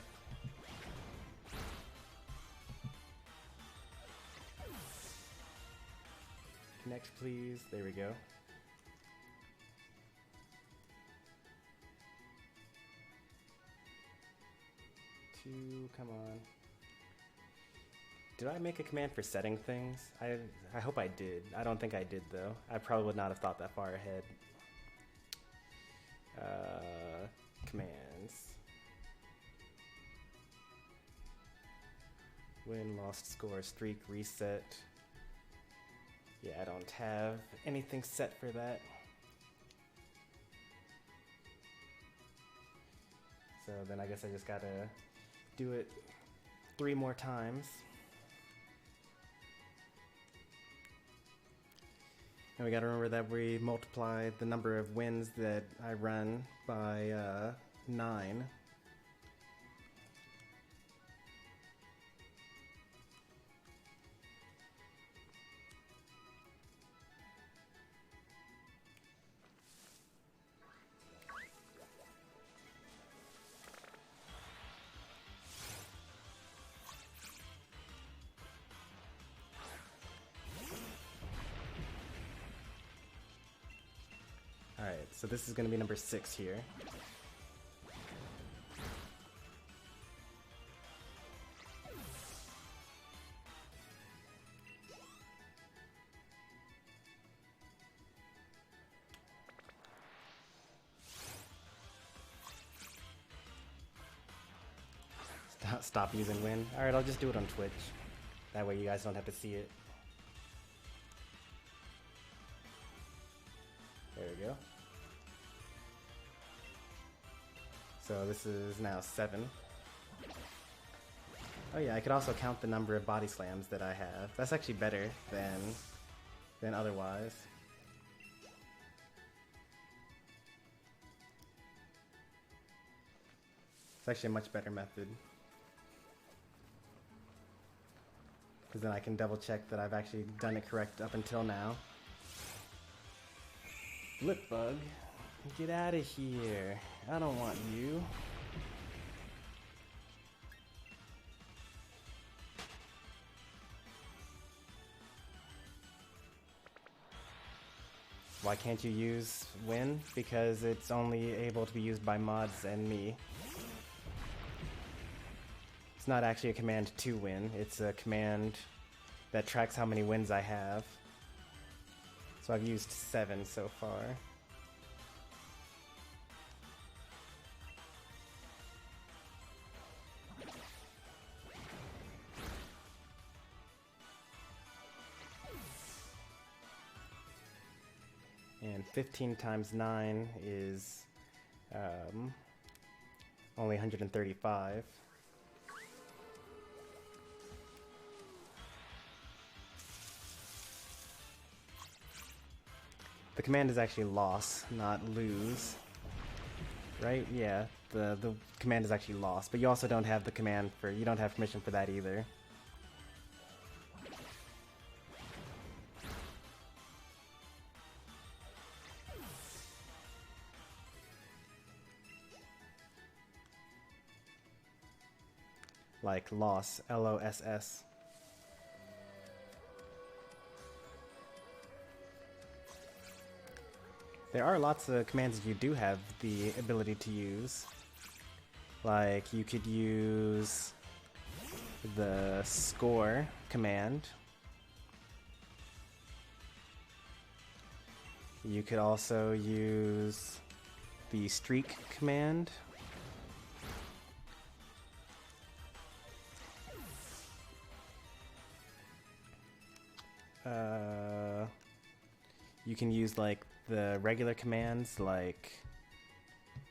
Connect, please. There we go. 2, come on. Did I make a command for setting things? I hope I did. I don't think I did though. I probably would not have thought that far ahead. Commands. Win, lost, score, streak, reset. Yeah, I don't have anything set for that. So then I guess I just gotta do it 3 more times. And we gotta remember that we multiply the number of wins that I run by 9. Alright, so this is going to be number 6 here. Stop using win. Alright, I'll just do it on Twitch. That way you guys don't have to see it. There we go. So this is now 7. Oh yeah, I could also count the number of body slams that I have. That's actually better than otherwise. It's actually a much better method. Because then I can double check that I've actually done it correct up until now. Lip bug, get out of here. I don't want you. Why can't you use win? Because it's only able to be used by mods and me. It's not actually a command to win, it's a command that tracks how many wins I have. So I've used 7 so far. And 15 times 9 is only 135. The command is actually loss, not lose. Right? Yeah, the command is actually loss, but you also don't have the command for, you don't have permission for that either. Like loss, L-O-S-S. There are lots of commands that you do have the ability to use. Like, you could use the score command. You could also use the streak command. You can use like the regular commands like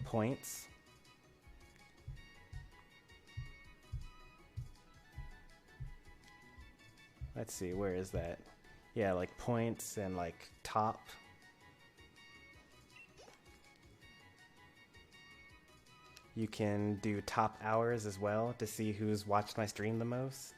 points. Let's see, where is that? Yeah, like points and like top. You can do top hours as well to see who's watched my stream the most.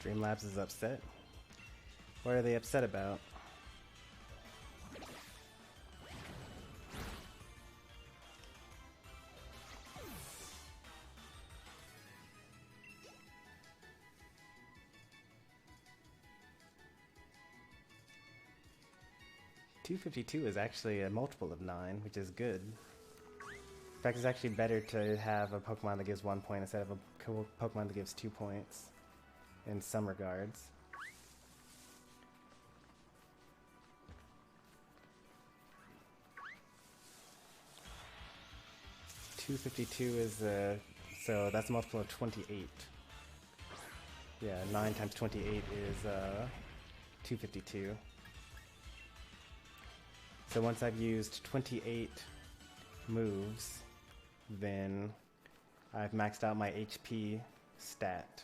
Streamlabs is upset. What are they upset about? $252 is actually a multiple of 9, which is good. In fact, it's actually better to have a Pokemon that gives 1 point instead of a Pokemon that gives 2 points in some regards. $252 is so that's a multiple of 28. Yeah, 9 times 28 is 252. So once I've used 28 moves, then I've maxed out my HP stat.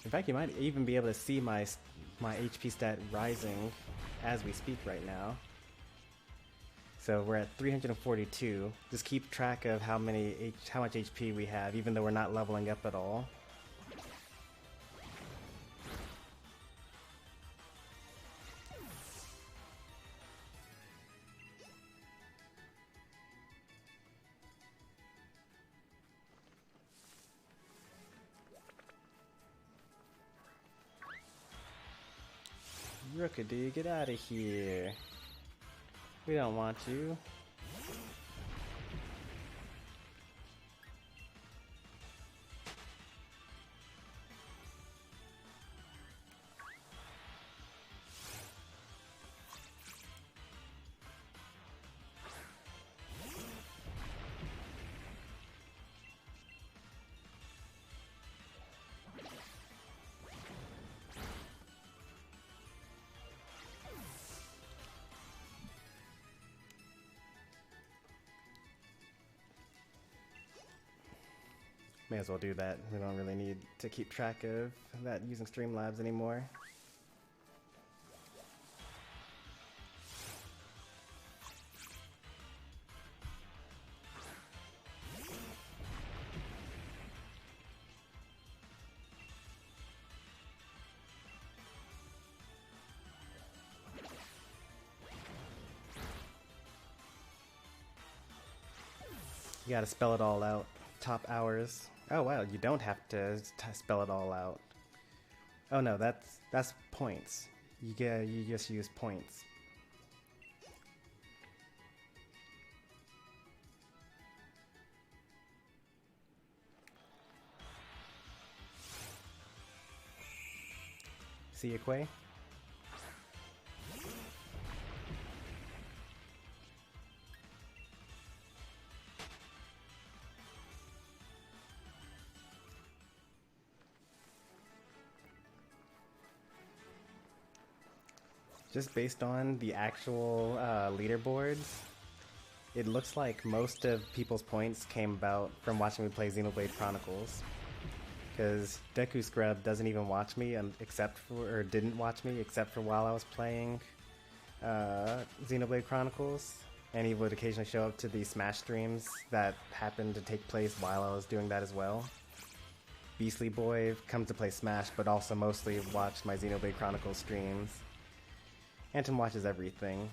In fact, you might even be able to see my HP stat rising as we speak right now. So we're at 342. Just keep track of how much HP we have, even though we're not leveling up at all. Rookadoo, get out of here. We don't want you. May as well do that. We don't really need to keep track of that using Streamlabs anymore. You gotta spell it all out. Top hours. Oh wow, you don't have to spell it all out. Oh no, that's points. You just use points. See ya, Quay? Just based on the actual leaderboards, it looks like most of people's points came about from watching me play Xenoblade Chronicles. Because Deku Scrub doesn't even watch me didn't watch me except for while I was playing Xenoblade Chronicles. And he would occasionally show up to the Smash streams that happened to take place while I was doing that as well. Beastly Boy comes to play Smash, but also mostly watched my Xenoblade Chronicles streams. Anton watches everything.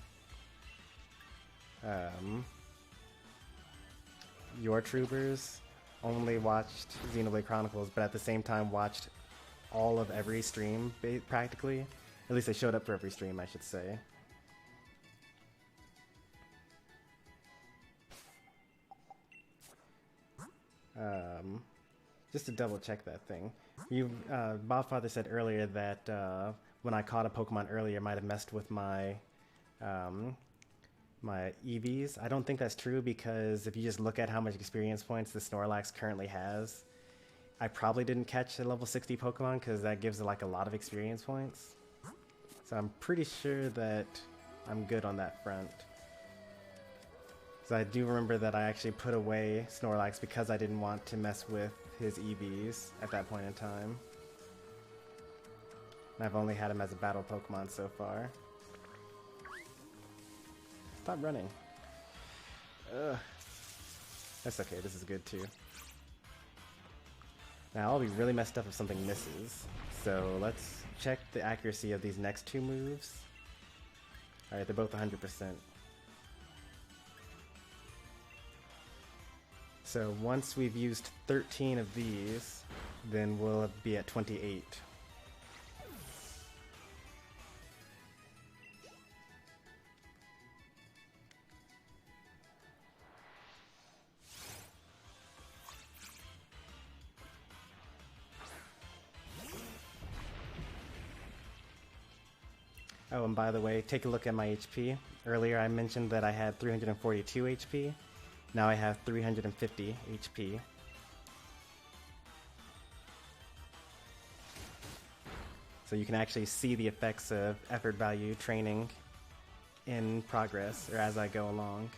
Your Troopers only watched Xenoblade Chronicles, but at the same time watched all of every stream, practically. At least they showed up for every stream, I should say. Just to double check that thing. Bobfather said earlier that when I caught a Pokemon earlier, it might have messed with my my EVs. I don't think that's true, because if you just look at how much experience points the Snorlax currently has, I probably didn't catch a level 60 Pokemon, because that gives it like a lot of experience points. So I'm pretty sure that I'm good on that front. So I do remember that I actually put away Snorlax because I didn't want to mess with his EVs at that point in time. And I've only had him as a battle Pokemon so far. Stop running. Ugh. That's okay, this is good too. Now I'll be really messed up if something misses. So let's check the accuracy of these next two moves. Alright, they're both 100%. So once we've used 13 of these, then we'll be at 28. Oh, and by the way, take a look at my HP. Earlier I mentioned that I had 342 HP. Now I have 350 HP. So you can actually see the effects of effort value training in progress, or as I go along.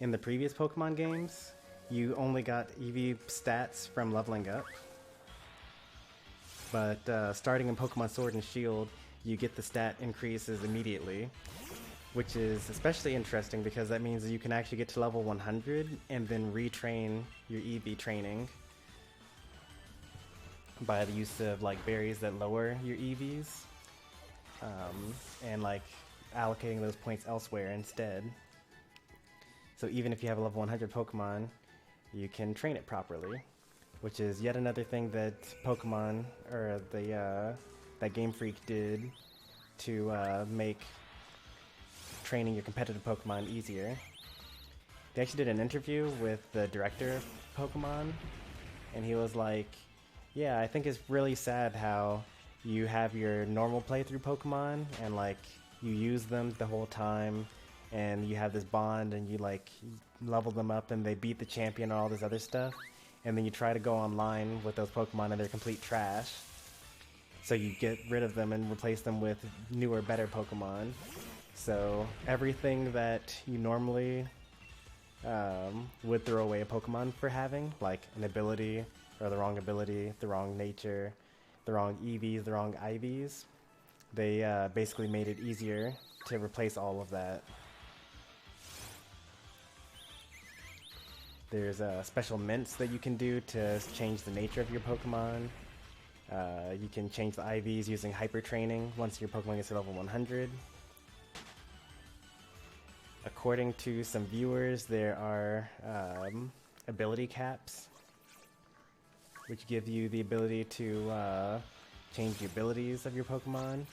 In the previous Pokemon games, you only got EV stats from leveling up. But starting in Pokemon Sword and Shield, you get the stat increases immediately, which is especially interesting because that means that you can actually get to level 100 and then retrain your EV training by the use of like berries that lower your EVs, and like allocating those points elsewhere instead. So even if you have a level 100 Pokemon, you can train it properly, which is yet another thing that Pokemon, or that Game Freak did to make training your competitive Pokemon easier. They actually did an interview with the director of Pokemon, and he was like, yeah, I think it's really sad how you have your normal playthrough Pokemon and like you use them the whole time and you have this bond and you like level them up and they beat the champion and all this other stuff, and then you try to go online with those Pokemon and they're complete trash. So you get rid of them and replace them with newer, better Pokemon. So everything that you normally would throw away a Pokemon for having, like an ability, or the wrong nature, the wrong EVs, the wrong IVs, they basically made it easier to replace all of that. There's special mints that you can do to change the nature of your Pokemon. You can change the IVs using hyper training once your Pokemon gets to level 100. According to some viewers, there are ability caps, which give you the ability to change the abilities of your Pokemon.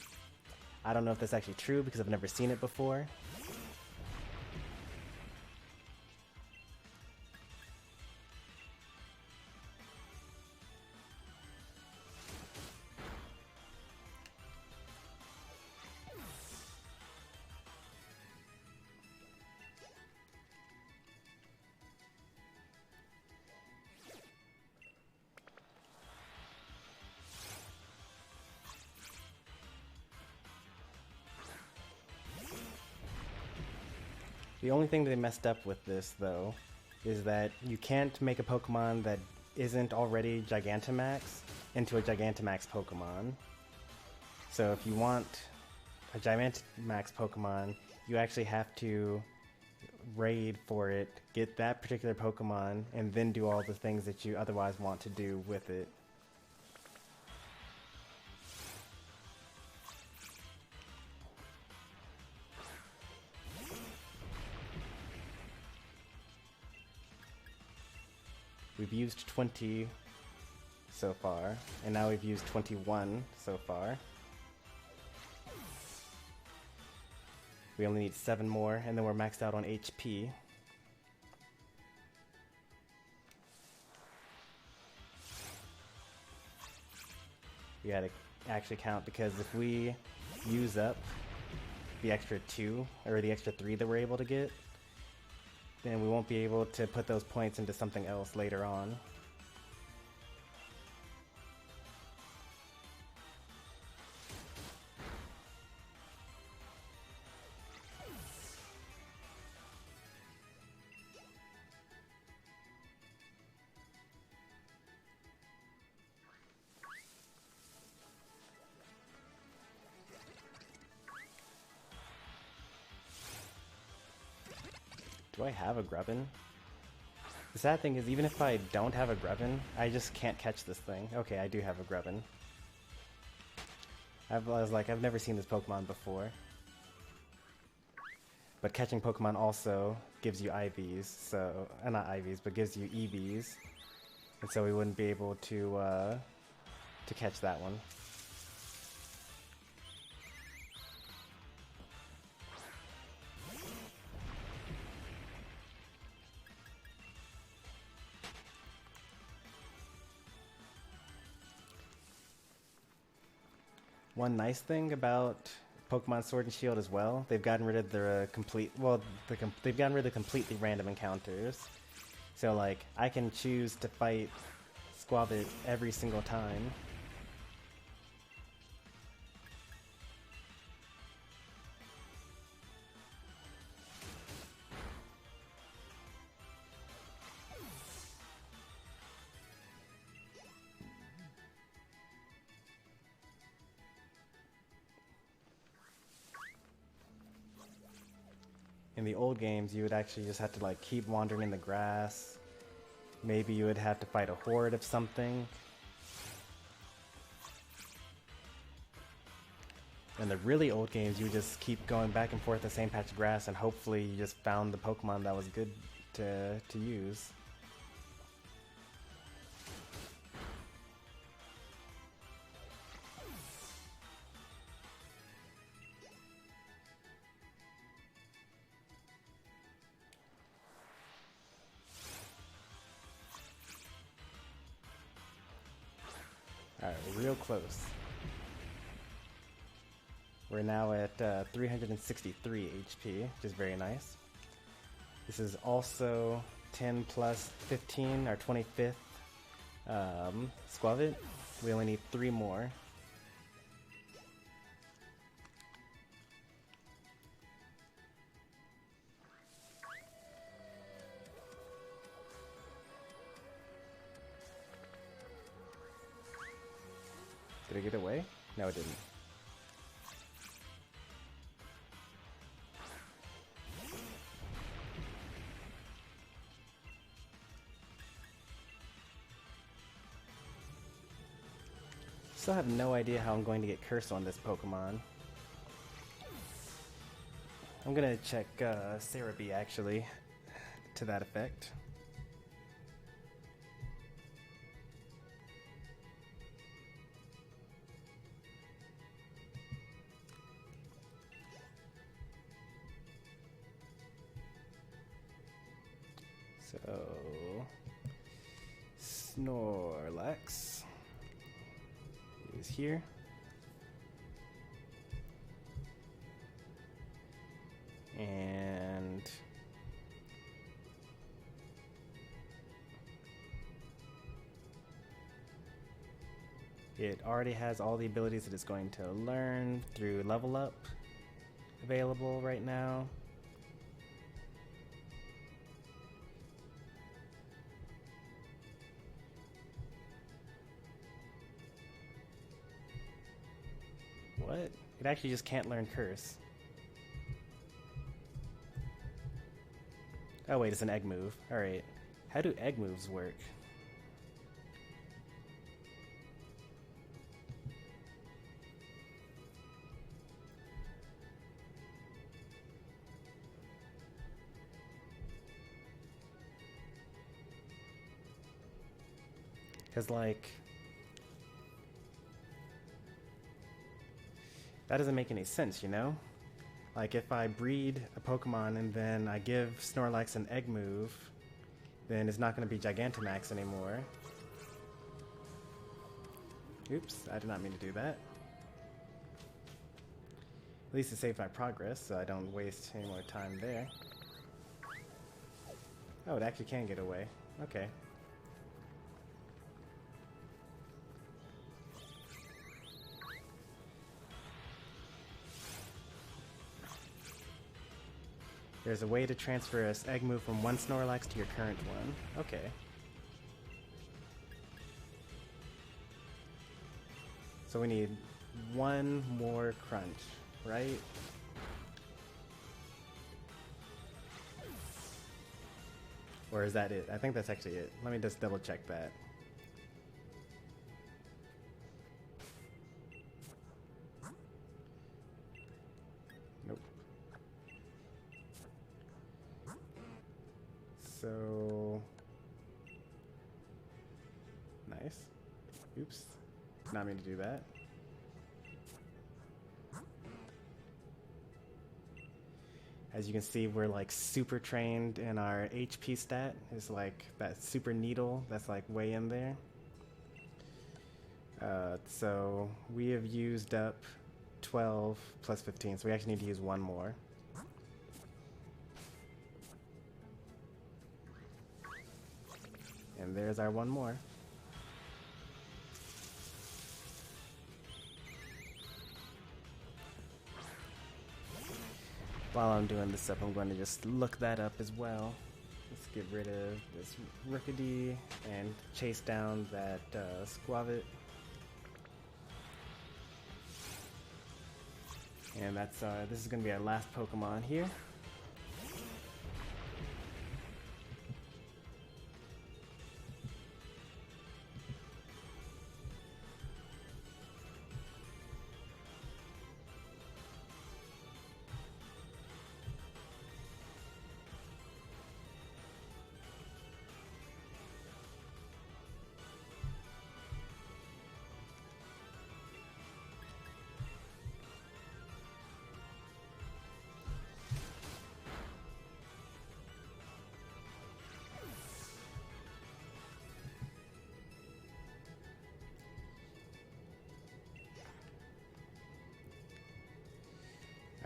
I don't know if that's actually true because I've never seen it before. The only thing they messed up with this, though, is that you can't make a Pokemon that isn't already Gigantamax into a Gigantamax Pokemon. So if you want a Gigantamax Pokemon, you actually have to raid for it, get that particular Pokemon, and then do all the things that you otherwise want to do with it. We've used 20 so far, and now we've used 21 so far. We only need 7 more, and then we're maxed out on HP. We gotta actually count, because if we use up the extra 2, or the extra 3 that we're able to get, then we won't be able to put those points into something else later on. Do I have a Grubbin? The sad thing is, even if I don't have a Grubbin, I just can't catch this thing. Okay, I do have a Grubbin. I was like, I've never seen this Pokemon before. But catching Pokemon also gives you IVs, so... not IVs, but gives you EVs. And so we wouldn't be able to catch that one. One nice thing about Pokemon Sword and Shield as well, they've gotten rid of the they've gotten rid of the completely random encounters. So like, I can choose to fight Squabit every single time. In the old games, you would actually just have to like keep wandering in the grass. Maybe you would have to fight a horde of something. In the really old games, you would just keep going back and forth the same patch of grass, and hopefully you just found the Pokemon that was good to use. Alright, we're real close. We're now at 363 HP, which is very nice. This is also 10 plus 15, our 25th Squavit. We only need 3 more. Did it get away? No, it didn't. Still have no idea how I'm going to get cursed on this Pokemon. I'm gonna check Cerebi actually, to that effect. So, Snorlax is here. And it already has all the abilities that it's going to learn through level up available right now. What? It actually just can't learn Curse. Oh wait, it's an egg move. Alright. How do egg moves work? Because like... that doesn't make any sense, you know? Like, if I breed a Pokemon and then I give Snorlax an egg move, then it's not going to be Gigantamax anymore. Oops, I did not mean to do that. At least it saved my progress, so I don't waste any more time there. Oh, it actually can get away. Okay. There's a way to transfer an egg move from one Snorlax to your current one. Okay. So we need one more crunch, right? Or is that it? I think that's actually it. Let me just double check that. Nope. So... nice. Oops. Did not mean to do that. As you can see, we're like super trained in our HP stat. It's like that super needle that's like way in there. So we have used up 12 plus 15, so we actually need to use one more. And there's our one more. While I'm doing this up, I'm going to just look that up as well. Let's get rid of this Rookidee and chase down that Squavit. And that's this is going to be our last Pokemon here.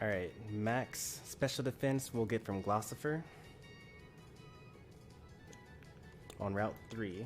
Alright, max special defense we'll get from Glossifer on Route 3.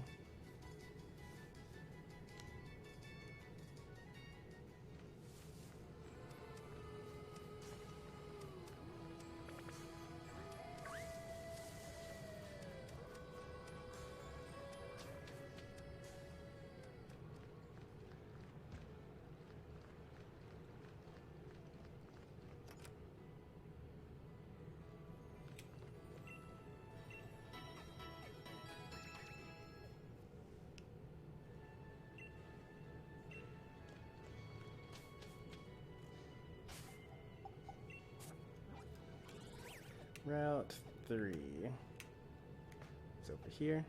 Route 3 is over here.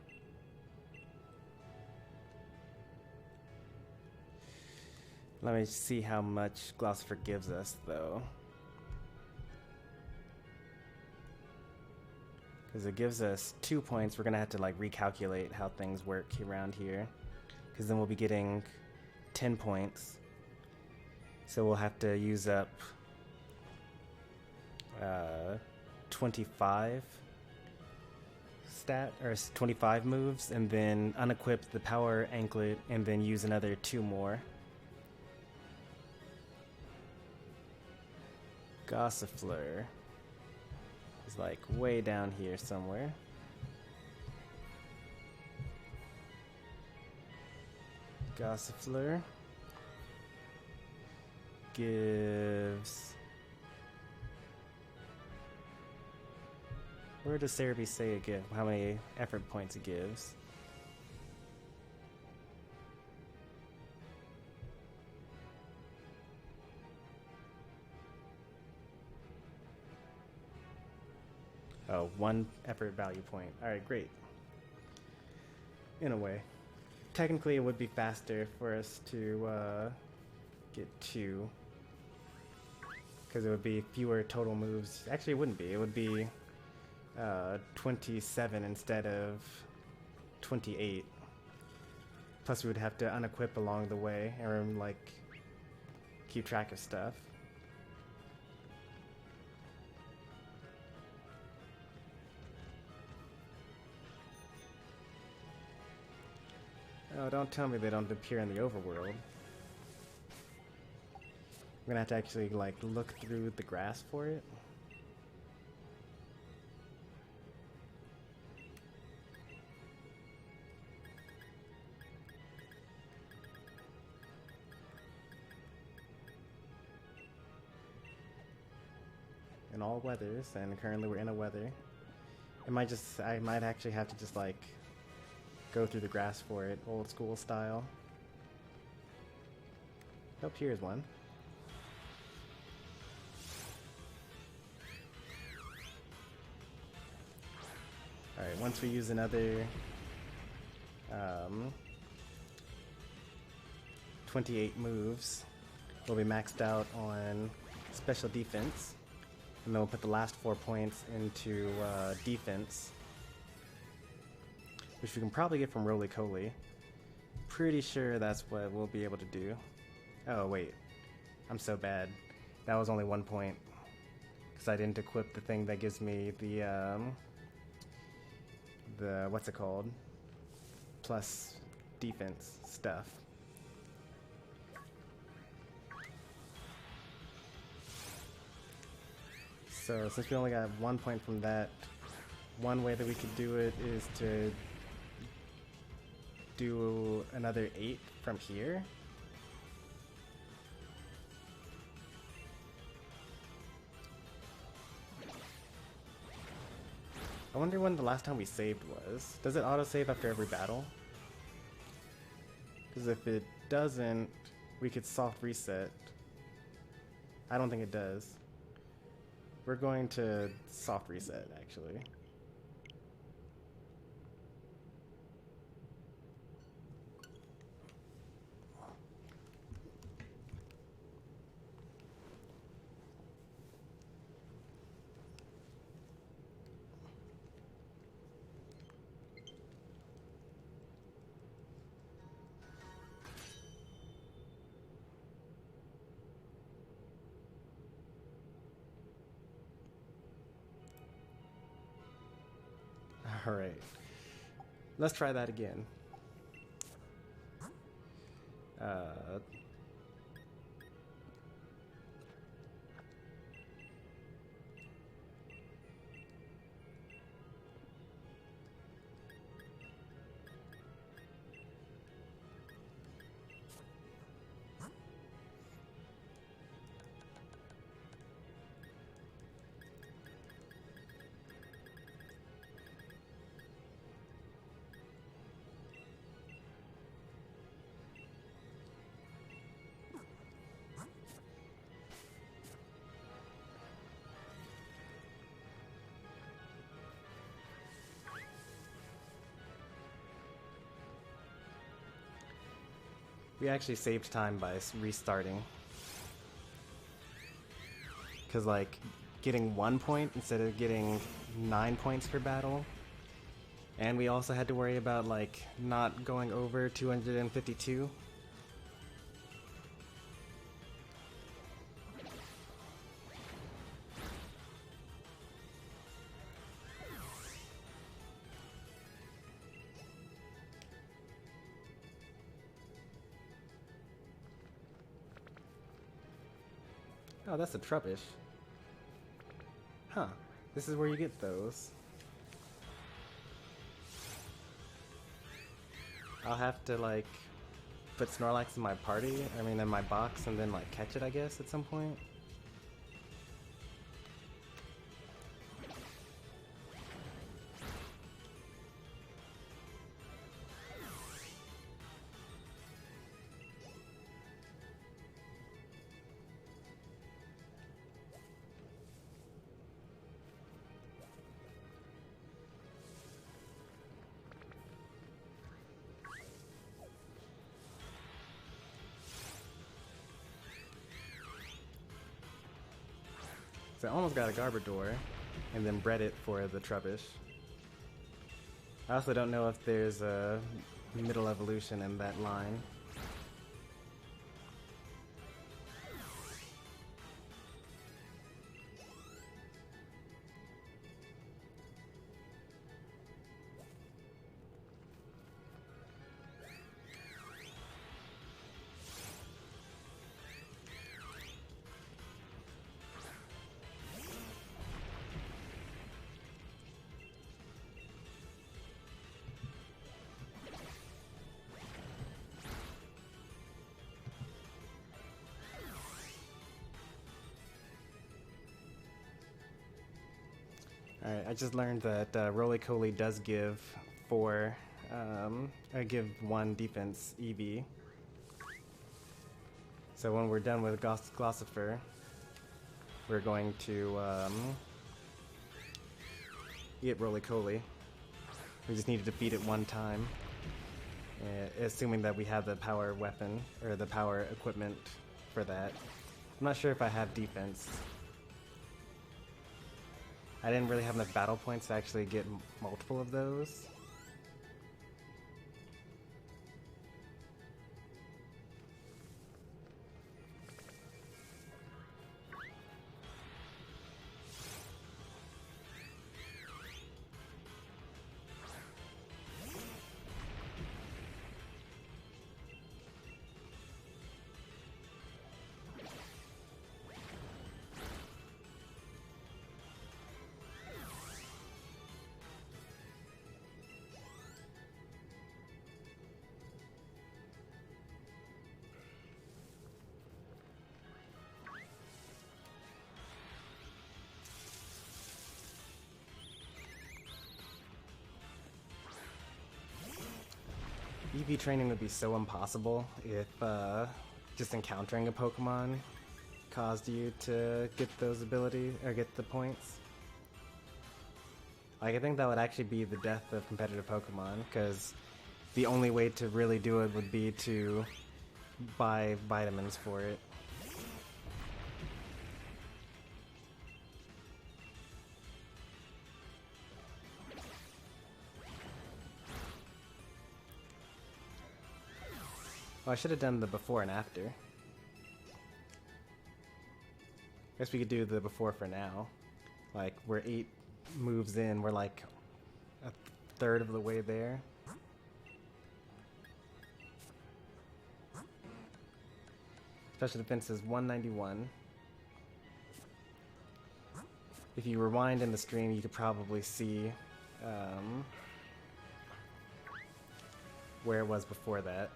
Let me see how much Glossifer gives us, though. Because it gives us 2 points. We're going to have to like recalculate how things work around here. Because then we'll be getting 10 points. So we'll have to use up 25 stat or 25 moves, and then unequip the power anklet, and then use another 2 more. Gossifleur is like way down here somewhere. Gossifleur gives... where does Cerebi say it gives? How many effort points it gives? Oh, 1 effort value point. Alright, great. In a way. Technically, it would be faster for us to get 2. Because it would be fewer total moves. Actually, it wouldn't be. It would be 27 instead of 28. Plus, we would have to unequip along the way and like keep track of stuff. Oh, don't tell me they don't appear in the overworld. I'm gonna have to actually like look through the grass for it. In all weathers, and currently we're in a weather. I might actually have to just like go through the grass for it, old school style. Oh, here's one. Alright, once we use another 28 moves, we'll be maxed out on special defense. And then we'll put the last 4 points into defense, which we can probably get from Roly Coly. Pretty sure that's what we'll be able to do. Oh wait, I'm so bad. That was only 1 point, because I didn't equip the thing that gives me the what's it called? Plus defense stuff. So since we only got 1 point from that, one way that we could do it is to do another 8 from here. I wonder when the last time we saved was. Does it auto-save after every battle? Because if it doesn't, we could soft reset. I don't think it does. We're going to soft reset, actually. Alright, let's try that again. We actually saved time by restarting. Because, like, getting 1 point instead of getting 9 points per battle. And we also had to worry about, like, not going over 252. Oh, that's a Trubbish. Huh. This is where you get those. I'll have to, like, put Snorlax in my party, in my box, and then, like, catch it, I guess, at some point. So I almost got a Garbodor, and then bred it for the Trubbish. I also don't know if there's a middle evolution in that line. Alright, I just learned that Roly-Coly does give give 1 defense EV. So when we're done with Glossifer, we're going to get Roly-Coly. We just need to defeat it 1 time, assuming that we have the power weapon, or the power equipment for that. I'm not sure if I have defense. I didn't really have enough battle points to actually get multiple of those. EV training would be so impossible if just encountering a Pokemon caused you to get those abilities, or get the points. Like, I think that would actually be the death of competitive Pokemon, because the only way to really do it would be to buy vitamins for it. Well, I should have done the before and after. Guess we could do the before for now. Like, we're 8 moves in, we're like a third of the way there. Special defense is 191. If you rewind in the stream, you could probably see where it was before that.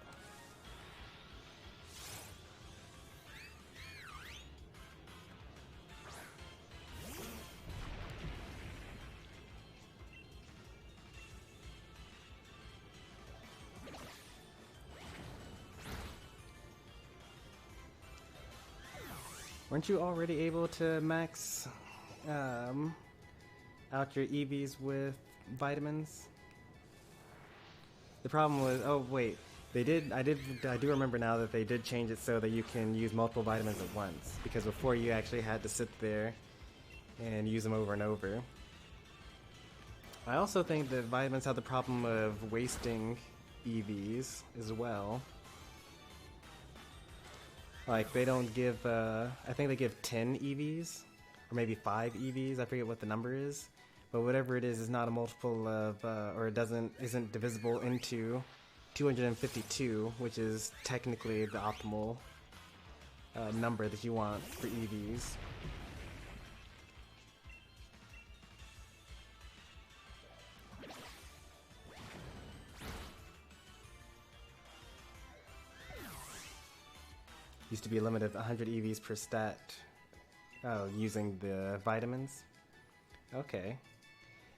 Weren't you already able to max out your EVs with vitamins? The problem was, oh wait, they did. I do remember now that they did change it so that you can use multiple vitamins at once. Because before you actually had to sit there and use them over and over. I also think that vitamins have the problem of wasting EVs as well. Like, they don't give, I think they give 10 EVs, or maybe 5 EVs, I forget what the number is. But whatever it is not a multiple of, or it isn't divisible into 252, which is technically the optimal number that you want for EVs. Used to be a limit of 100 EVs per stat using the vitamins. Okay.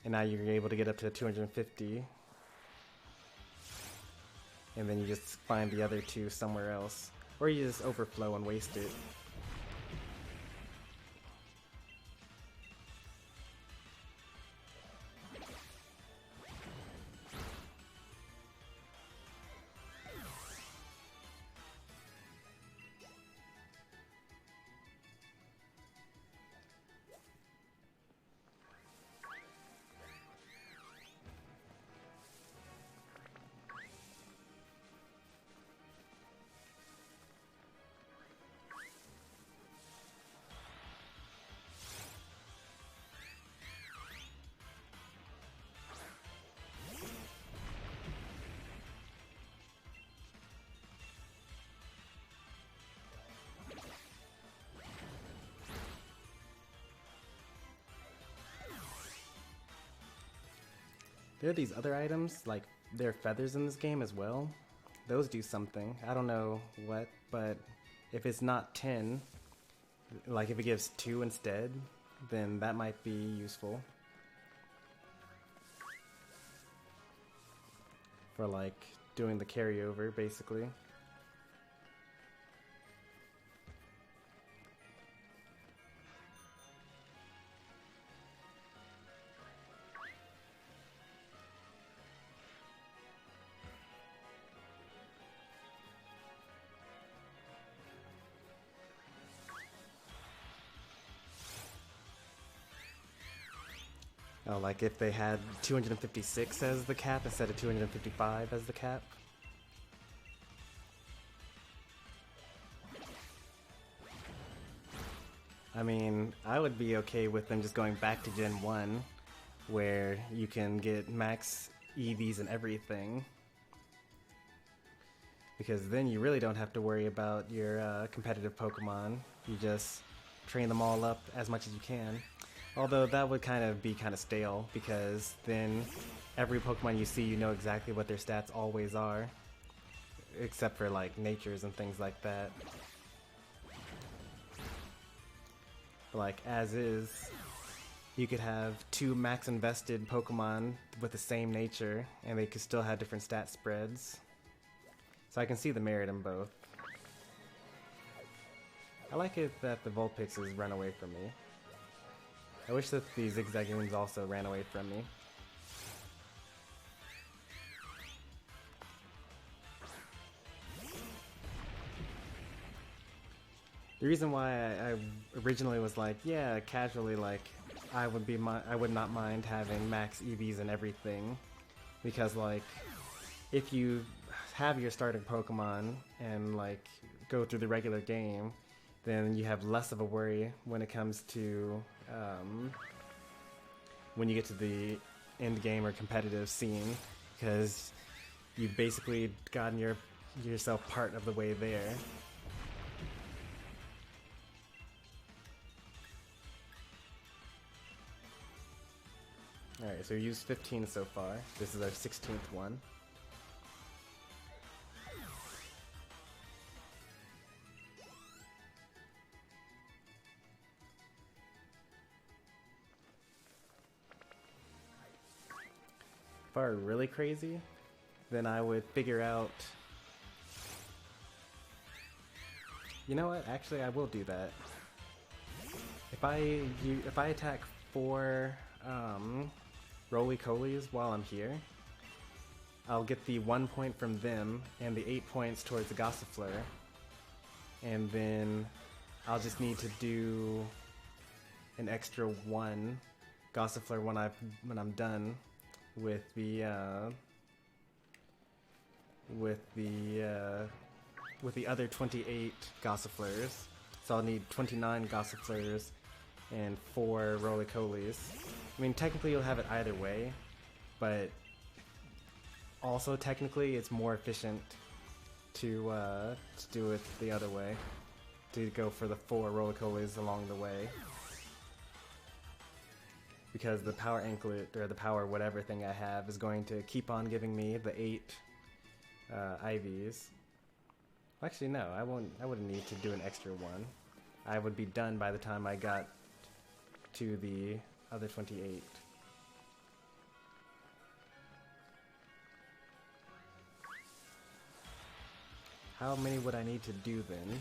And now you're able to get up to 250. And then you just find the other 2 somewhere else. Or you just overflow and waste it. There are these other items, like there are feathers in this game as well. Those do something. I don't know what, but if it's not 10, like if it gives 2 instead, then that might be useful. for like doing the carryover basically. Oh, like if they had 256 as the cap instead of 255 as the cap. I mean, I would be okay with them just going back to Gen 1, where you can get max EVs and everything. Because then you really don't have to worry about your competitive Pokemon. You just train them all up as much as you can. Although that would be kind of stale, because then every Pokemon you see, you know exactly what their stats always are. Except for like natures and things like that. But like as is, you could have 2 max invested Pokemon with the same nature, and they could still have different stat spreads. So I can see the merit in both. I like it that the Vulpixes run away from me. I wish that the Zigzagoons also ran away from me. The reason why I originally was like, yeah, casually, like, I would not mind having max EVs and everything, because like, if you have your starting Pokemon and like go through the regular game, then you have less of a worry when it comes to when you get to the end game or competitive scene, because you've basically gotten yourself part of the way there. Alright, so we used 15 so far. This is our 16th one. If I were really crazy, then I would figure out... You know what? Actually, I will do that. If I attack 4 Roly-Colies while I'm here, I'll get the 1 point from them and the 8 points towards the Gossifleur, and then I'll just need to do an extra 1 Gossifleur when I'm done with the other 28 Gossifleurs. So I'll need 29 Gossifleurs and 4 Roly-Colies. I mean, technically you'll have it either way, but also technically it's more efficient to do it the other way, to go for the 4 Roly-Colies along the way. Because the power anklet, or the power whatever thing I have, is going to keep on giving me the 8 IVs. Actually, no, I wouldn't need to do an extra 1. I would be done by the time I got to the other 28. How many would I need to do then?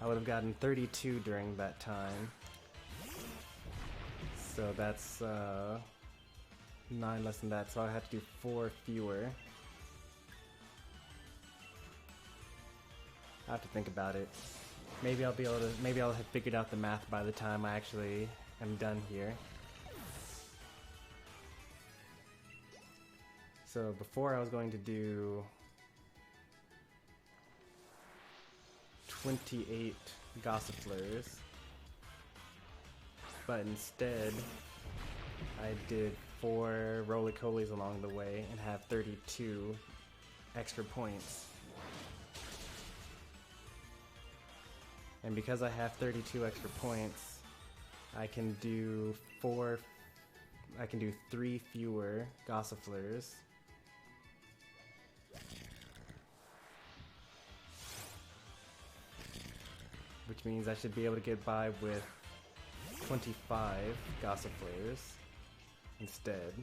I would have gotten 32 during that time. So that's 9 less than that, so I have to do 4 fewer. I have to think about it. Maybe I'll have figured out the math by the time I actually am done here. So before I was going to do 28 Gossifleurs, but instead I did 4 Roly-Colies along the way and have 32 extra points. And because I have 32 extra points, I can do 3 fewer Gossifleurs. Which means I should be able to get by with 25 Gossifleurs instead.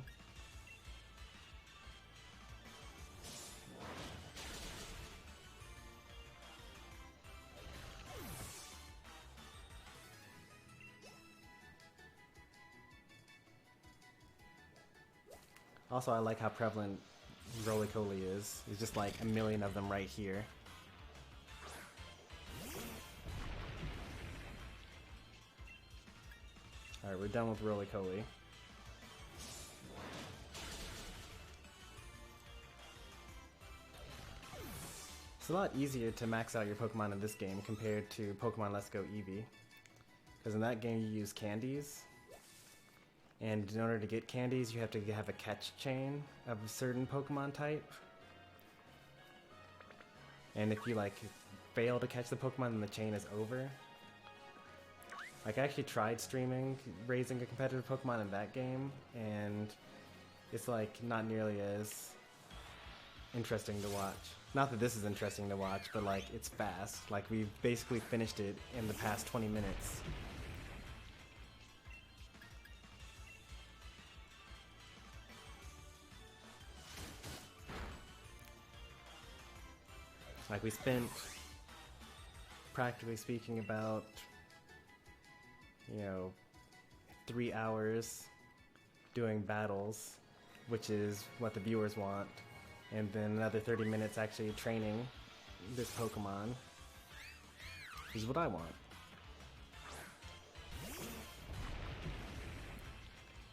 Also, I like how prevalent Roly-Poly is. There's just like a million of them right here. Alright, we're done with Roly-Poly. It's a lot easier to max out your Pokemon in this game compared to Pokemon Let's Go Eevee. Because in that game you use candies. And in order to get candies, you have to have a catch chain of a certain Pokemon type. And if you like fail to catch the Pokemon, then the chain is over. Like, I actually tried streaming raising a competitive Pokemon in that game, and it's like not nearly as interesting to watch. Not that this is interesting to watch, but like it's fast. Like, we've basically finished it in the past 20 minutes. Like, we spent, practically speaking, about, 3 hours doing battles, which is what the viewers want, and then another 30 minutes actually training this Pokemon, which is what I want.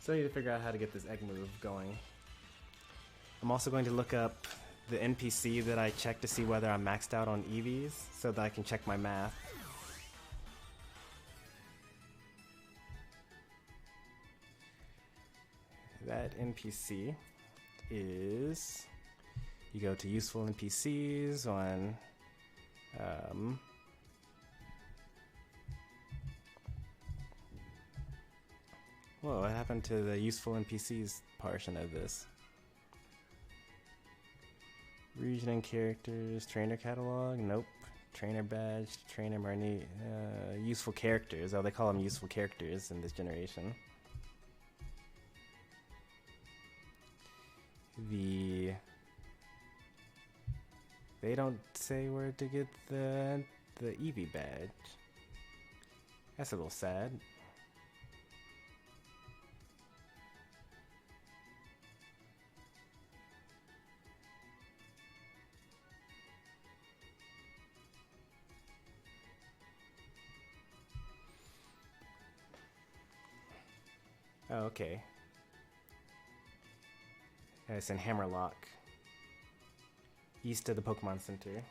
So I need to figure out how to get this egg move going. I'm also going to look up the NPC that I checked to see whether I'm maxed out on EVs, so that I can check my math. That NPC is... You go to useful NPCs on... Whoa, what happened to the useful NPCs portion of this? Region and characters, trainer catalog, nope. Trainer badge, trainer Marnie, useful characters. Oh, they call them useful characters in this generation. They don't say where to get the Eevee badge. That's a little sad. Oh, okay. It's in Hammerlock, east of the Pokemon Center.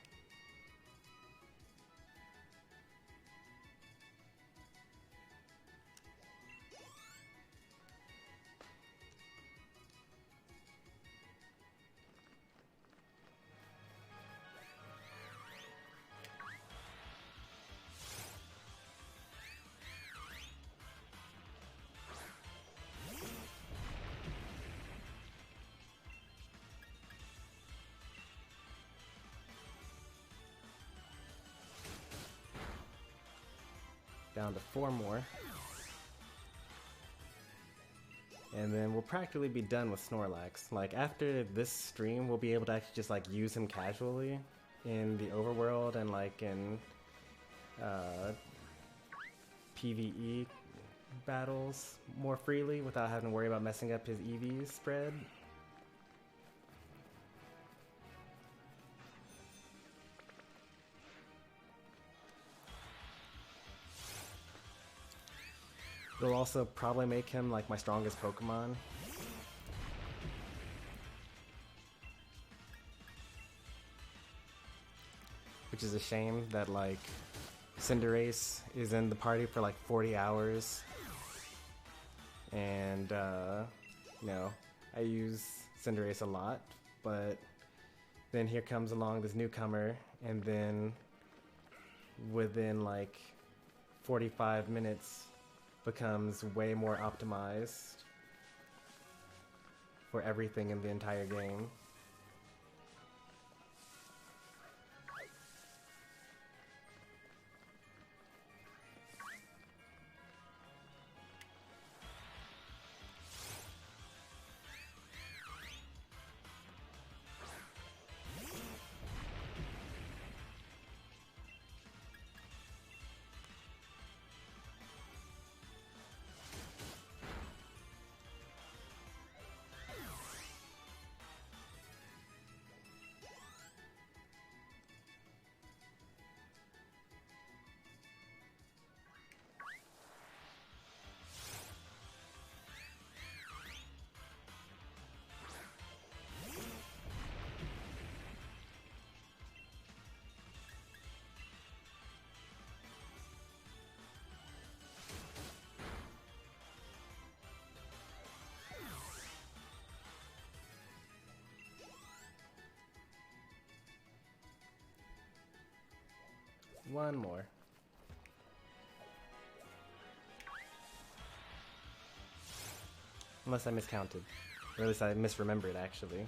Down to 4 more. And then we'll practically be done with Snorlax. Like, after this stream, we'll be able to actually just like use him casually in the overworld and like in PvE battles more freely without having to worry about messing up his EV spread. It'll also probably make him like my strongest Pokemon. Which is a shame that like Cinderace is in the party for like 40 hours. And I use Cinderace a lot, but then here comes along this newcomer, and then within like 45 minutes becomes way more optimized for everything in the entire game. One more. Unless I miscounted. Or at least I misremembered, actually.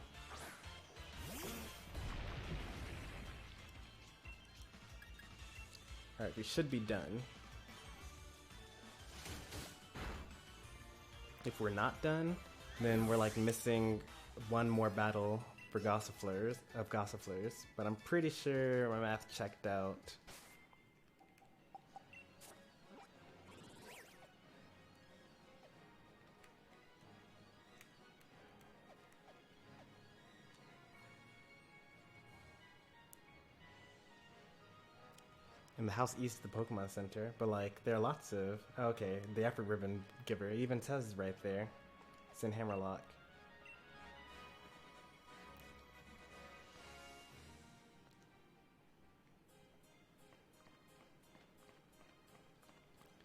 Alright, we should be done. If we're not done, then we're like missing one more battle for Gossifleurs, but I'm pretty sure my math checked out. In the house east of the Pokemon Center, but like there are lots of. Oh, okay, the effort ribbon giver it even says right there. It's in Hammerlock.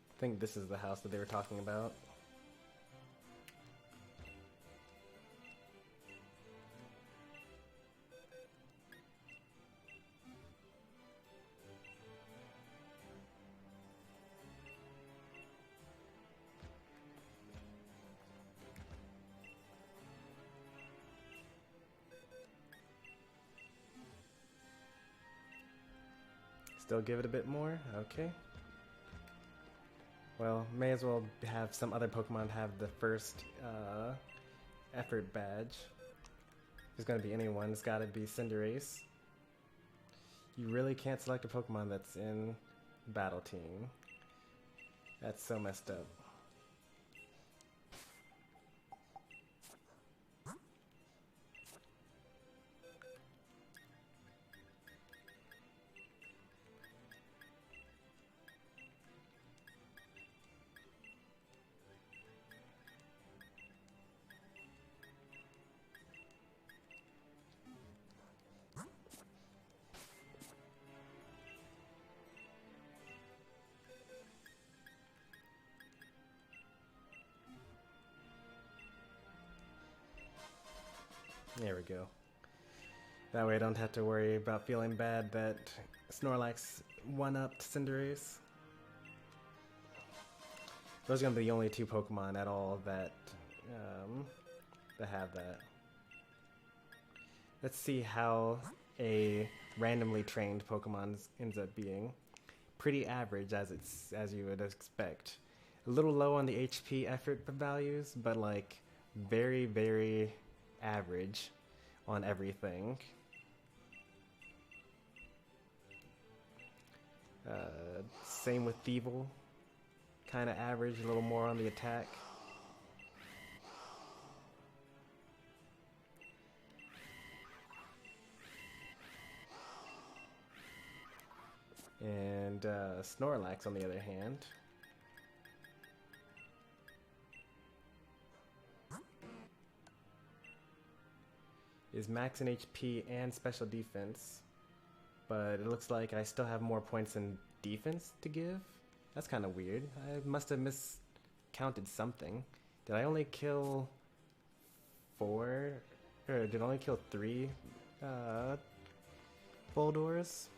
I think this is the house that they were talking about. Still give it a bit more? Okay. Well, may as well have some other Pokemon have the first effort badge. If there's gonna be anyone, it's gotta be Cinderace. You really can't select a Pokemon that's in Battle Team. That's so messed up. There we go. That way I don't have to worry about feeling bad that Snorlax one-upped Cinderace. Those are gonna be the only two Pokemon at all that that have that. Let's see how a randomly trained Pokemon ends up being. Pretty average as you would expect. A little low on the HP effort values, but like very, very average on everything. Same with Thievul. Kind of average, a little more on the attack. And Snorlax, on the other hand, is max in HP and special defense, but it looks like I still have more points in defense to give. That's kind of weird. I must have miscounted something. Did I only kill 4? Or did I only kill 3 Boldors?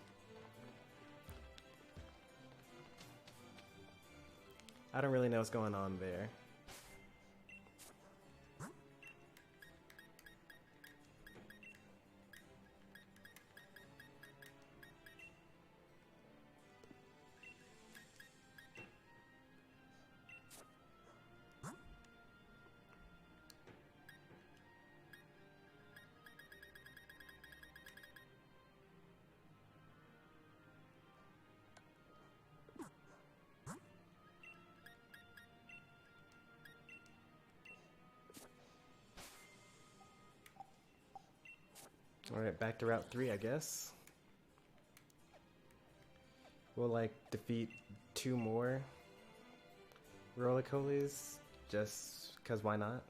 I don't really know what's going on there. Alright, back to Route 3, I guess. We'll, like, defeat 2 more Roly-Colies, just because why not?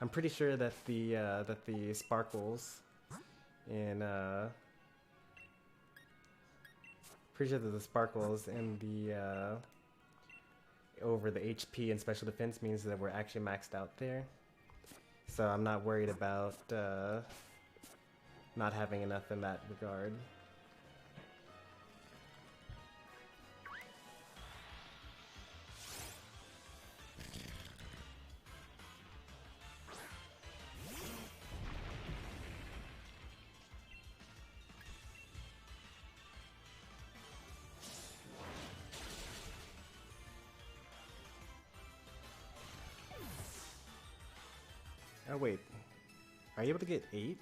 I'm pretty sure that the sparkles in, pretty sure that the sparkles in the, over the HP and special defense means that we're actually maxed out there. So I'm not worried about, not having enough in that regard. Oh wait, are you able to get 8?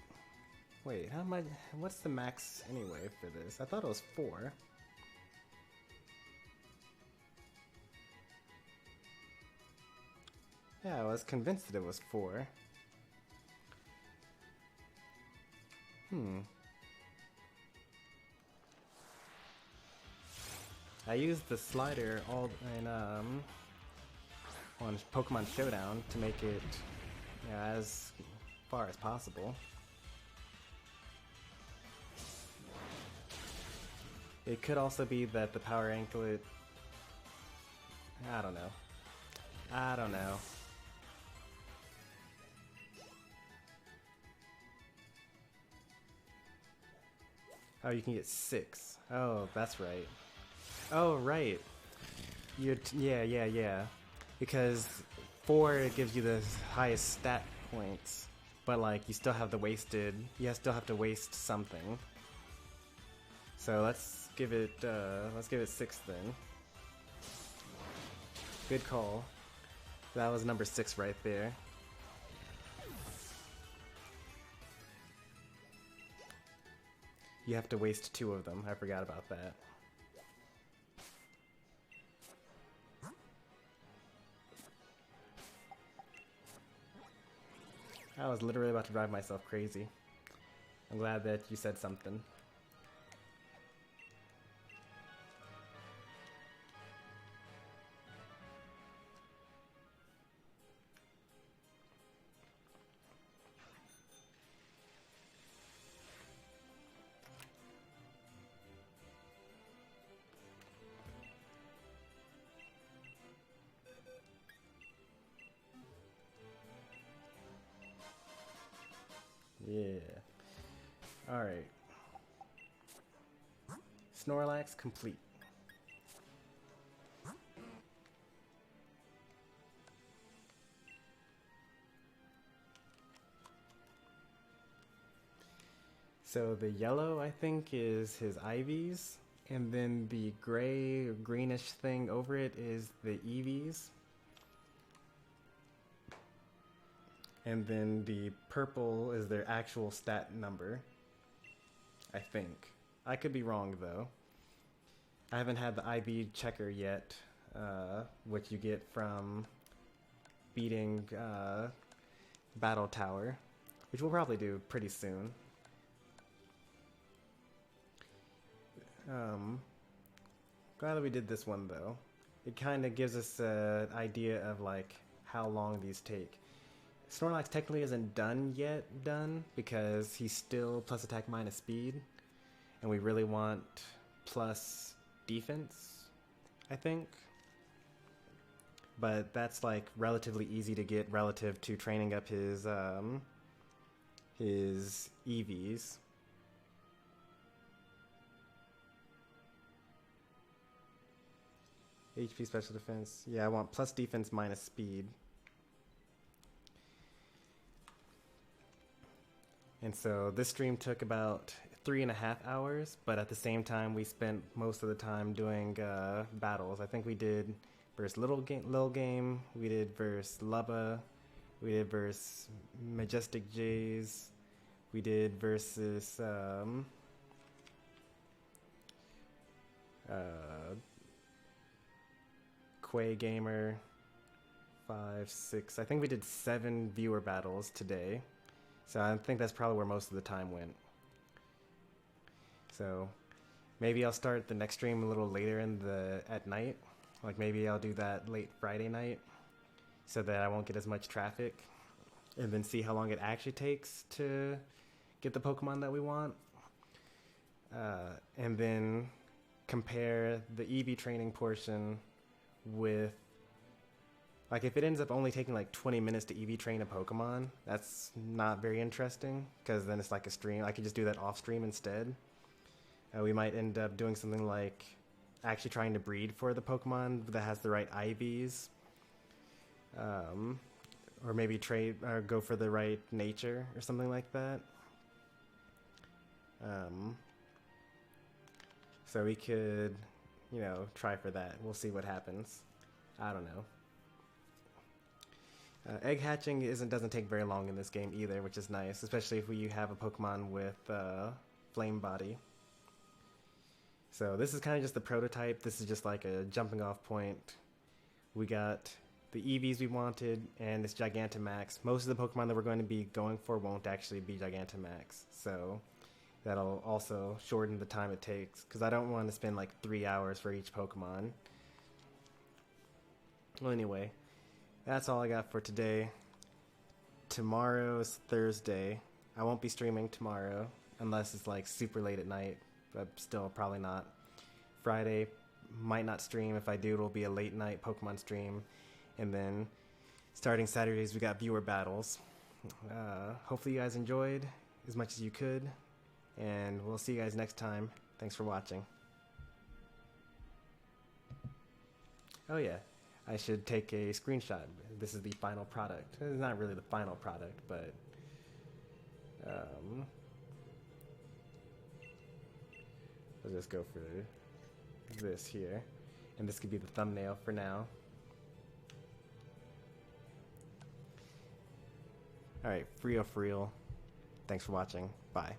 Wait, how am I? What's the max anyway for this? I thought it was 4. Yeah, I was convinced that it was 4. I used the slider all in on Pokemon Showdown to make it, you know, as far as possible. It could also be that the power anklet. I don't know. I don't know. Oh, you can get 6. Oh, that's right. Oh, right. Yeah. Because 4 gives you the highest stat points, but like you still have the wasted. You still have to waste something. So let's give it 6 then. Good call. That was number 6 right there. You have to waste 2 of them. I forgot about that. I was literally about to drive myself crazy. I'm glad that you said something. Yeah. Alright. Snorlax complete. So the yellow, I think, is his IVs, and then the gray or greenish thing over it is the EVs. And then the purple is their actual stat number, I think. I could be wrong, though. I haven't had the IV checker yet, which you get from beating Battle Tower, which we'll probably do pretty soon. Glad that we did this one, though. It kind of gives us an idea of like how long these take. Snorlax technically isn't done because he's still plus attack minus speed, and we really want plus defense, I think. But that's like relatively easy to get relative to training up his EVs. HP special defense. Yeah, I want plus defense minus speed. And so this stream took about 3.5 hours, but at the same time we spent most of the time doing battles. I think we did versus Little Game, we did versus Lubba, we did versus Majestic Jays, we did versus Quay Gamer, 5, 6. I think we did 7 viewer battles today. So I think that's probably where most of the time went. So maybe I'll start the next stream a little later at night. Like maybe I'll do that late Friday night so that I won't get as much traffic, and then see how long it actually takes to get the Pokemon that we want. And then compare the EV training portion with, like, if it ends up only taking like 20 minutes to EV train a Pokemon, that's not very interesting, because then it's like a stream. I could just do that off stream instead. We might end up doing something like actually trying to breed for the Pokemon that has the right IVs, or maybe trade or go for the right nature or something like that. So we could, you know, try for that. We'll see what happens. I don't know. Egg hatching doesn't take very long in this game either, which is nice, especially if you have a Pokemon with Flame Body. So this is kind of just the prototype. This is just like a jumping off point. We got the EVs we wanted and this Gigantamax. Most of the Pokemon that we're going to be going for won't actually be Gigantamax, so that'll also shorten the time it takes, because I don't want to spend like 3 hours for each Pokemon. Well, anyway, that's all I got for today. Tomorrow's Thursday. I won't be streaming tomorrow unless it's like super late at night, but still probably not. Friday, might not stream. If I do, it'll be a late night Pokemon stream. And then starting Saturdays, we got viewer battles. Hopefully you guys enjoyed as much as you could, and we'll see you guys next time. Thanks for watching. Oh yeah, I should take a screenshot. This is the final product. It's not really the final product, but I'll just go for this here, and this could be the thumbnail for now. Alright, for real. Thanks for watching. Bye.